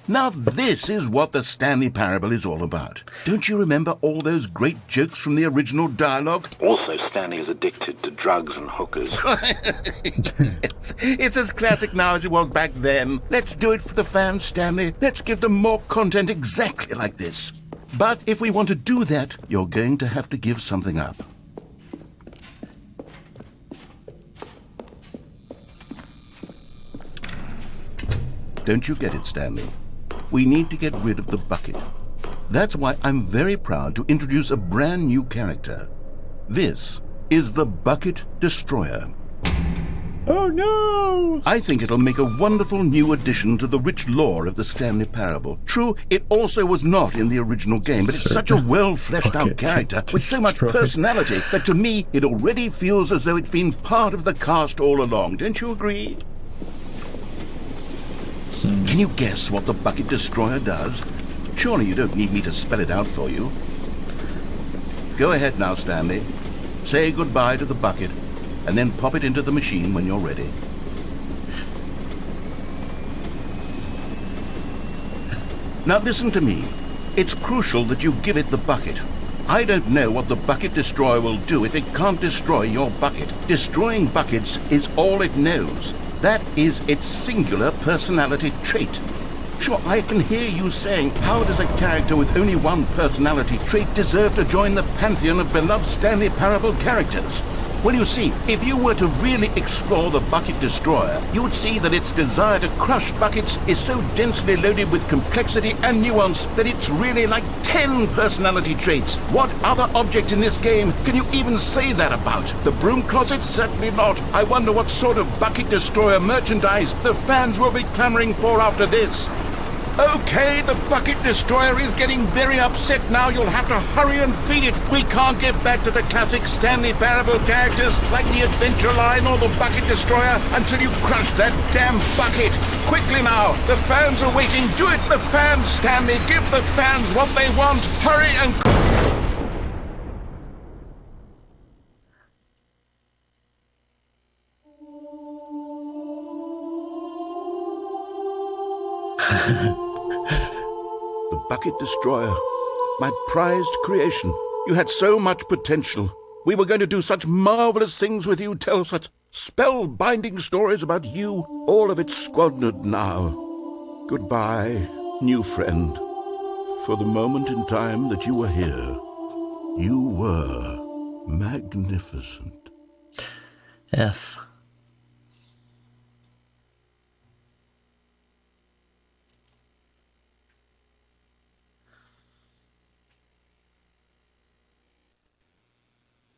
Now this is what the Stanley Parable is all about. Don't you remember all those great jokes from the original dialogue? Also, Stanley is addicted to drugs and hookers. It's as classic now as it was back then. Let's do it for the fans, Stanley. Let's give them more content exactly like this. But if we want to do that, you're going to have to give something up. Don't you get it, Stanley? We need to get rid of the bucket. That's why I'm very proud to introduce a brand new character. This is the Bucket Destroyer. Oh no! I think it'll make a wonderful new addition to the rich lore of the Stanley Parable. True, it also was not in the original game, but it's such a well-fleshed-out character with so much personality that to me it already feels as though it's been part of the cast all along. Don't you agree? Can you guess what the Bucket Destroyer does? Surely you don't need me to spell it out for you. Go ahead now, Stanley. Say goodbye to the bucket, and then pop it into the machine when you're ready. Now listen to me. It's crucial that you give it the bucket. I don't know what the Bucket Destroyer will do if it can't destroy your bucket. Destroying buckets is all it knows. That is its singular personality trait. Sure, I can hear you saying, how does a character with only one personality trait deserve to join the pantheon of beloved Stanley Parable characters? Well, you see, if you were to really explore the Bucket Destroyer, you would see that its desire to crush buckets is so densely loaded with complexity and nuance that it's really like 10 personality traits. What other object in this game can you even say that about? The broom closet? Certainly not. I wonder what sort of Bucket Destroyer merchandise the fans will be clamoring for after this. Okay, the Bucket Destroyer is getting very upset now. You'll have to hurry and feed it. We can't get back to the classic Stanley Parable characters like the Adventure Line or the Bucket Destroyer until you crush that damn bucket. Quickly now, the fans are waiting. Do it, the fans, Stanley. Give the fans what they want. Hurry and... The Bucket Destroyer, my prized creation. You had so much potential. We were going to do such marvelous things with you, tell such spell-binding stories about you. All of it squandered now. Goodbye, new friend. For the moment in time that you were here, you were magnificent. F.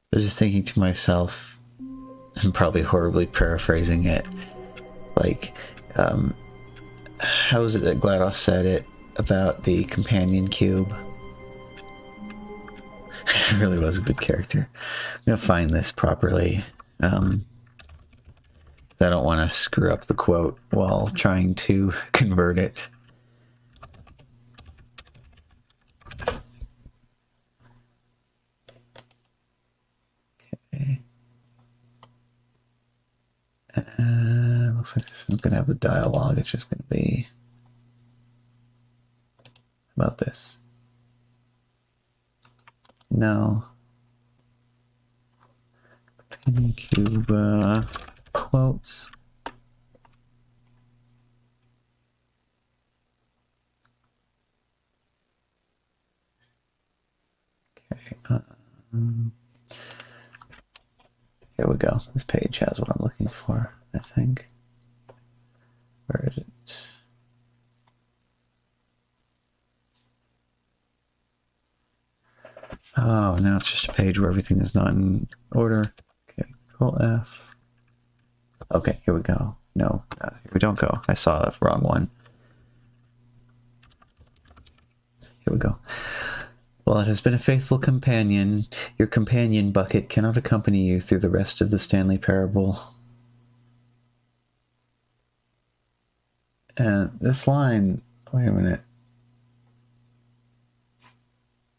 I was just thinking to myself, and probably horribly paraphrasing it, like, how is it that GLaDOS said it about the companion cube? It really was a good character. I'm gonna find this properly. I don't want to screw up the quote while trying to convert it. Looks like this isn't going to have the dialogue. It's just going to be about this. No. Cube quotes. Okay. Here we go. This page has what I'm looking for, I think. Where is it? Oh, now it's just a page where everything is not in order. Okay, Control F. Okay, here we go. No, here we don't go. I saw the wrong one. Here we go. While it has been a faithful companion, your companion bucket cannot accompany you through the rest of the Stanley Parable. And this line, wait a minute.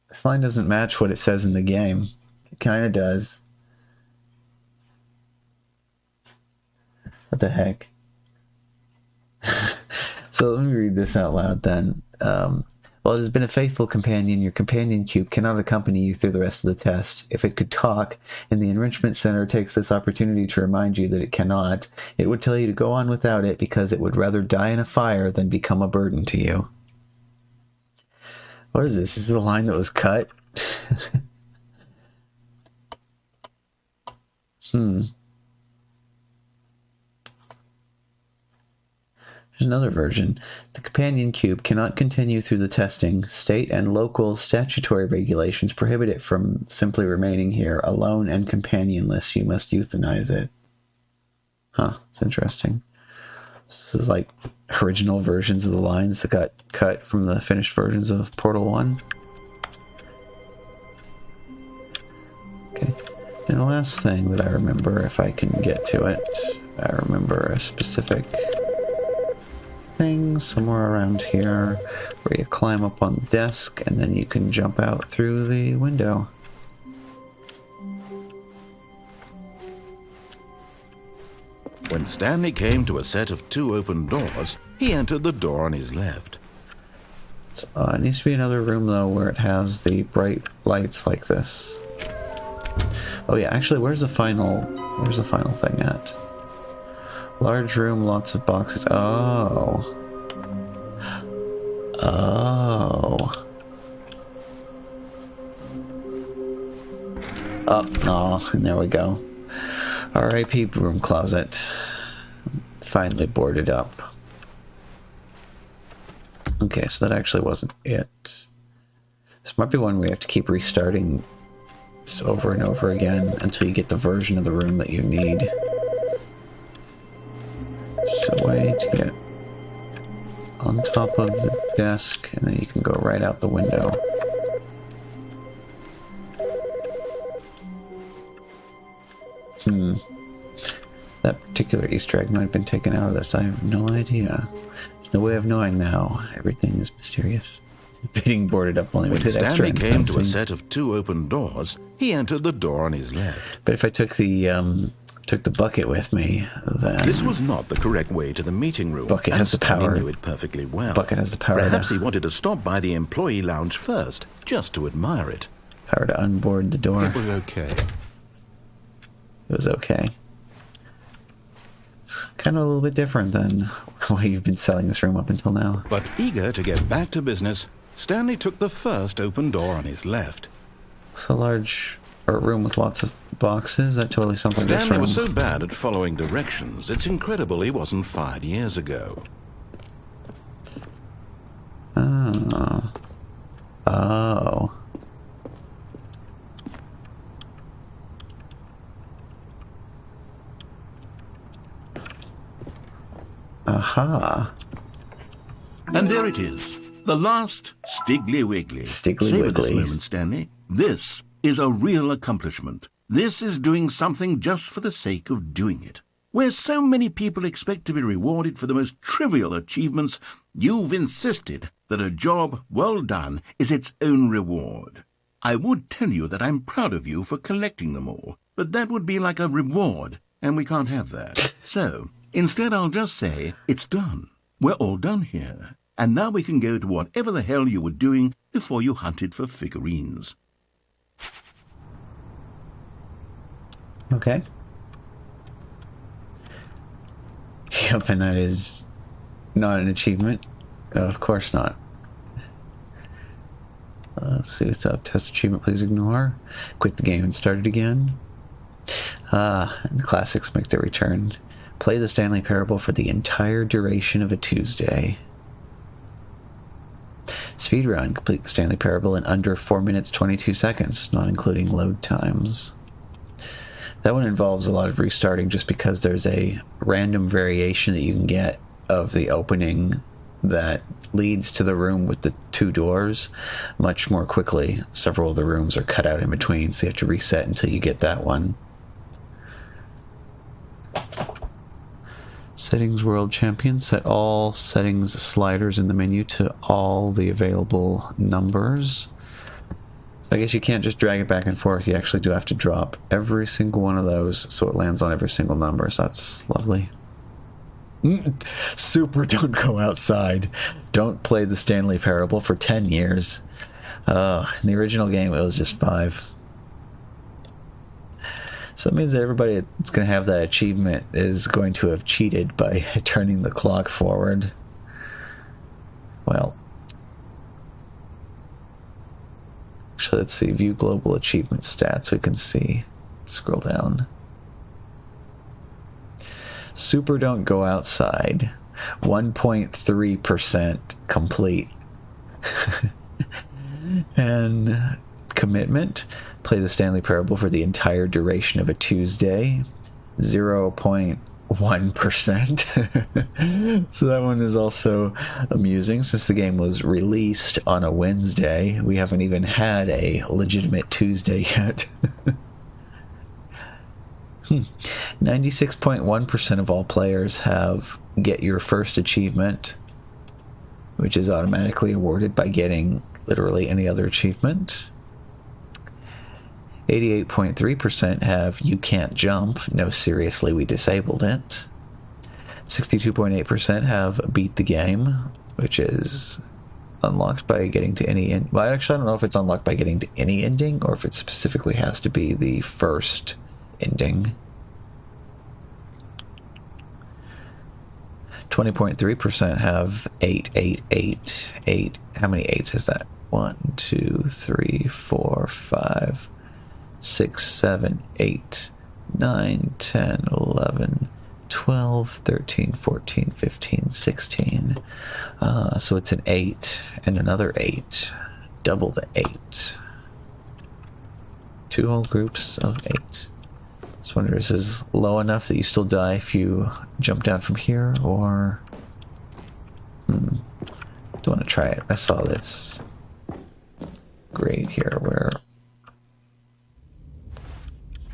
This line doesn't match what it says in the game. It kind of does. What the heck? So let me read this out loud then. While it has been a faithful companion, your companion cube cannot accompany you through the rest of the test. If it could talk, and the Enrichment Center takes this opportunity to remind you that it cannot, it would tell you to go on without it because it would rather die in a fire than become a burden to you. What is this? Is it a line that was cut? There's another version. The companion cube cannot continue through the testing. State and local statutory regulations prohibit it from simply remaining here, alone and companionless. You must euthanize it. Huh, it's interesting. This is like original versions of the lines that got cut from the finished versions of Portal 1. Okay. And the last thing that I remember, if I can get to it, I remember a specific thing somewhere around here where you climb up on the desk and then you can jump out through the window. When Stanley came to a set of 2 open doors, he entered the door on his left. So, it needs to be another room though where it has the bright lights like this. Oh yeah, actually where's the final thing at? Large room, lots of boxes. Oh. Oh, and there we go. R.I.P. broom closet. Finally boarded up. Okay, so that actually wasn't it. This might be one we have to keep restarting this over and over again until you get the version of the room that you need. So way to get on top of the desk, and then you can go right out the window. That particular Easter egg might have been taken out of this. I have no idea. There's no way of knowing now. Everything is mysterious. Being boarded up only with extra Stanley came to a fencing. set of 2 open doors, he entered the door on his left. But if I took the bucket with me, then This was not the correct way to the meeting room. Bucket and has the Stanley power. knew it perfectly well. Bucket has the power Perhaps to he wanted to stop by the employee lounge first, just to admire it. unboard the door. It was okay. It was okay. It's kind of a little bit different than what you've been selling this room up until now. But eager to get back to business, Stanley took the first open door on his left. It's a large room with lots of boxes. That totally sounds like this Stanley room. was so bad at following directions, it's incredible he wasn't fired years ago. Oh. Oh. Aha. And there it is, the last Stiggly Wiggly. Stiggly Savor this Wiggly. moment, Stanley. This is a real accomplishment. This is doing something just for the sake of doing it. Where so many people expect to be rewarded for the most trivial achievements, you've insisted that a job well done is its own reward. I would tell you that I'm proud of you for collecting them all, but that would be like a reward, and we can't have that. So, instead I'll just say, it's done. We're all done here. And now we can go to whatever the hell you were doing before you hunted for figurines. Okay. Yep, and that is not an achievement. Of course not. Let's see what's up. Test achievement, please ignore. Quit the game and start it again. And the classics make their return. Play the Stanley Parable for the entire duration of a Tuesday. Speedrun, complete the Stanley Parable in under 4 minutes 22 seconds, not including load times. That one involves a lot of restarting just because there's a random variation that you can get of the opening that leads to the room with the 2 doors much more quickly. Several of the rooms are cut out in between, so you have to reset until you get that one. Settings World Champion. Set all settings sliders in the menu to all the available numbers. So I guess you can't just drag it back and forth. You actually do have to drop every single one of those so it lands on every single number. So that's lovely. Super don't go outside. Don't play the Stanley Parable for 10 years. In the original game, it was just 5. So that means that everybody that's going to have that achievement is going to have cheated by turning the clock forward. Well, actually, let's see. View global achievement stats. We can see. Scroll down. Super don't go outside. 1.3% complete. And commitment. Play the Stanley Parable for the entire duration of a Tuesday. 0.1%. So that one is also amusing. Since the game was released on a Wednesday, we haven't even had a legitimate Tuesday yet. 96.1% of all players have get your first achievement, which is automatically awarded by getting literally any other achievement. 88.3% have you can't jump. No, seriously, we disabled it. 62.8% have beat the game, which is unlocked by getting to any end. Well, actually, I don't know if it's unlocked by getting to any ending or if it specifically has to be the first ending. 20.3% have 8. How many 8s is that? 1, 2, 3, 4, 5, 6, 7, 8. 9, 10, 11, 12, 13, 14, 15, 16. So it's an 8 and another 8. Double the 8. 2 whole groups of 8. Just wonder, is this low enough that you still die if you jump down from here, or... don't want to try it. I saw this grade here where...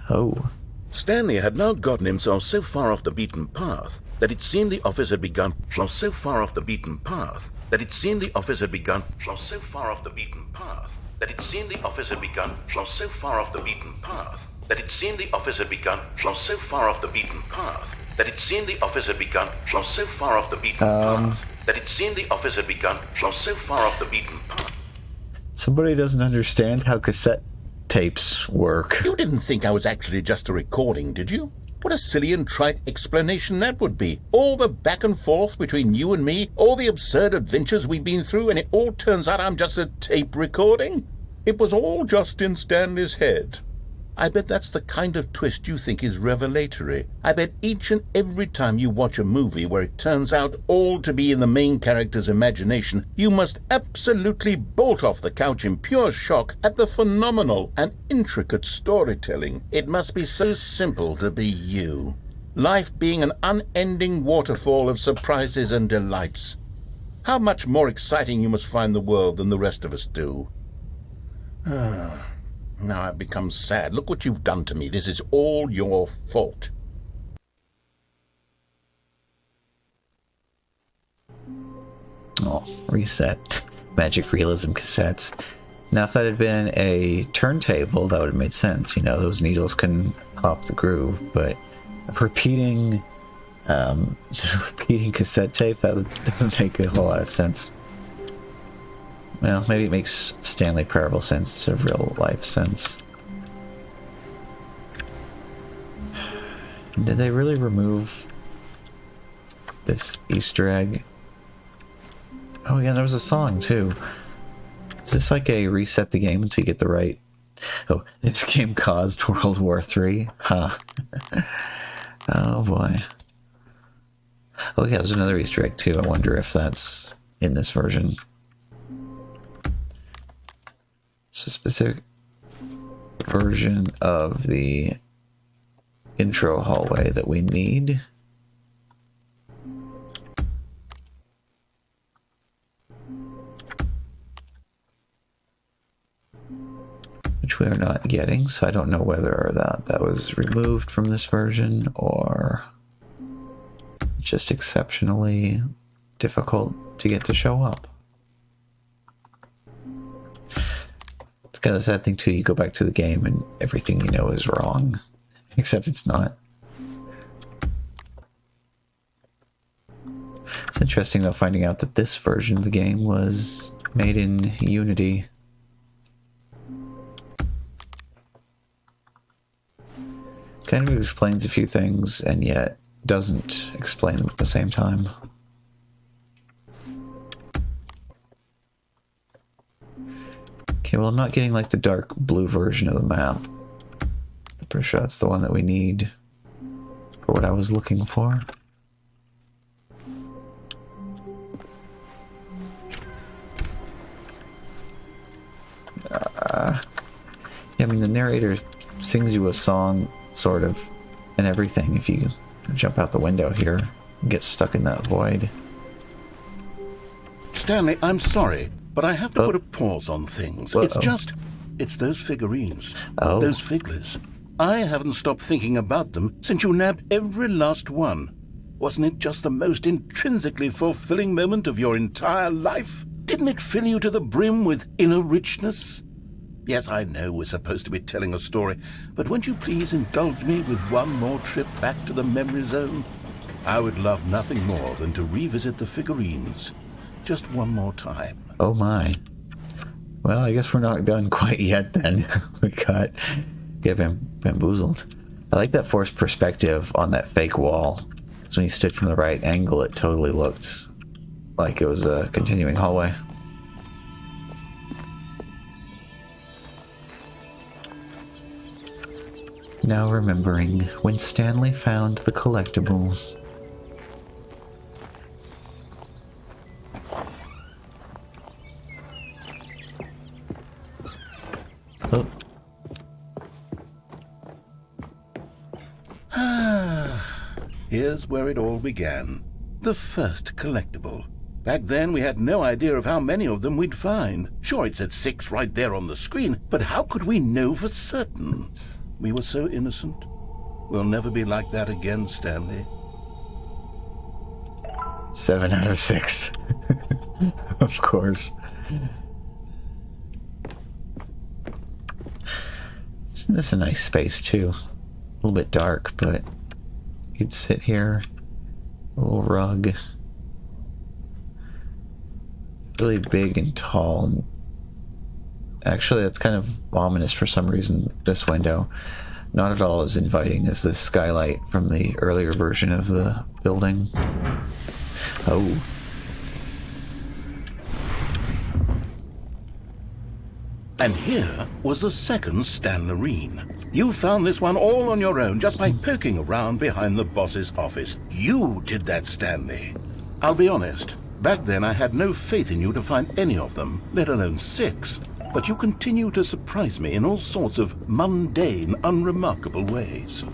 Oh. Stanley had now gotten himself so far off the beaten path that it seemed the office had begun so far off the beaten path that it seemed the office had begun so far off the beaten path that it seemed the office had begun so far off the beaten path that it seemed the office had begun so far off the beaten path that it seemed the office had begun so far off the beaten path that it seemed the office had begun so far off the beaten path. Somebody doesn't understand how cassette tapes work. You didn't think I was actually just a recording, did you? What a silly and trite explanation that would be. All the back and forth between you and me, all the absurd adventures we've been through, and it all turns out I'm just a tape recording? It was all just in Stanley's head. I bet that's the kind of twist you think is revelatory. I bet each and every time you watch a movie where it turns out all to be in the main character's imagination, you must absolutely bolt off the couch in pure shock at the phenomenal and intricate storytelling. It must be so simple to be you. Life being an unending waterfall of surprises and delights. How much more exciting you must find the world than the rest of us do. Now I've become sad. Look what you've done to me. This is all your fault. Oh, reset. Magic realism cassettes. Now, if that had been a turntable, that would have made sense. You know, those needles can pop the groove, but repeating cassette tape, that doesn't make a whole lot of sense. Well, maybe it makes Stanley Parable sense instead of real life sense. Did they really remove this Easter egg? Oh yeah, there was a song too. Is this like a reset the game until you get the right... Oh, this game caused World War III? Huh. Oh boy. Oh yeah, there's another Easter egg too. I wonder if that's in this version. It's a specific version of the intro hallway that we need. Which we are not getting, so I don't know whether that was removed from this version or just exceptionally difficult to get to show up. It's kind of a sad thing too, you go back to the game and everything you know is wrong, except it's not. It's interesting though finding out that this version of the game was made in Unity. Kind of explains a few things and yet doesn't explain them at the same time. Okay, well I'm not getting like the dark blue version of the map. I'm pretty sure that's the one that we need for what I was looking for. Yeah, I mean the narrator sings you a song sort of and everything if you jump out the window here and get stuck in that void. Stanley, I'm sorry, but I have to put a pause on things. It's those figurines. Those figglers. I haven't stopped thinking about them since you nabbed every last one. Wasn't it just the most intrinsically fulfilling moment of your entire life? Didn't it fill you to the brim with inner richness? Yes, I know we're supposed to be telling a story, but won't you please indulge me with one more trip back to the memory zone? I would love nothing more than to revisit the figurines. Just one more time. Oh my. Well, I guess we're not done quite yet then. We got bamboozled. I like that forced perspective on that fake wall. So when you stood from the right angle, it totally looked like it was a continuing hallway. now remembering when Stanley found the collectibles. Oh. Here's where it all began. The first collectible. Back then, we had no idea of how many of them we'd find. Sure, it said 6 right there on the screen, but how could we know for certain? We were so innocent. We'll never be like that again, Stanley. 7 out of 6. Of course. Isn't this a nice space, too? A little bit dark, but you could sit here. A little rug. Really big and tall. And actually, that's kind of ominous for some reason, this window. Not at all as inviting as the skylight from the earlier version of the building. Oh. And here was the second Stanlerine. You found this one all on your own just by poking around behind the boss's office. You did that, Stanley. I'll be honest, back then I had no faith in you to find any of them, let alone 6. But you continue to surprise me in all sorts of mundane, unremarkable ways.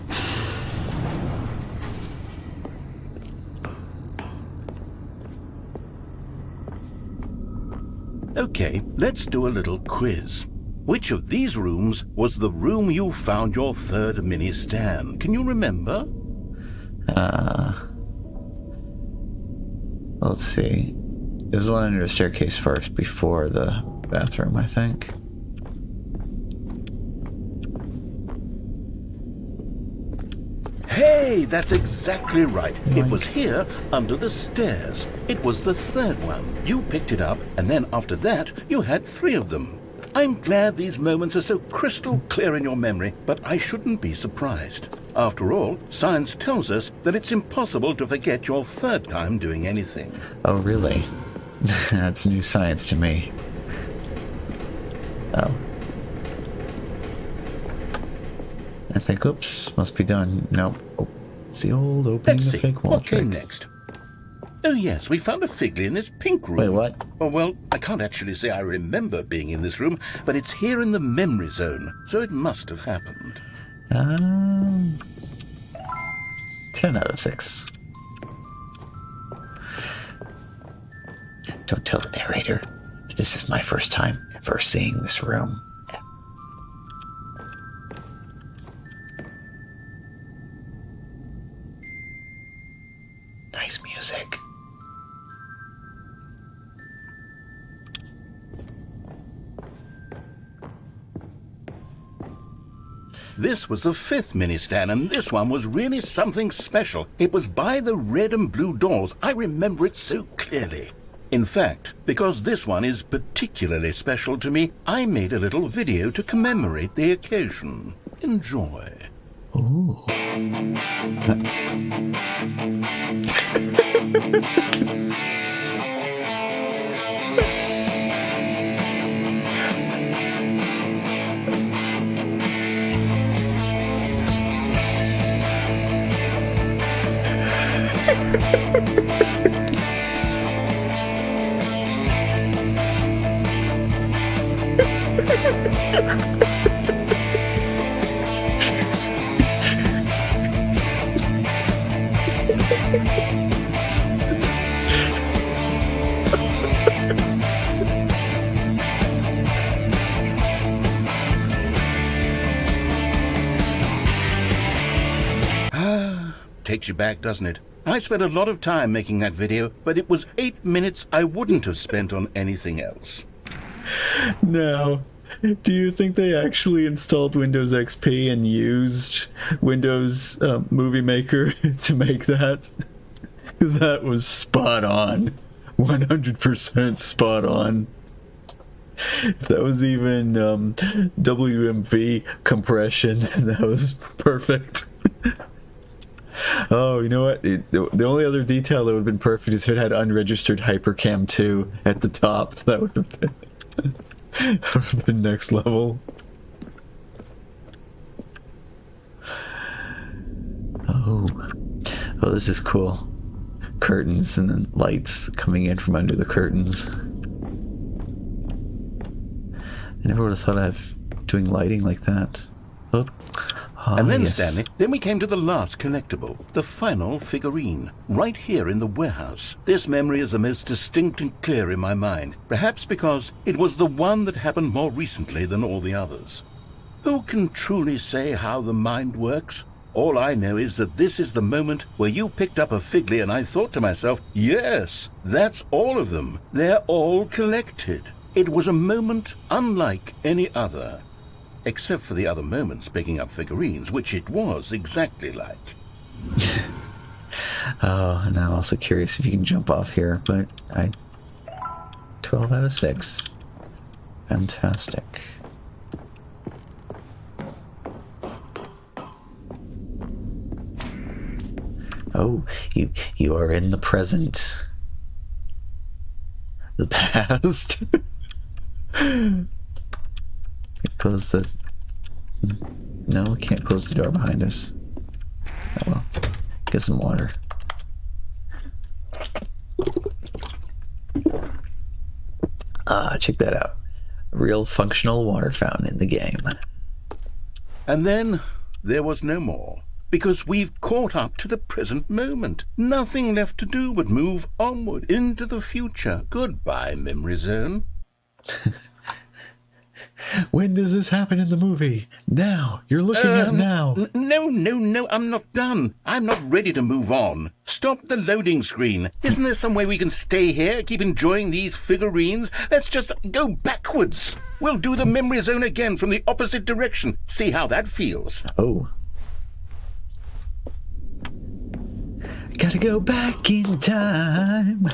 Okay, let's do a little quiz. Which of these rooms was the room you found your third mini Stan? Can you remember? Let's see. There's the one under the staircase first, before the bathroom, I think. Hey, that's exactly right. It was here, under the stairs. It was the third one. You picked it up, and then after that, you had 3 of them. I'm glad these moments are so crystal clear in your memory, but I shouldn't be surprised. After all, science tells us that it's impossible to forget your third time doing anything. Oh, really? That's new science to me. Oh. I think, oops, must be done. Nope. Oh, it's the old opening Let's the see, fake wall what trick. came next? Oh yes, we found a Figley in this pink room. Wait, what? Oh, well, I can't actually say I remember being in this room, but it's here in the memory zone, so it must have happened. 10 out of 6. Don't tell the narrator, but this is my first time ever seeing this room. Nice music. This was the 5th mini-Stan, and this one was really something special. It was by the red and blue doors. I remember it so clearly. In fact, because this one is particularly special to me, I made a little video to commemorate the occasion. Enjoy. Ooh. Takes you back, doesn't it? I spent a lot of time making that video, but it was 8 minutes I wouldn't have spent on anything else. Now, do you think they actually installed Windows XP and used Windows Movie Maker to make that? Because that was spot on. 100% spot on. If that was even WMV compression, that was perfect. Oh, you know what? The only other detail that would have been perfect is if it had unregistered Hypercam 2 at the top. That would have been next level. Oh, this is cool. Curtains and then lights coming in from under the curtains. I never would have thought of doing lighting like that. Oh. And then, yes. Stanley, then we came to the last collectible, the final figurine, right here in the warehouse. This memory is the most distinct and clear in my mind, perhaps because it was the one that happened more recently than all the others. Who can truly say how the mind works? All I know is that this is the moment where you picked up a Figley and I thought to myself, yes, that's all of them. They're all collected. It was a moment unlike any other. Except for the other moments picking up figurines, which it was exactly like. Oh, and I'm also curious if you can jump off here, but 12 out of 6. Fantastic. Oh, you are in the present. The past. Close the... No, we can't close the door behind us. Oh well. Get some water. Check that out. A real functional water fountain in the game. And then there was no more. Because we've caught up to the present moment. Nothing left to do but move onward into the future. Goodbye, Memory Zone. When does this happen in the movie? Now. You're looking at now. No, I'm not done. I'm not ready to move on. Stop the loading screen. Isn't there some way we can stay here, keep enjoying these figurines? Let's just go backwards. We'll do the Memory Zone again from the opposite direction. See how that feels. Oh. Gotta go back in time.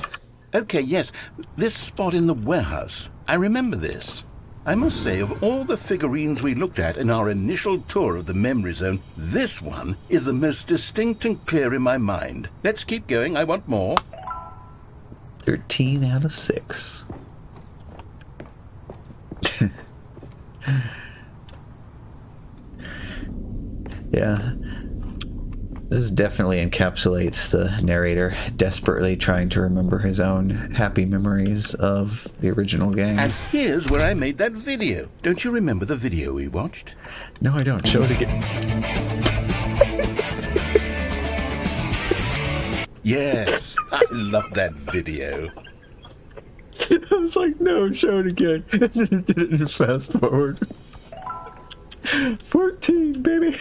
Okay, yes. This spot in the warehouse. I remember this. I must say, of all the figurines we looked at in our initial tour of the Memory Zone, this one is the most distinct and clear in my mind. Let's keep going. I want more. 13 out of 6. Yeah. This definitely encapsulates the narrator desperately trying to remember his own happy memories of the original game. And here's where I made that video. Don't you remember the video we watched? No, I don't. Show it again. Yes, I love that video. I was like, no, show it again. And then it did it in fast forward. 14, baby.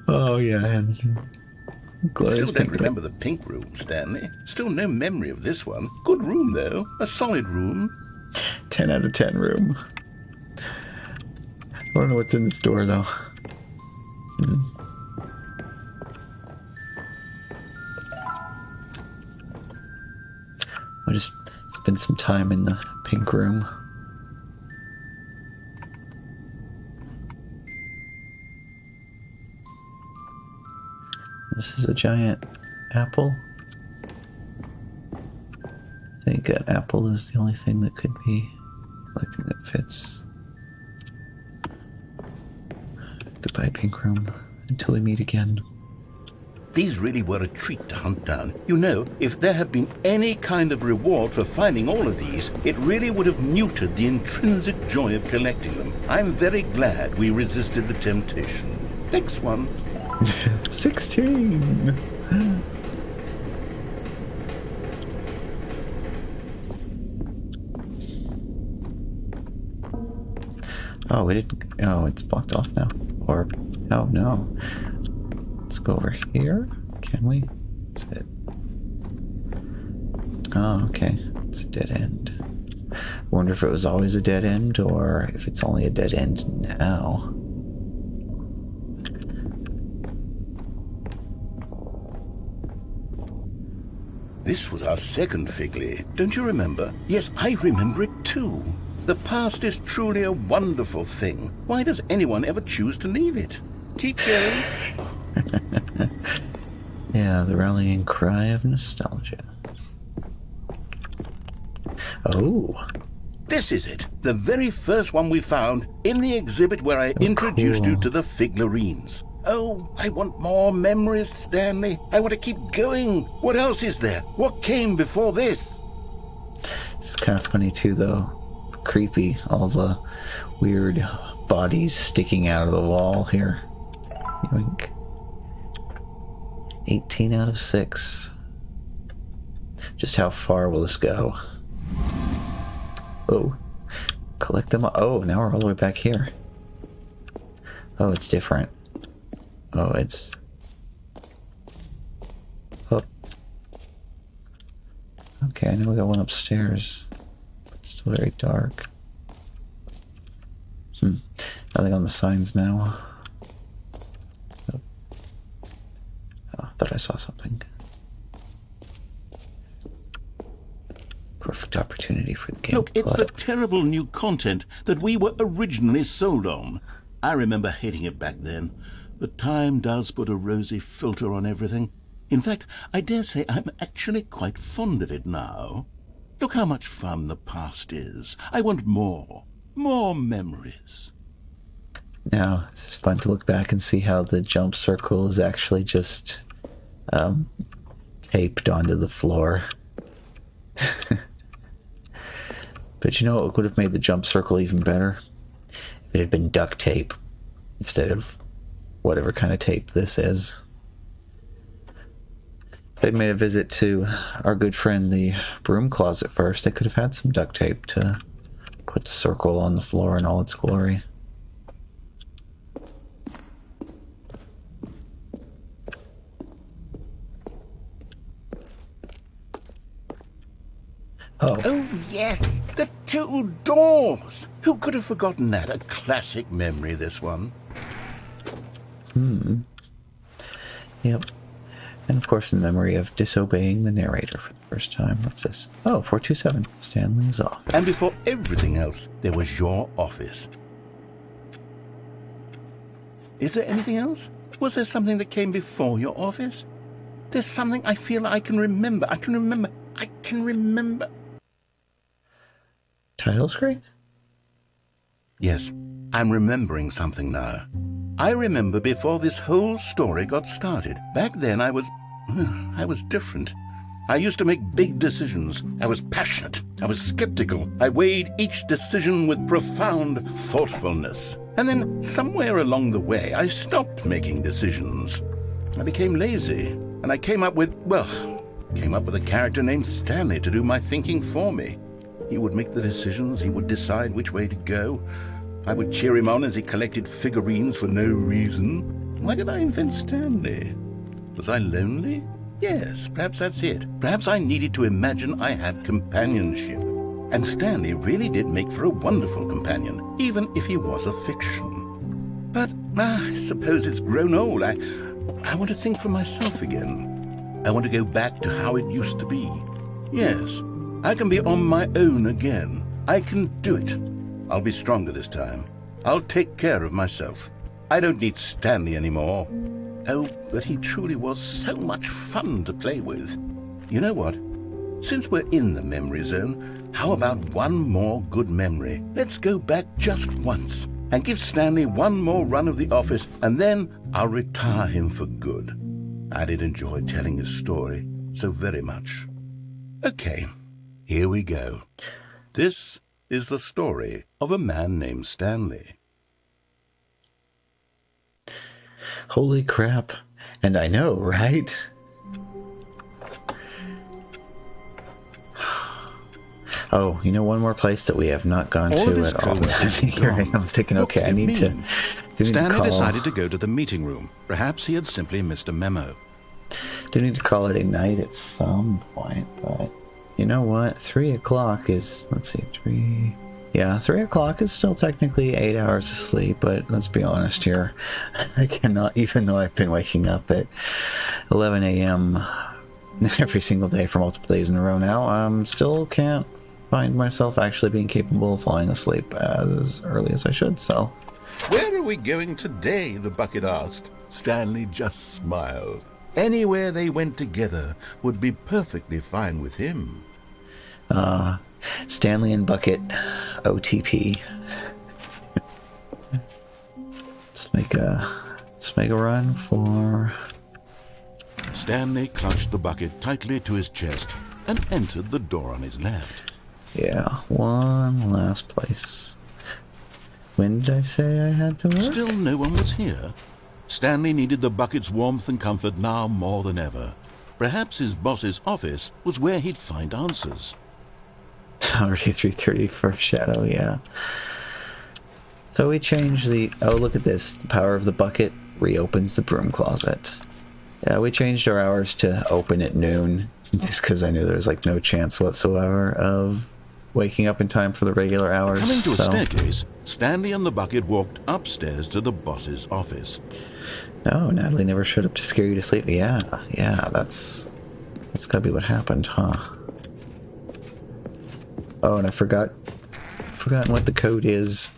Oh yeah, and glorious Still don't remember the pink room, Stanley. Still no memory of this one. Good room though, a solid room. 10 out of 10 room. I don't know what's in this door though. I'll just spend some time in the pink room. This is a giant apple. I think an apple is the only thing that could be something that fits. Goodbye, pink room. Until we meet again. These really were a treat to hunt down. You know, if there had been any kind of reward for finding all of these, it really would have muted the intrinsic joy of collecting them. I'm very glad we resisted the temptation. Next one. 16! Oh, we didn't... Oh, it's blocked off now. Or... Oh, no. Let's go over here. Can we? That's it. Oh, okay. It's a dead end. I wonder if it was always a dead end, or if it's only a dead end now. This was our second Figley. Don't you remember? Yes, I remember it too. The past is truly a wonderful thing. Why does anyone ever choose to leave it? Keep going. Yeah, the rallying cry of nostalgia. Oh. This is it. The very first one we found in the exhibit where I introduced you to the figurines. Oh, I want more memories, Stanley. I want to keep going. What else is there? What came before this? It's kind of funny too, though. Creepy. All the weird bodies sticking out of the wall here. Yoink. 18 out of 6. Just how far will this go? Oh. Collect them. Oh, now we're all the way back here. Oh, it's different. Oh, it's... Oh. Okay, I know we got one upstairs. It's still very dark. Nothing on the signs now. Oh, I thought I saw something. Perfect opportunity for the game. Look, it's the terrible new content that we were originally sold on. I remember hating it back then. But time does put a rosy filter on everything. In fact, I dare say I'm actually quite fond of it now. Look how much fun the past is. I want more. More memories. Now, it's just fun to look back and see how the jump circle is actually just taped onto the floor. But you know what would have made the jump circle even better? If it had been duct tape instead of whatever kind of tape this is. If they'd made a visit to our good friend the broom closet first, they could have had some duct tape to put the circle on the floor in all its glory. Oh, yes, the 2 doors. Who could have forgotten that? A classic memory, this one. Yep. And of course, in memory of disobeying the narrator for the first time. What's this? Oh, 427. Stanley's office. And before everything else, there was your office. Is there anything else? Was there something that came before your office? There's something I feel I can remember. I can remember. Title screen? Yes, I'm remembering something now. I remember before this whole story got started. Back then I was different. I used to make big decisions. I was passionate. I was skeptical. I weighed each decision with profound thoughtfulness. And then somewhere along the way, I stopped making decisions. I became lazy, and I came up with a character named Stanley to do my thinking for me. He would make the decisions, he would decide which way to go. I would cheer him on as he collected figurines for no reason. Why did I invent Stanley? Was I lonely? Yes, perhaps that's it. Perhaps I needed to imagine I had companionship. And Stanley really did make for a wonderful companion, even if he was a fiction. But I suppose it's grown old. I want to think for myself again. I want to go back to how it used to be. Yes, I can be on my own again. I can do it. I'll be stronger this time. I'll take care of myself. I don't need Stanley anymore. Oh, but he truly was so much fun to play with. You know what? Since we're in the memory zone, how about one more good memory? Let's go back just once and give Stanley one more run of the office, and then I'll retire him for good. I did enjoy telling his story so very much. Okay, here we go. This is the story of a man named Stanley. Holy crap. And I know, right? Oh, you know, one more place that we have not gone to at all. Here I am thinking, okay, I need to... Stanley decided to go to the meeting room. Perhaps he had simply missed a memo. Do need to call it a night at some point, but you know what? 3 o'clock is, let's see, 3... Yeah, 3 o'clock is still technically 8 hours of sleep, but let's be honest here. I cannot, even though I've been waking up at 11 a.m. every single day for multiple days in a row now, still can't find myself actually being capable of falling asleep as early as I should, so... Where are we going today? The bucket asked. Stanley just smiled. Anywhere they went together would be perfectly fine with him. Stanley and Bucket OTP. Let's make a run for... Stanley clutched the bucket tightly to his chest and entered the door on his left. Yeah, one last place. When did I say I had to work? Still no one was here. Stanley needed the bucket's warmth and comfort now more than ever. Perhaps his boss's office was where he'd find answers. Already 3:30 for Shadow, yeah. So we changed the... Oh, look at this. The power of the bucket reopens the broom closet. Yeah, we changed our hours to open at noon, just because I knew there was like no chance whatsoever of waking up in time for the regular hours. Coming to a staircase, Stanley and the bucket walked upstairs to the boss's office. No, Natalie never showed up to scare you to sleep. Yeah, that's gotta be what happened, huh? Oh, and I forgotten what the code is.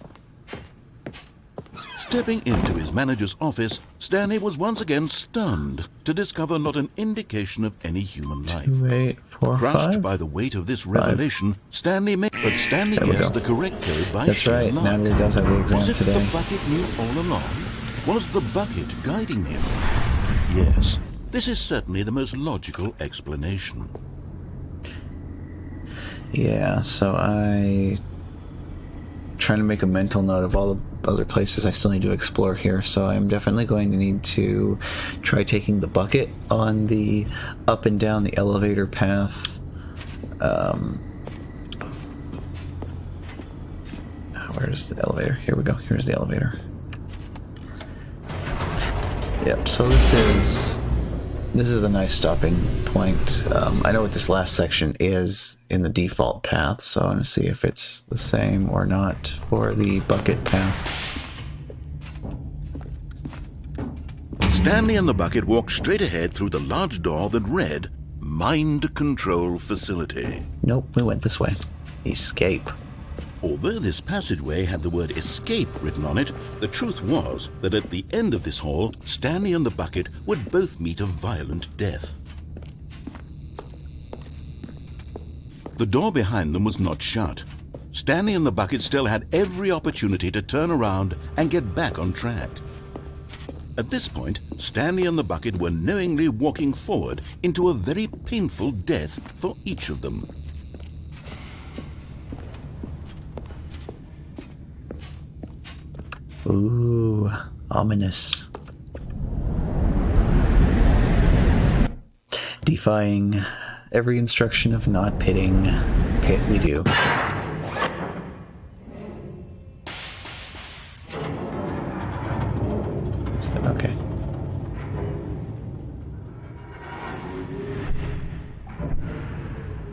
Stepping into his manager's office, Stanley was once again stunned to discover not an indication of any human life. 2, 8, 4, Crushed 5? by the weight of this revelation, Stanley guessed the correct code by That's sheer right, luck. Natalie does have the exam Was it today. the bucket knew all along? Was the bucket guiding him? Yes, this is certainly the most logical explanation. Yeah, so I... trying to make a mental note of all the other places I still need to explore here, so I'm definitely going to need to try taking the bucket on the up and down the elevator path. Where's the elevator? Here we go. Here's the elevator. Yep, so this is a nice stopping point. I know what this last section is in the default path, so I want to see if it's the same or not for the bucket path. Stanley and the bucket walked straight ahead through the large door that read, Mind Control Facility. Nope, we went this way. Escape. Although this passageway had the word escape written on it, the truth was that at the end of this hall, Stanley and the bucket would both meet a violent death. The door behind them was not shut. Stanley and the bucket still had every opportunity to turn around and get back on track. At this point, Stanley and the bucket were knowingly walking forward into a very painful death for each of them. Ooh, ominous. Defying every instruction of not pitting. Pit we do. Okay.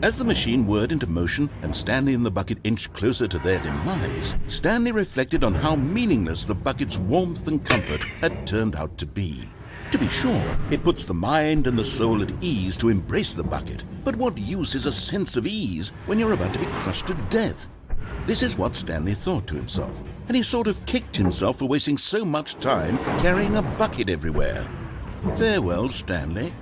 As the machine whirred into motion and Stanley and the bucket inched closer to their demise, Stanley reflected on how meaningless the bucket's warmth and comfort had turned out to be. To be sure, it puts the mind and the soul at ease to embrace the bucket, but what use is a sense of ease when you're about to be crushed to death? This is what Stanley thought to himself, and he sort of kicked himself for wasting so much time carrying a bucket everywhere. Farewell, Stanley.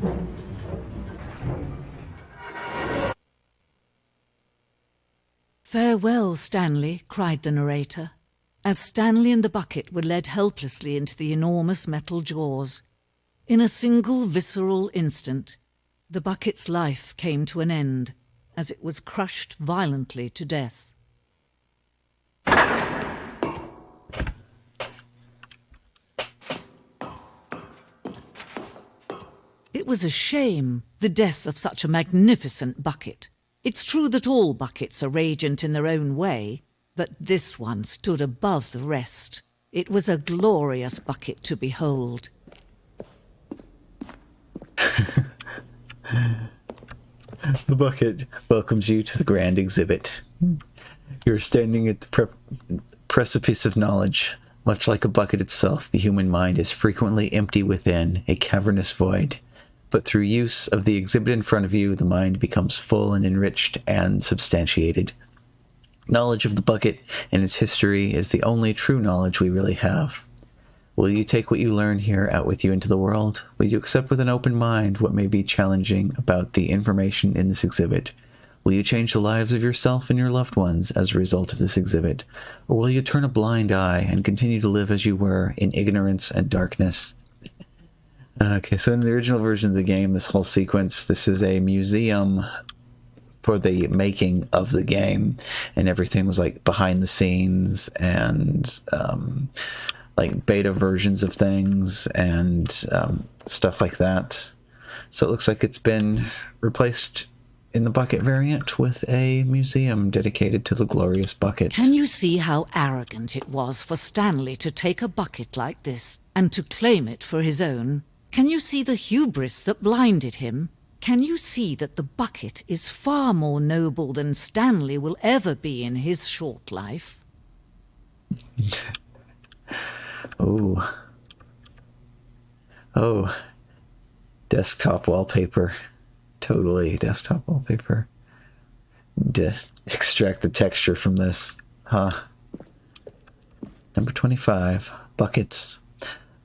"Farewell, Stanley," cried the narrator, as Stanley and the bucket were led helplessly into the enormous metal jaws. In a single visceral instant, the bucket's life came to an end as it was crushed violently to death. It was a shame, the death of such a magnificent bucket. It's true that all buckets are radiant in their own way, but this one stood above the rest. It was a glorious bucket to behold. The bucket welcomes you to the grand exhibit. You're standing at the precipice of knowledge. Much like a bucket itself, the human mind is frequently empty within, a cavernous void. But through use of the exhibit in front of you, the mind becomes full and enriched and substantiated. Knowledge of the bucket and its history is the only true knowledge we really have. Will you take what you learn here out with you into the world? Will you accept with an open mind what may be challenging about the information in this exhibit? Will you change the lives of yourself and your loved ones as a result of this exhibit? Or will you turn a blind eye and continue to live as you were in ignorance and darkness? Okay, so in the original version of the game, this whole sequence, this is a museum for the making of the game, and everything was like behind the scenes and like beta versions of things and stuff like that. So it looks like it's been replaced in the bucket variant with a museum dedicated to the glorious bucket. Can you see how arrogant it was for Stanley to take a bucket like this and to claim it for his own? Can you see the hubris that blinded him? Can you see that the bucket is far more noble than Stanley will ever be in his short life? Oh. Oh. Desktop wallpaper. Totally desktop wallpaper. To extract the texture from this. Huh. Number 25. Buckets.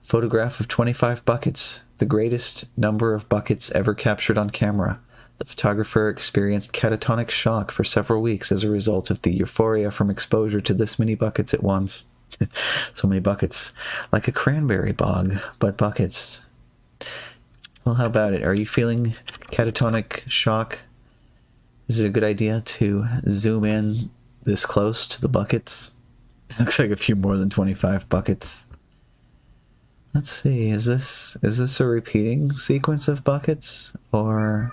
Photograph of 25 buckets. The greatest number of buckets ever captured on camera. The photographer experienced catatonic shock for several weeks as a result of the euphoria from exposure to this many buckets at once. So many buckets. Like a cranberry bog, but buckets. Well, how about it? Are you feeling catatonic shock? Is it a good idea to zoom in this close to the buckets? Looks like a few more than 25 buckets. Let's see, is this a repeating sequence of buckets, or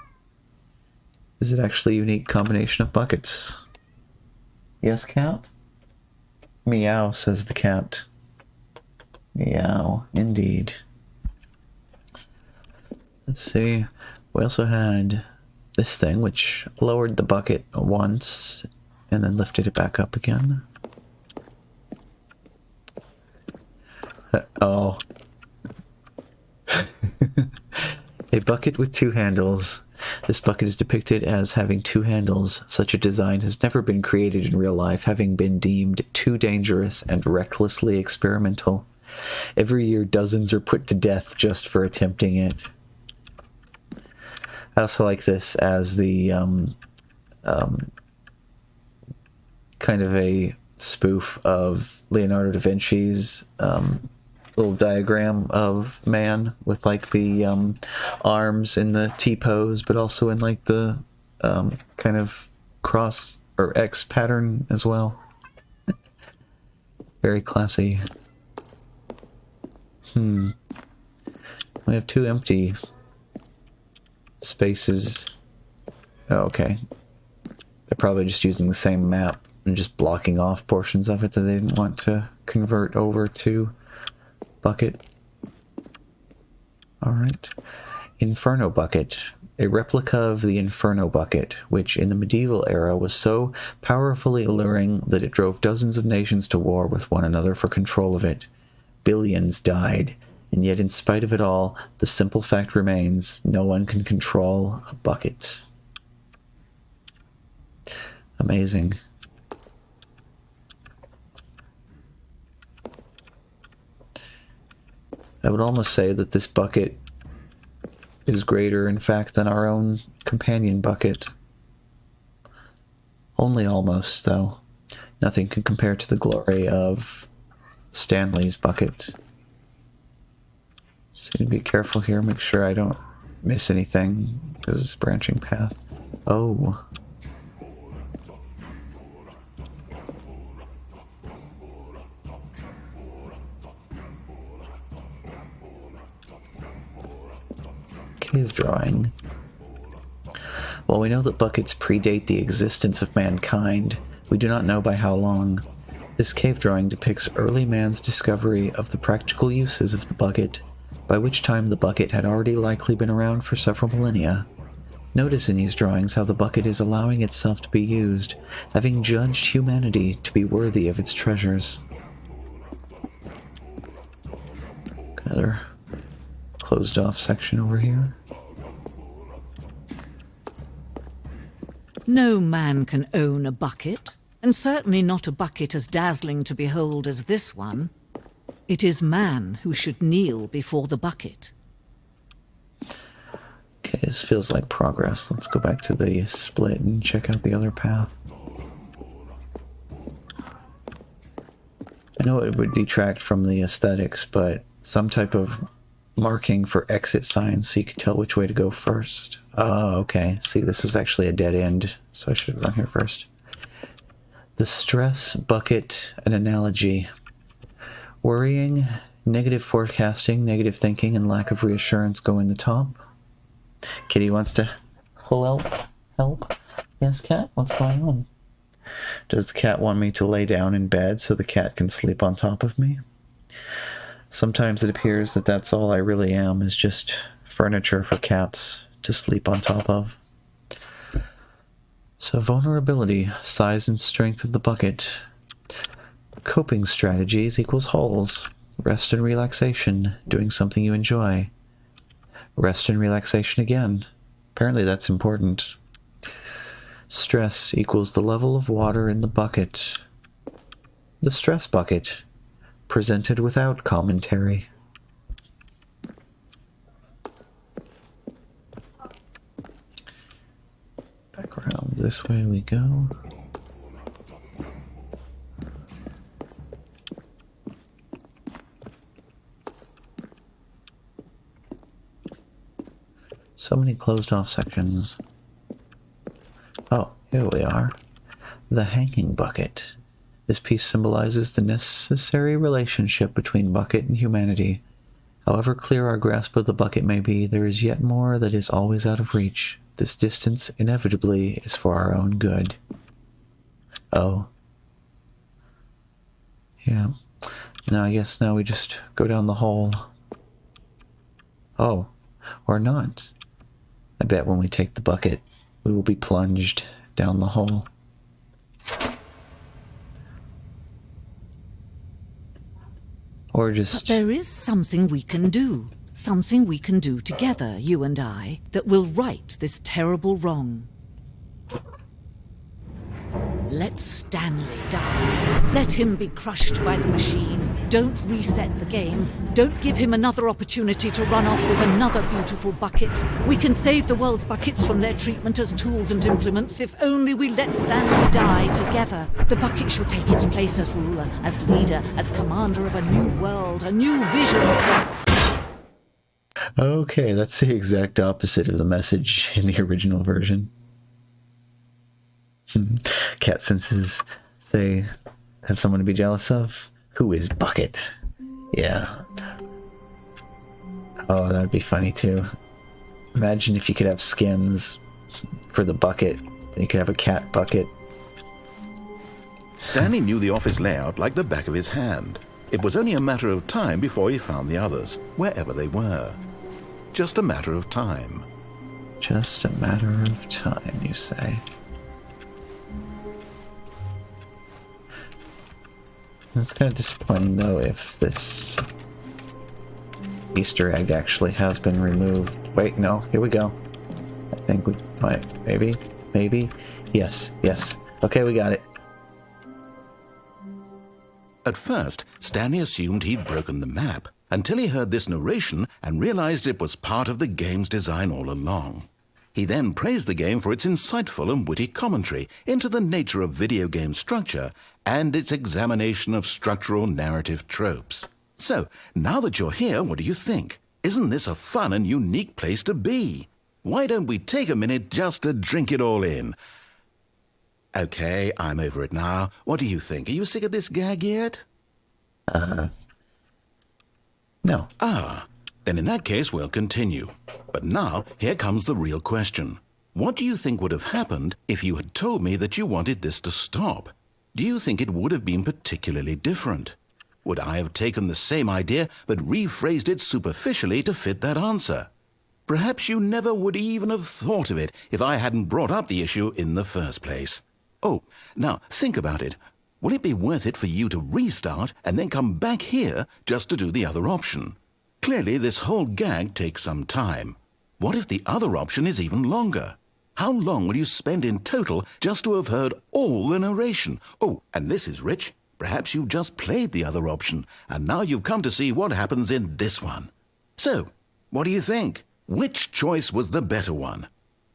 is it actually a unique combination of buckets? Yes, cat? Meow, says the cat. Meow, indeed. Let's see, we also had this thing, which lowered the bucket once, and then lifted it back up again. Oh. A bucket with two handles. This bucket is depicted as having two handles. Such a design has never been created in real life, having been deemed too dangerous and recklessly experimental. Every year, dozens are put to death just for attempting it. I also like this as the kind of a spoof of Leonardo da Vinci's little diagram of man with like the arms in the T-pose, but also in like the kind of cross or X pattern as well. Very classy. We have two empty spaces. Oh, okay. They're probably just using the same map and just blocking off portions of it that they didn't want to convert over to bucket. Alright. Inferno bucket. A replica of the Inferno bucket, which in the medieval era was so powerfully alluring that it drove dozens of nations to war with one another for control of it. Billions died, and yet in spite of it all, the simple fact remains, no one can control a bucket. Amazing. I would almost say that this bucket is greater, in fact, than our own companion bucket. Only almost, though. Nothing can compare to the glory of Stanley's bucket. So be careful here, make sure I don't miss anything, because it's a branching path. Oh. Cave drawing. While we know that buckets predate the existence of mankind, we do not know by how long. This cave drawing depicts early man's discovery of the practical uses of the bucket, by which time the bucket had already likely been around for several millennia. Notice in these drawings how the bucket is allowing itself to be used, having judged humanity to be worthy of its treasures. Another closed off section over here. No man can own a bucket, and certainly not a bucket as dazzling to behold as this one. It is man who should kneel before the bucket. Okay, this feels like progress. Let's go back to the split and check out the other path. I know it would detract from the aesthetics, but some type of marking for exit signs so you can tell which way to go first. Oh, okay. See, this was actually a dead end, so I should have run here first. The stress bucket, an analogy. Worrying, negative forecasting, negative thinking, and lack of reassurance go in the top. Kitty wants to help. Yes, cat, what's going on? Does the cat want me to lay down in bed so the cat can sleep on top of me? Sometimes it appears that that's all I really am, is just furniture for cats to sleep on top of. So vulnerability, size and strength of the bucket. Coping strategies equals holes. Rest and relaxation, doing something you enjoy. Rest and relaxation again. Apparently that's important. Stress equals the level of water in the bucket. The stress bucket, presented without commentary. Back around this way we go. So many closed off sections. Oh, here we are. The hanging bucket. This piece symbolizes the necessary relationship between bucket and humanity. However clear our grasp of the bucket may be, there is yet more that is always out of reach. This distance inevitably is for our own good. Oh. Yeah. Now I guess now we just go down the hole. Oh. Or not. I bet when we take the bucket, we will be plunged down the hole. Or just... But there is something we can do. Something we can do together, you and I, that will right this terrible wrong. Let Stanley die. Let him be crushed by the machine. Don't reset the game. Don't give him another opportunity to run off with another beautiful bucket. We can save the world's buckets from their treatment as tools and implements if only we let Stanley die together. The bucket shall take its place as ruler, as leader, as commander of a new world, a new vision. Okay, that's the exact opposite of the message in the original version. Cat senses say, have someone to be jealous of? Who is Bucket? Yeah. Oh, that'd be funny too. Imagine if you could have skins for the bucket. You could have a cat bucket. Stanley knew the office layout like the back of his hand. It was only a matter of time before he found the others, wherever they were. Just a matter of time. Just a matter of time, you say. It's kind of disappointing, though, if this Easter egg actually has been removed. Wait, no, here we go. I think we might, maybe. Yes. Okay, we got it. At first, Stanley assumed he'd broken the map, until he heard this narration and realized it was part of the game's design all along. He then praised the game for its insightful and witty commentary into the nature of video game structure and its examination of structural narrative tropes. So, now that you're here, what do you think? Isn't this a fun and unique place to be? Why don't we take a minute just to drink it all in? Okay, I'm over it now. What do you think? Are you sick of this gag yet? No. Then in that case, we'll continue. But now, here comes the real question. What do you think would have happened if you had told me that you wanted this to stop? Do you think it would have been particularly different? Would I have taken the same idea but rephrased it superficially to fit that answer? Perhaps you never would even have thought of it if I hadn't brought up the issue in the first place. Oh, now think about it. Will it be worth it for you to restart and then come back here just to do the other option? Clearly, this whole gag takes some time. What if the other option is even longer? How long will you spend in total just to have heard all the narration? Oh, and this is rich. Perhaps you've just played the other option, and now you've come to see what happens in this one. So, what do you think? Which choice was the better one?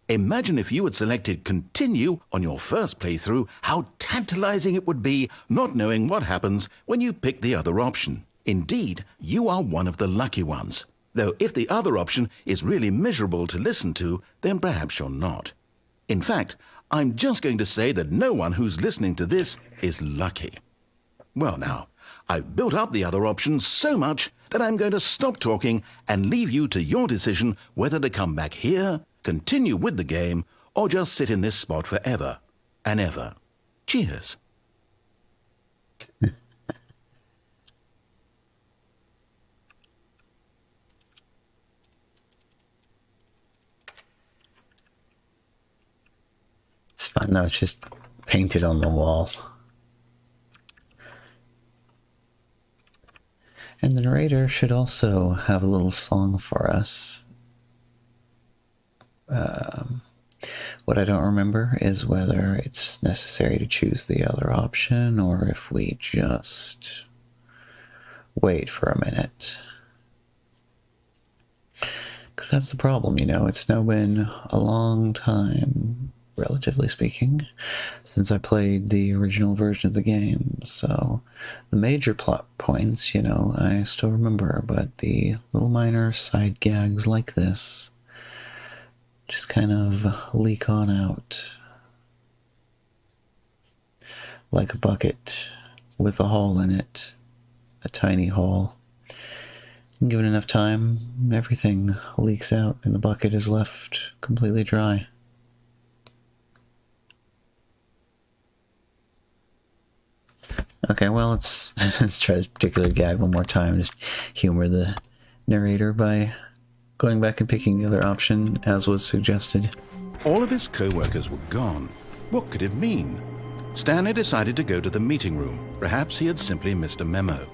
Imagine if you had selected continue on your first playthrough, how tantalizing it would be not knowing what happens when you pick the other option. Indeed, you are one of the lucky ones. Though if the other option is really miserable to listen to, then perhaps you're not. In fact, I'm just going to say that no one who's listening to this is lucky. Well now, I've built up the other options so much that I'm going to stop talking and leave you to your decision whether to come back here, continue with the game, or just sit in this spot forever and ever. Cheers. It's fun though, it's just painted on the wall. And the narrator should also have a little song for us. What I don't remember is whether it's necessary to choose the other option or if we just wait for a minute. Because that's the problem, you know, it's now been a long time, relatively speaking, since I played the original version of the game, so the major plot points, you know, I still remember, but the little minor side gags like this just kind of leak on out like a bucket with a hole in it, a tiny hole. Given enough time, everything leaks out and the bucket is left completely dry. Okay, well, let's try this particular gag one more time. Just humor the narrator by going back and picking the other option, as was suggested. All of his co-workers were gone. What could it mean? Stanley decided to go to the meeting room. Perhaps he had simply missed a memo.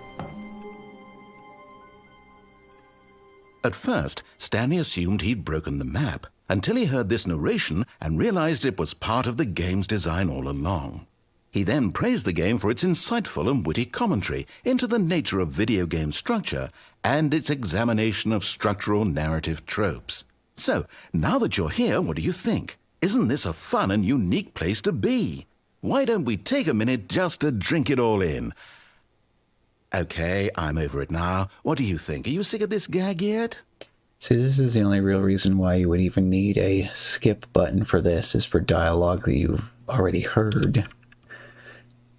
At first, Stanley assumed he'd broken the map, until he heard this narration and realized it was part of the game's design all along. He then praised the game for its insightful and witty commentary into the nature of video game structure and its examination of structural narrative tropes. So, now that you're here, what do you think? Isn't this a fun and unique place to be? Why don't we take a minute just to drink it all in? Okay, I'm over it now. What do you think? Are you sick of this gag yet? See, this is the only real reason why you would even need a skip button for this, is for dialogue that you've already heard.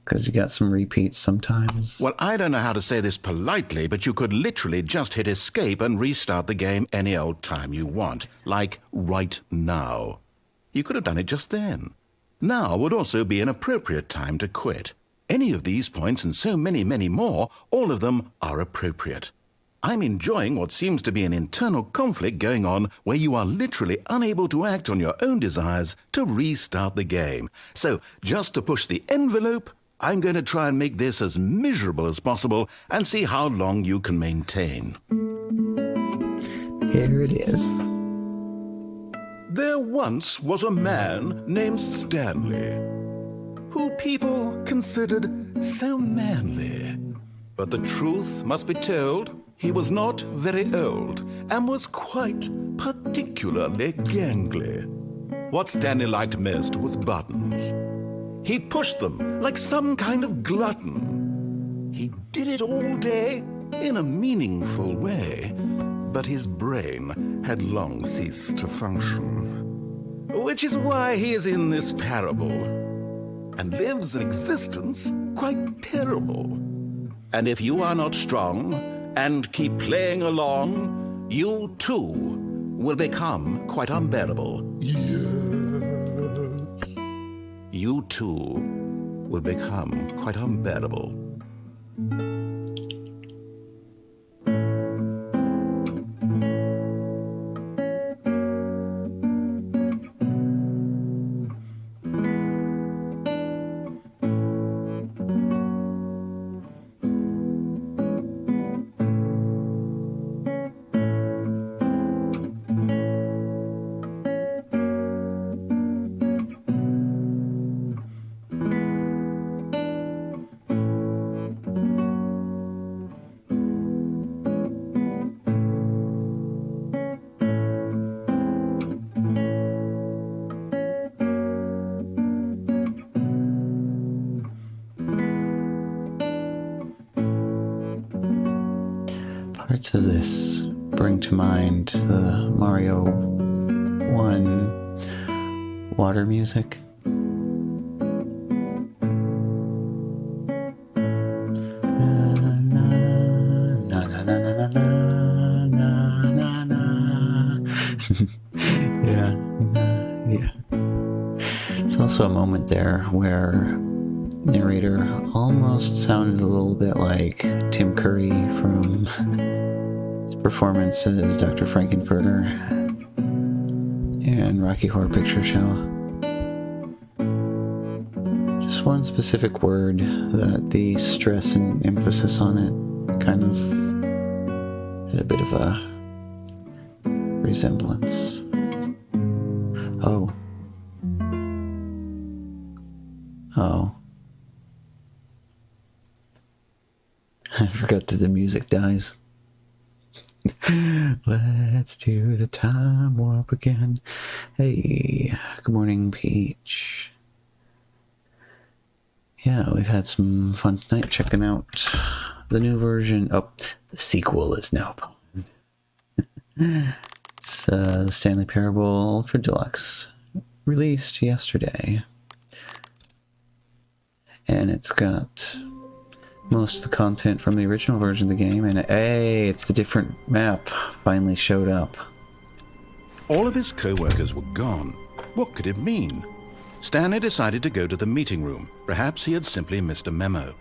Because you got some repeats sometimes. Well, I don't know how to say this politely, but you could literally just hit escape and restart the game any old time you want. Like right now. You could have done it just then. Now would also be an appropriate time to quit. Any of these points and so many, many more, all of them are appropriate. I'm enjoying what seems to be an internal conflict going on where you are literally unable to act on your own desires to restart the game. So, just to push the envelope, I'm going to try and make this as miserable as possible and see how long you can maintain. Here it is. There once was a man named Stanley, who people considered so manly. But the truth must be told, he was not very old and was quite particularly gangly. What Stanley liked most was buttons. He pushed them like some kind of glutton. He did it all day in a meaningful way, but his brain had long ceased to function. Which is why he is in this parable, and lives an existence quite terrible. And if you are not strong and keep playing along, you too will become quite unbearable. Yes. You too will become quite unbearable. Parts of this bring to mind the Mario 1 water music. Yeah. There's also a moment there where narrator almost sounded a little bit like Tim Curry from his performance as Dr. Frankenfurter in Rocky Horror Picture Show. Just one specific word that the stress and emphasis on it kind of had a bit of a resemblance. Oh. I forgot that the music dies. Let's do the time warp again. Hey, good morning, Peach. Yeah, we've had some fun tonight checking out the new version. Oh, the sequel is now paused. It's the Stanley Parable Ultra Deluxe, released yesterday. And it's got most of the content from the original version of the game, and hey, it's the different map finally showed up. All of his co-workers were gone. What could it mean? Stanley decided to go to the meeting room. Perhaps he had simply missed a memo.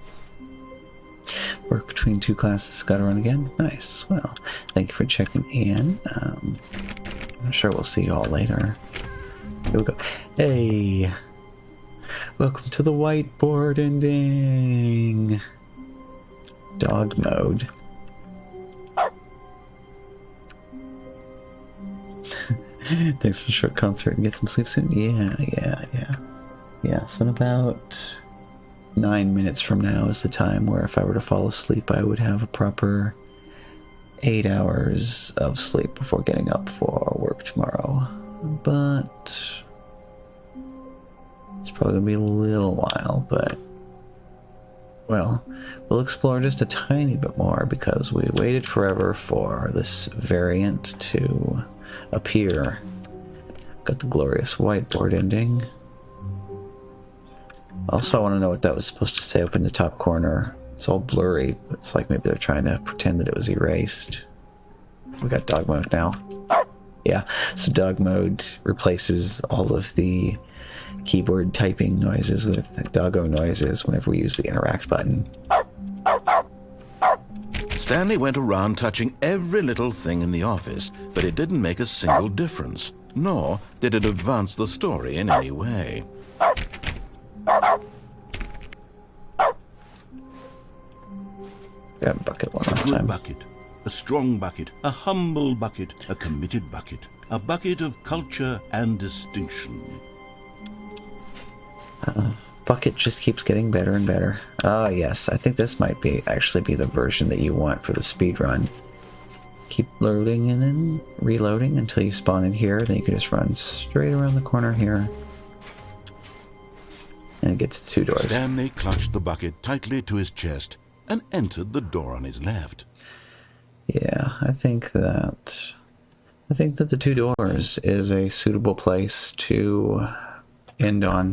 Work between two classes, gotta run again? Nice. Well, thank you for checking in. I'm sure we'll see you all later. Here we go. Hey! Welcome to the whiteboard ending! Dog mode. Thanks for the short concert and get some sleep soon. Yeah, so in about 9 minutes from now is the time where if I were to fall asleep, I would have a proper 8 hours of sleep before getting up for work tomorrow. But it's probably going to be a little while, but well, we'll explore just a tiny bit more because we waited forever for this variant to appear. Got the glorious whiteboard ending. Also, I want to know what that was supposed to say up in the top corner. It's all blurry. It's like maybe they're trying to pretend that it was erased. We got dog mode now. Yeah, so dog mode replaces all of the keyboard typing noises with doggo noises whenever we use the interact button. Stanley went around touching every little thing in the office, but it didn't make a single difference, nor did it advance the story in any way. Yeah, bucket one last A good time. bucket, a strong bucket, a humble bucket, a committed bucket, a bucket of culture and distinction. Bucket just keeps getting better and better. Oh yes, I think this might actually be the version that you want for the speed run. Keep loading and then reloading until you spawn in here, then you can just run straight around the corner here. And it gets 2 doors. Stanley clutched the bucket tightly to his chest and entered the door on his left. Yeah, I think that the 2 doors is a suitable place to end on.